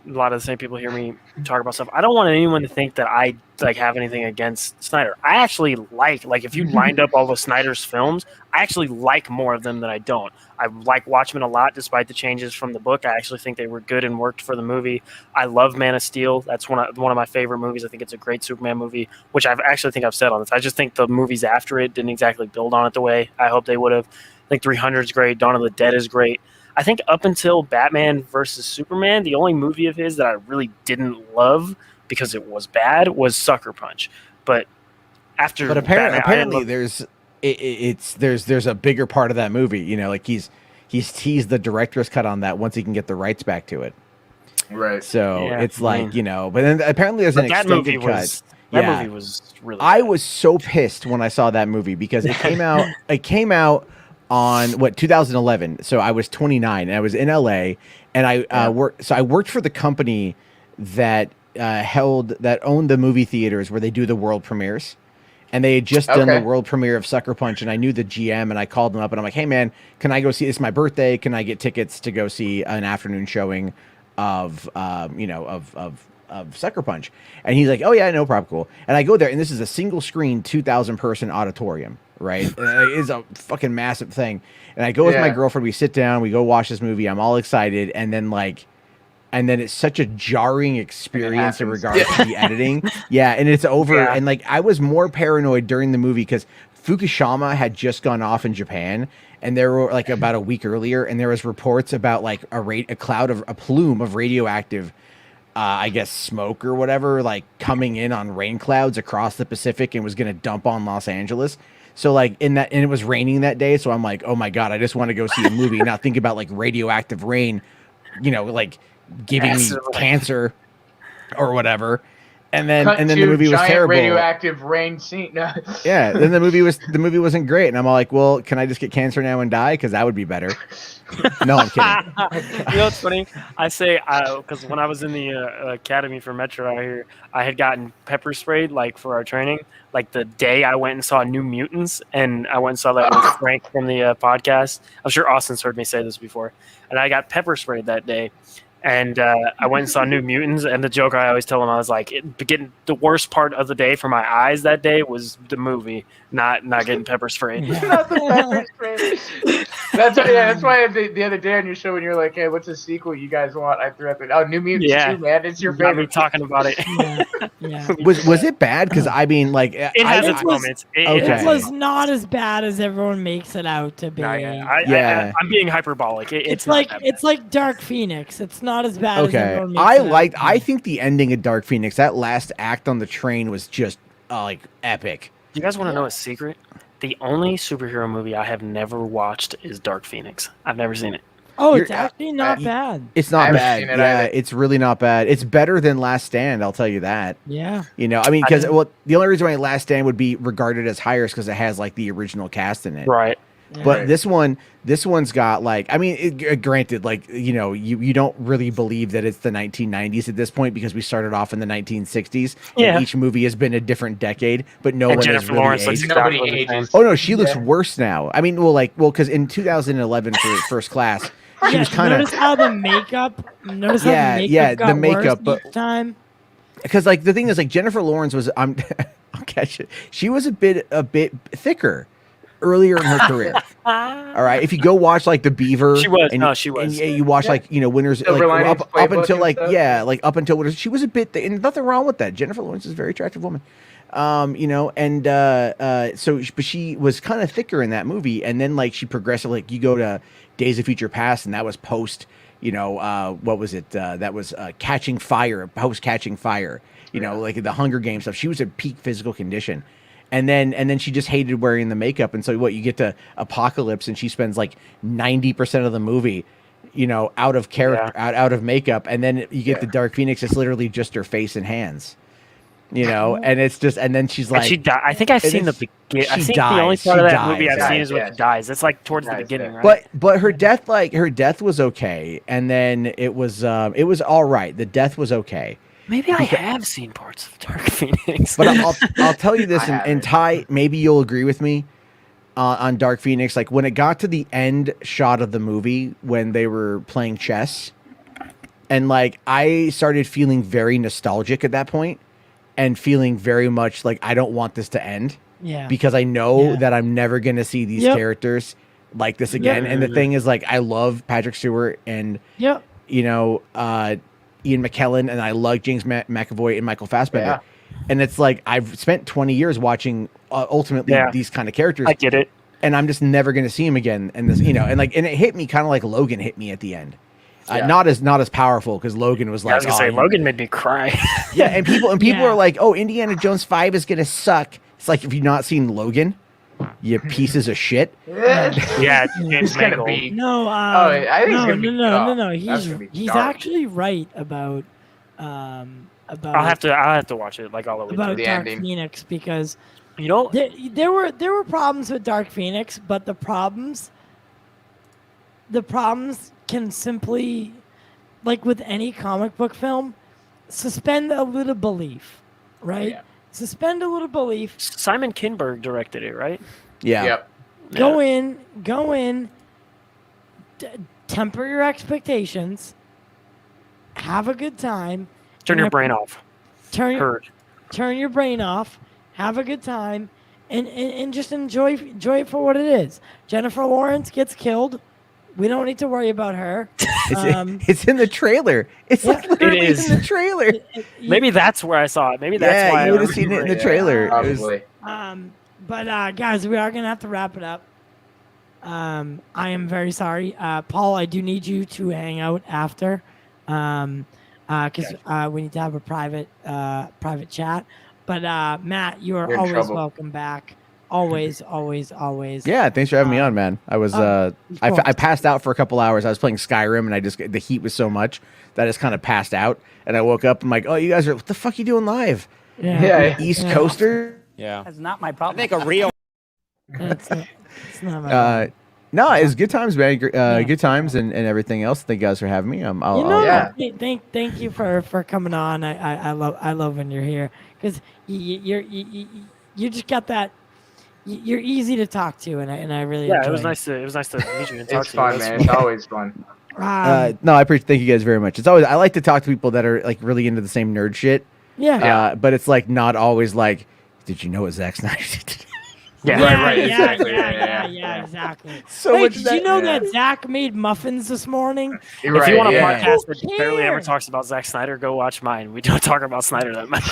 lot of the same people hear me talk about stuff. I don't want anyone to think that I like have anything against Snyder. I actually like if you lined up all of Snyder's films, I actually like more of them than I don't. I like Watchmen a lot, despite the changes from the book. I actually think they were good and worked for the movie. I love Man of Steel. That's one of my favorite movies. I think it's a great Superman movie, which I've said on this. I just think the movies after it didn't exactly build on it the way I hope they would have. I think 300 is great. Dawn of the Dead is great. I think up until Batman versus Superman, the only movie of his that I really didn't love because it was bad was Sucker Punch. But after, apparently there's a bigger part of that movie. Like he's teased the director's cut on that once he can get the rights back to it. Right. So it's like but then apparently there's an extended cut. That movie was really. I was so pissed when I saw that movie because it came out. It came out on 2011. So I was 29 and I was in LA, and I worked. So I worked for the company that owned the movie theaters where they do the world premieres, and they had just done the world premiere of Sucker Punch, and I knew the GM, and I called them up, and I'm like, hey man, can I go see? It's my birthday. Can I get tickets to go see an afternoon showing of Sucker Punch? And he's like, oh yeah, no problem, cool. And I go there, and this is a single screen 2,000 person auditorium, right? It is a fucking massive thing. And I go with my girlfriend, we sit down, we go watch this movie, I'm all excited, and then it's such a jarring experience in regards to the editing. Yeah, and it's over. Yeah. And I was more paranoid during the movie because Fukushima had just gone off in Japan, and there were about a week earlier, and there was reports about a plume of radioactive I guess smoke or whatever, coming in on rain clouds across the Pacific and was going to dump on Los Angeles. So and it was raining that day. So I'm like, oh my God, I just want to go see a movie and not think about radioactive rain, giving me cancer or whatever. And then the movie was terrible. Radioactive rain scene. Yeah. Then the movie wasn't great. And I'm all like, well, can I just get cancer now and die? Cause that would be better. No, I'm kidding. You know what's funny? I say, because when I was in the academy for Metro out here, I had gotten pepper sprayed for our training. The day I went and saw New Mutants, and I went and saw that with Frank from the podcast. I'm sure Austin's heard me say this before. And I got pepper sprayed that day. And I went and saw New Mutants, and the joke I always tell them, I was like, getting the worst part of the day for my eyes that day was the movie, not getting pepper sprayed. Not the pepper spray. That's why the other day on your show when you're like, hey, what's a sequel you guys want? I threw up New Mutants 2, man. It's your favorite. Me talking about it. Yeah. Was it bad? Because it has its moments. It was not as bad as everyone makes it out to be. I'm being hyperbolic. It's like Dark Phoenix. It's not as bad as everyone makes it out. I think the ending of Dark Phoenix, that last act on the train was just like epic. You guys want to know a secret? The only superhero movie I have never watched is Dark Phoenix. I've never seen it. Oh, it's actually not bad. It's not haven't bad. seen it Yeah, either. it's really not bad. It's better than Last Stand. I'll tell you that. Yeah. You know, I mean, because the only reason why Last Stand would be regarded as higher is because it has like the original cast in it. Right. But this one's got like, I mean, granted, like, you know, you don't really believe that it's the 1990s at this point because we started off in the 1960s. Yeah. And each movie has been a different decade, but no And one Jennifer has really Lawrence looks aged. Nobody exactly the same. ages. Oh no, she looks worse now. I mean, well, because in 2011 for First Class, she was kind Notice of how the makeup. Notice how Yeah, the makeup yeah, got the makeup, worse but- each time. because like the thing is like Jennifer Lawrence was I'll catch it. She was a bit thicker earlier in her career. All right, if you go watch like The Beaver, She was. and, No, she was. and you watch like Winners Silver like, Linings up Playbook until and like stuff. like up until Winners, she was a bit and nothing wrong with that. Jennifer Lawrence is a very attractive woman. You know, and but she was kind of thicker in that movie, and then like she progressed. Like you go to Days of Future Past, and that was post. You know, what was it? That was Catching Fire, post Catching Fire. You know, like the Hunger Games stuff. She was at peak physical condition. And then she just hated wearing the makeup. And so what you get to Apocalypse and she spends like 90% of the movie, you know, out of character, out of makeup. And then you get the Dark Phoenix. It's literally just her face and hands, you know, and it's just, and then she's like, And she died. I think I've and seen the it's- beginning. I she think the only dies. part of She that movie dies. I've seen is when Yeah. she dies. It's like towards the Dies, beginning, yeah. right? but her death was okay. And then it was all right. The death was okay. Maybe I have seen parts of Dark Phoenix. But I'll tell you this, I and haven't. Ty, maybe you'll agree with me on Dark Phoenix. Like when it got to the end shot of the movie when they were playing chess, and like I started feeling very nostalgic at that point, and feeling very much like I don't want this to end. Yeah. Because I know that I'm never gonna see these characters like this again. And the thing is, like, I love Patrick Stewart and you know, Ian McKellen, and I love James McAvoy and Michael Fassbender. And it's like I've spent 20 years watching ultimately these kind of characters. I get it. And I'm just never gonna see him again. And this, you know, and like, and it hit me kind of like Logan hit me at the end. Not as powerful because Logan was like, I was gonna say Logan made me cry. yeah, and people are like, oh, Indiana Jones 5 is gonna suck. It's like if you've not seen Logan, you pieces of shit. Yeah, It's gonna be. No, I think it's gonna be no. That's gonna be He's dark. actually right about I'll have to watch it like all the way about through. Dark Phoenix because you know there were problems with Dark Phoenix, but the problems can simply, like with any comic book film, suspend a little belief, right? Yeah. Suspend a little belief. Simon Kinberg directed it, right? Yeah. Yep. Go in, temper your expectations, have a good time. Turn your brain off. Turn Heard. your brain off, have a good time, and just enjoy it for what it is. Jennifer Lawrence gets killed. We don't need to worry about her. It's in the trailer. It's like literally It is. in the trailer. Maybe that's where I saw it. Maybe that's why you I would have seen it in the trailer. It was- Probably. But guys, we are gonna have to wrap it up. I am very sorry, Paul. I do need you to hang out after, because we need to have a private chat. But Matt, you are You're in always trouble. welcome back. Always, always, always. Yeah, thanks for having me on, man. I was of I course. passed out for a couple hours. I was playing Skyrim, and I just the heat was so much that I just kind of passed out. And I woke up. I'm like, oh, you guys are what the fuck you doing live? Yeah. East Coaster. Yeah. That's not my problem. I think a real. It's not my No, it's good times, man. Good times and everything else. Thank you guys for having me. Thank you for coming on. I love when you're here because you just got that. You're easy to talk to, and I really enjoy it was nice to meet you and talk It's to you. fun, man. It's always fun. No, I appreciate. Thank you guys very much. It's always I like to talk to people that are like really into the same nerd shit. Yeah. But it's like not always like, did you know what Zack Snyder did today? Yeah, exactly. So hey, much did that- you know that Zach made muffins this morning? If you want a yeah. podcast that Who barely ever cares? talks about Zack Snyder, go watch mine. We don't talk about Snyder that much.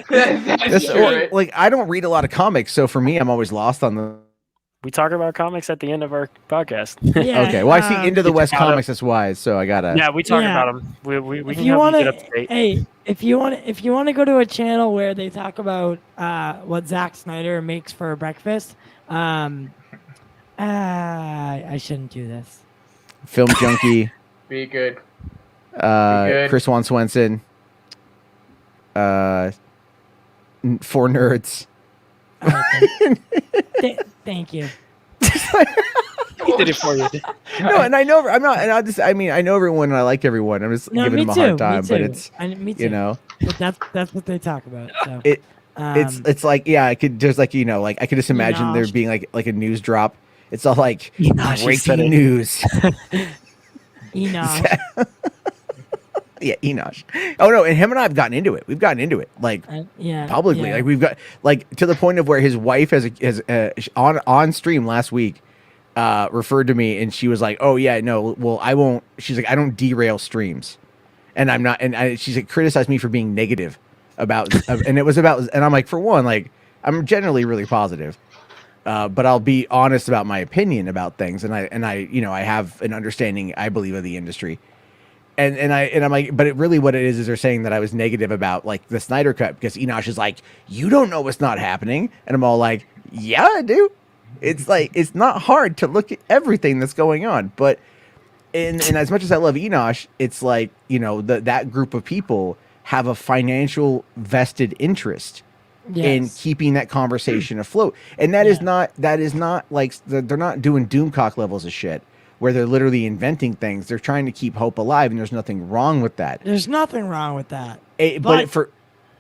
That's That's, true, right? like I don't read a lot of comics, so for me, I'm always lost on the We talk about comics at the end of our podcast. Yeah, Okay. Well, I see Into the It's West about Comics is wise, so I gotta. Yeah, we talk Yeah. about them. We If can you help want you get to, up to date. hey, if you want to go to a channel where they talk about what Zack Snyder makes for breakfast, I shouldn't do this. Film Junkie, Be good. good. Chris Juan Swenson, Four Nerds. All right, thank you. He did it for you. No, and I know I'm not, and I mean, I know everyone, and I like everyone. I'm just No, giving me them a too. hard time, me but too. it's me too. you know, But that's what they talk about. So it's like I could just like like I could just imagine there being like a news drop. It's all like breaking news. Enosh. Yeah, Enosh. Oh no, and him and I have gotten into it. We've gotten into it like publicly. Yeah. Like we've got like to the point of where his wife has on stream last week referred to me and she was like, "Oh yeah, no, well I won't." She's like, "I don't derail streams," and I'm not. And she's like criticized me for being negative about, and it was about. And I'm like, for one, like I'm generally really positive. But I'll be honest about my opinion about things, and I I have an understanding, I believe, of the industry, and I'm like, but really what it is they're saying that I was negative about like the Snyder Cut because Enosh is like, you don't know what's not happening, and I'm all like, yeah, I do. It's like it's not hard to look at everything that's going on, but and as much as I love Enosh, it's like that group of people have a financial vested interest. Yes. In keeping that conversation afloat, and that is not like they're not doing doomcock levels of shit where they're literally inventing things. They're trying to keep hope alive, and there's nothing wrong with that. There's nothing wrong with that.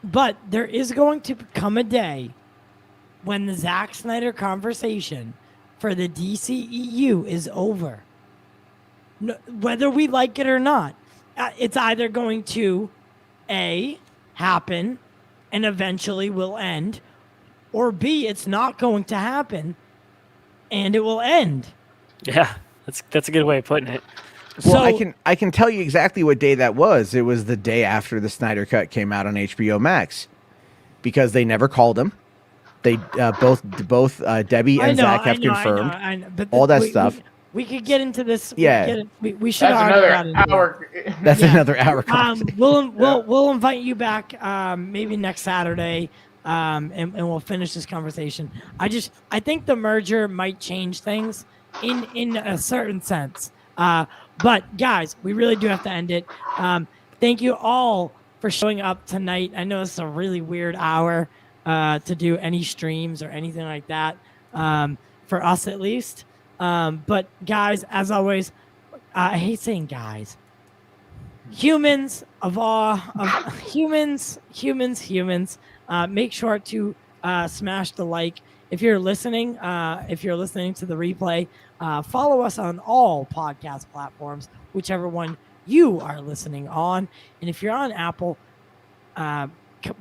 But there is going to come a day when the Zack Snyder conversation for the DCEU is over. No, whether we like it or not, it's either going to A, happen and eventually will end, or B, it's not going to happen and it will end. Yeah, that's a good way of putting it. Well, I can tell you exactly what day that was. It was the day after the Snyder Cut came out on HBO Max, because they never called him. They both Debbie and Zach have confirmed I know, but all that stuff. We could get into this. Yeah, we should. That's another hour. That's another hour. We'll invite you back maybe next Saturday, and we'll finish this conversation. I think the merger might change things in a certain sense. But guys, we really do have to end it. Thank you all for showing up tonight. I know it's a really weird hour to do any streams or anything like that, for us at least. But guys, as always, I hate saying guys. Humans of all humans. Make sure to smash the like. If you're listening to the replay, follow us on all podcast platforms, whichever one you are listening on. And if you're on Apple,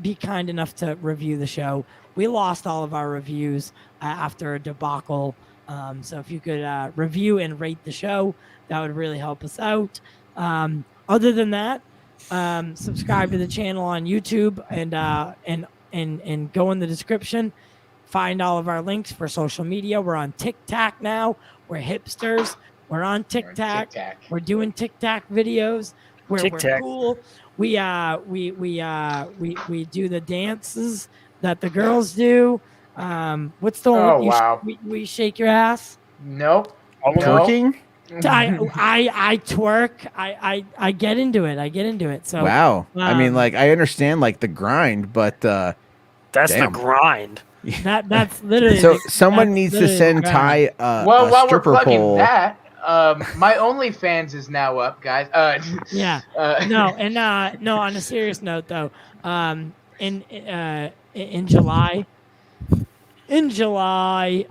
be kind enough to review the show. We lost all of our reviews after a debacle. So if you could review and rate the show, that would really help us out. Other than that, subscribe to the channel on YouTube and go in the description. Find all of our links for social media. We're on TikTok now. We're hipsters. We're on TikTok. We're doing TikTok videos. We're cool. We do the dances that the girls do. What's the one? We shake your ass. Nope. Twerking. I twerk. I get into it. So wow. I mean, like I understand like the grind, but that's the grind. That's literally. So someone needs to send Ty while we're stripper plugging pole. that, my OnlyFans is now up, guys. Yeah. No. On a serious note, though, in July. In July,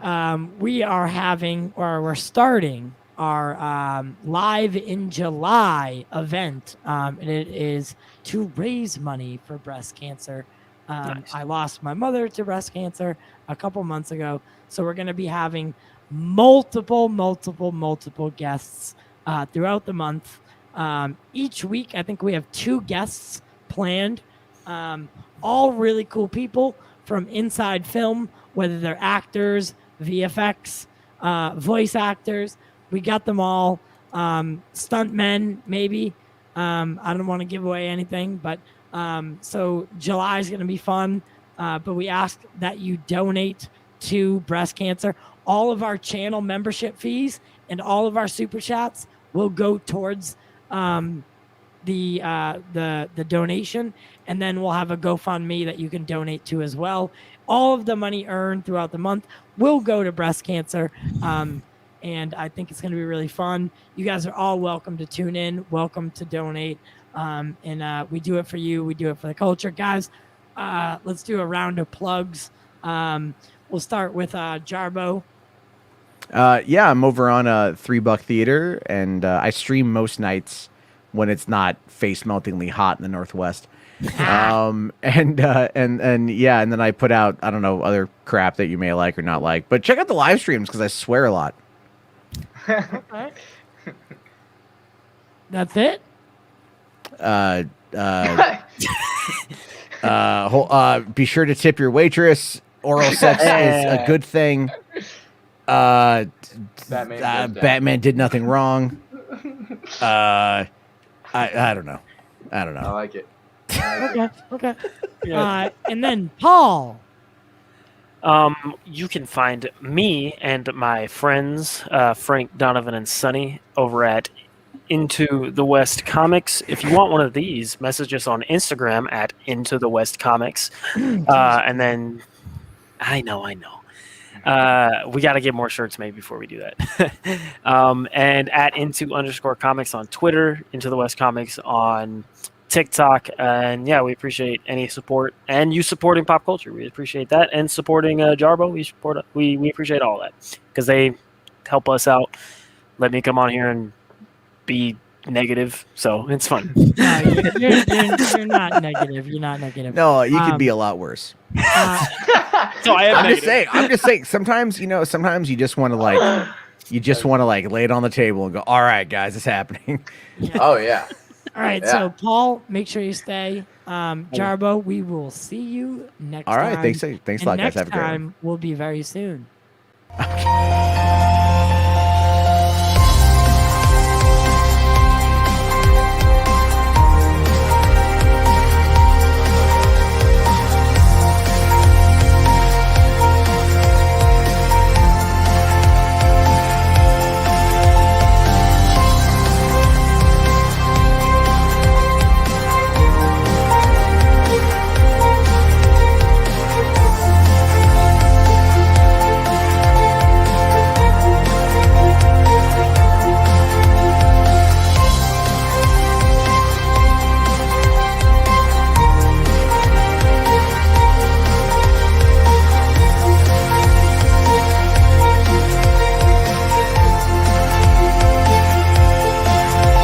we're starting our Live in July event, and it is to raise money for breast cancer. Nice. I lost my mother to breast cancer a couple months ago, so we're going to be having multiple guests throughout the month. Each week, I think we have 2 guests planned, all really cool people from inside film, whether they're actors, VFX, voice actors. We got them all. Stuntmen, maybe. I don't want to give away anything, but so July is going to be fun. But we ask that you donate to breast cancer. All of our channel membership fees and all of our super chats will go towards the donation, and then we'll have a GoFundMe that you can donate to as well. All of the money earned throughout the month will go to breast cancer, and I think it's going to be really fun. You guys are all welcome to tune in, welcome to donate, and we do it for you. We do it for the culture, guys. Let's do a round of plugs. We'll start with Jarbo. Yeah, I'm over on $3 Theater, and I stream most nights when it's not face meltingly hot in the Northwest. And yeah, and then I put out, I don't know, other crap that you may like or not like, but check out the live streams because I swear a lot. Okay. That's it. Be sure to tip your waitress. Oral sex is a good thing. Batman did nothing wrong. I don't know. I like it. Okay. And then Paul. You can find me and my friends, Frank, Donovan, and Sonny, over at Into the West Comics. If you want one of these, message us on Instagram at Into the West Comics. And then, I know. We got to get more shirts made before we do that. And at Into_Comics on Twitter, Into the West Comics on TikTok. And yeah, we appreciate any support and you supporting pop culture. We appreciate that. And supporting Jarbo. We appreciate all that because they help us out. Let me come on here and be negative. So it's fun. No, you're not negative. You're not negative. No, you could be a lot worse. So I'm just saying. Sometimes you just want to lay it on the table and go, all right, guys, it's happening. Yeah. Oh yeah. All right. Yeah. So Paul, make sure you stay. Jarbo, we will see you next time. All right. Thanks a lot, guys. Next Have a great one. time will be very soon. Okay.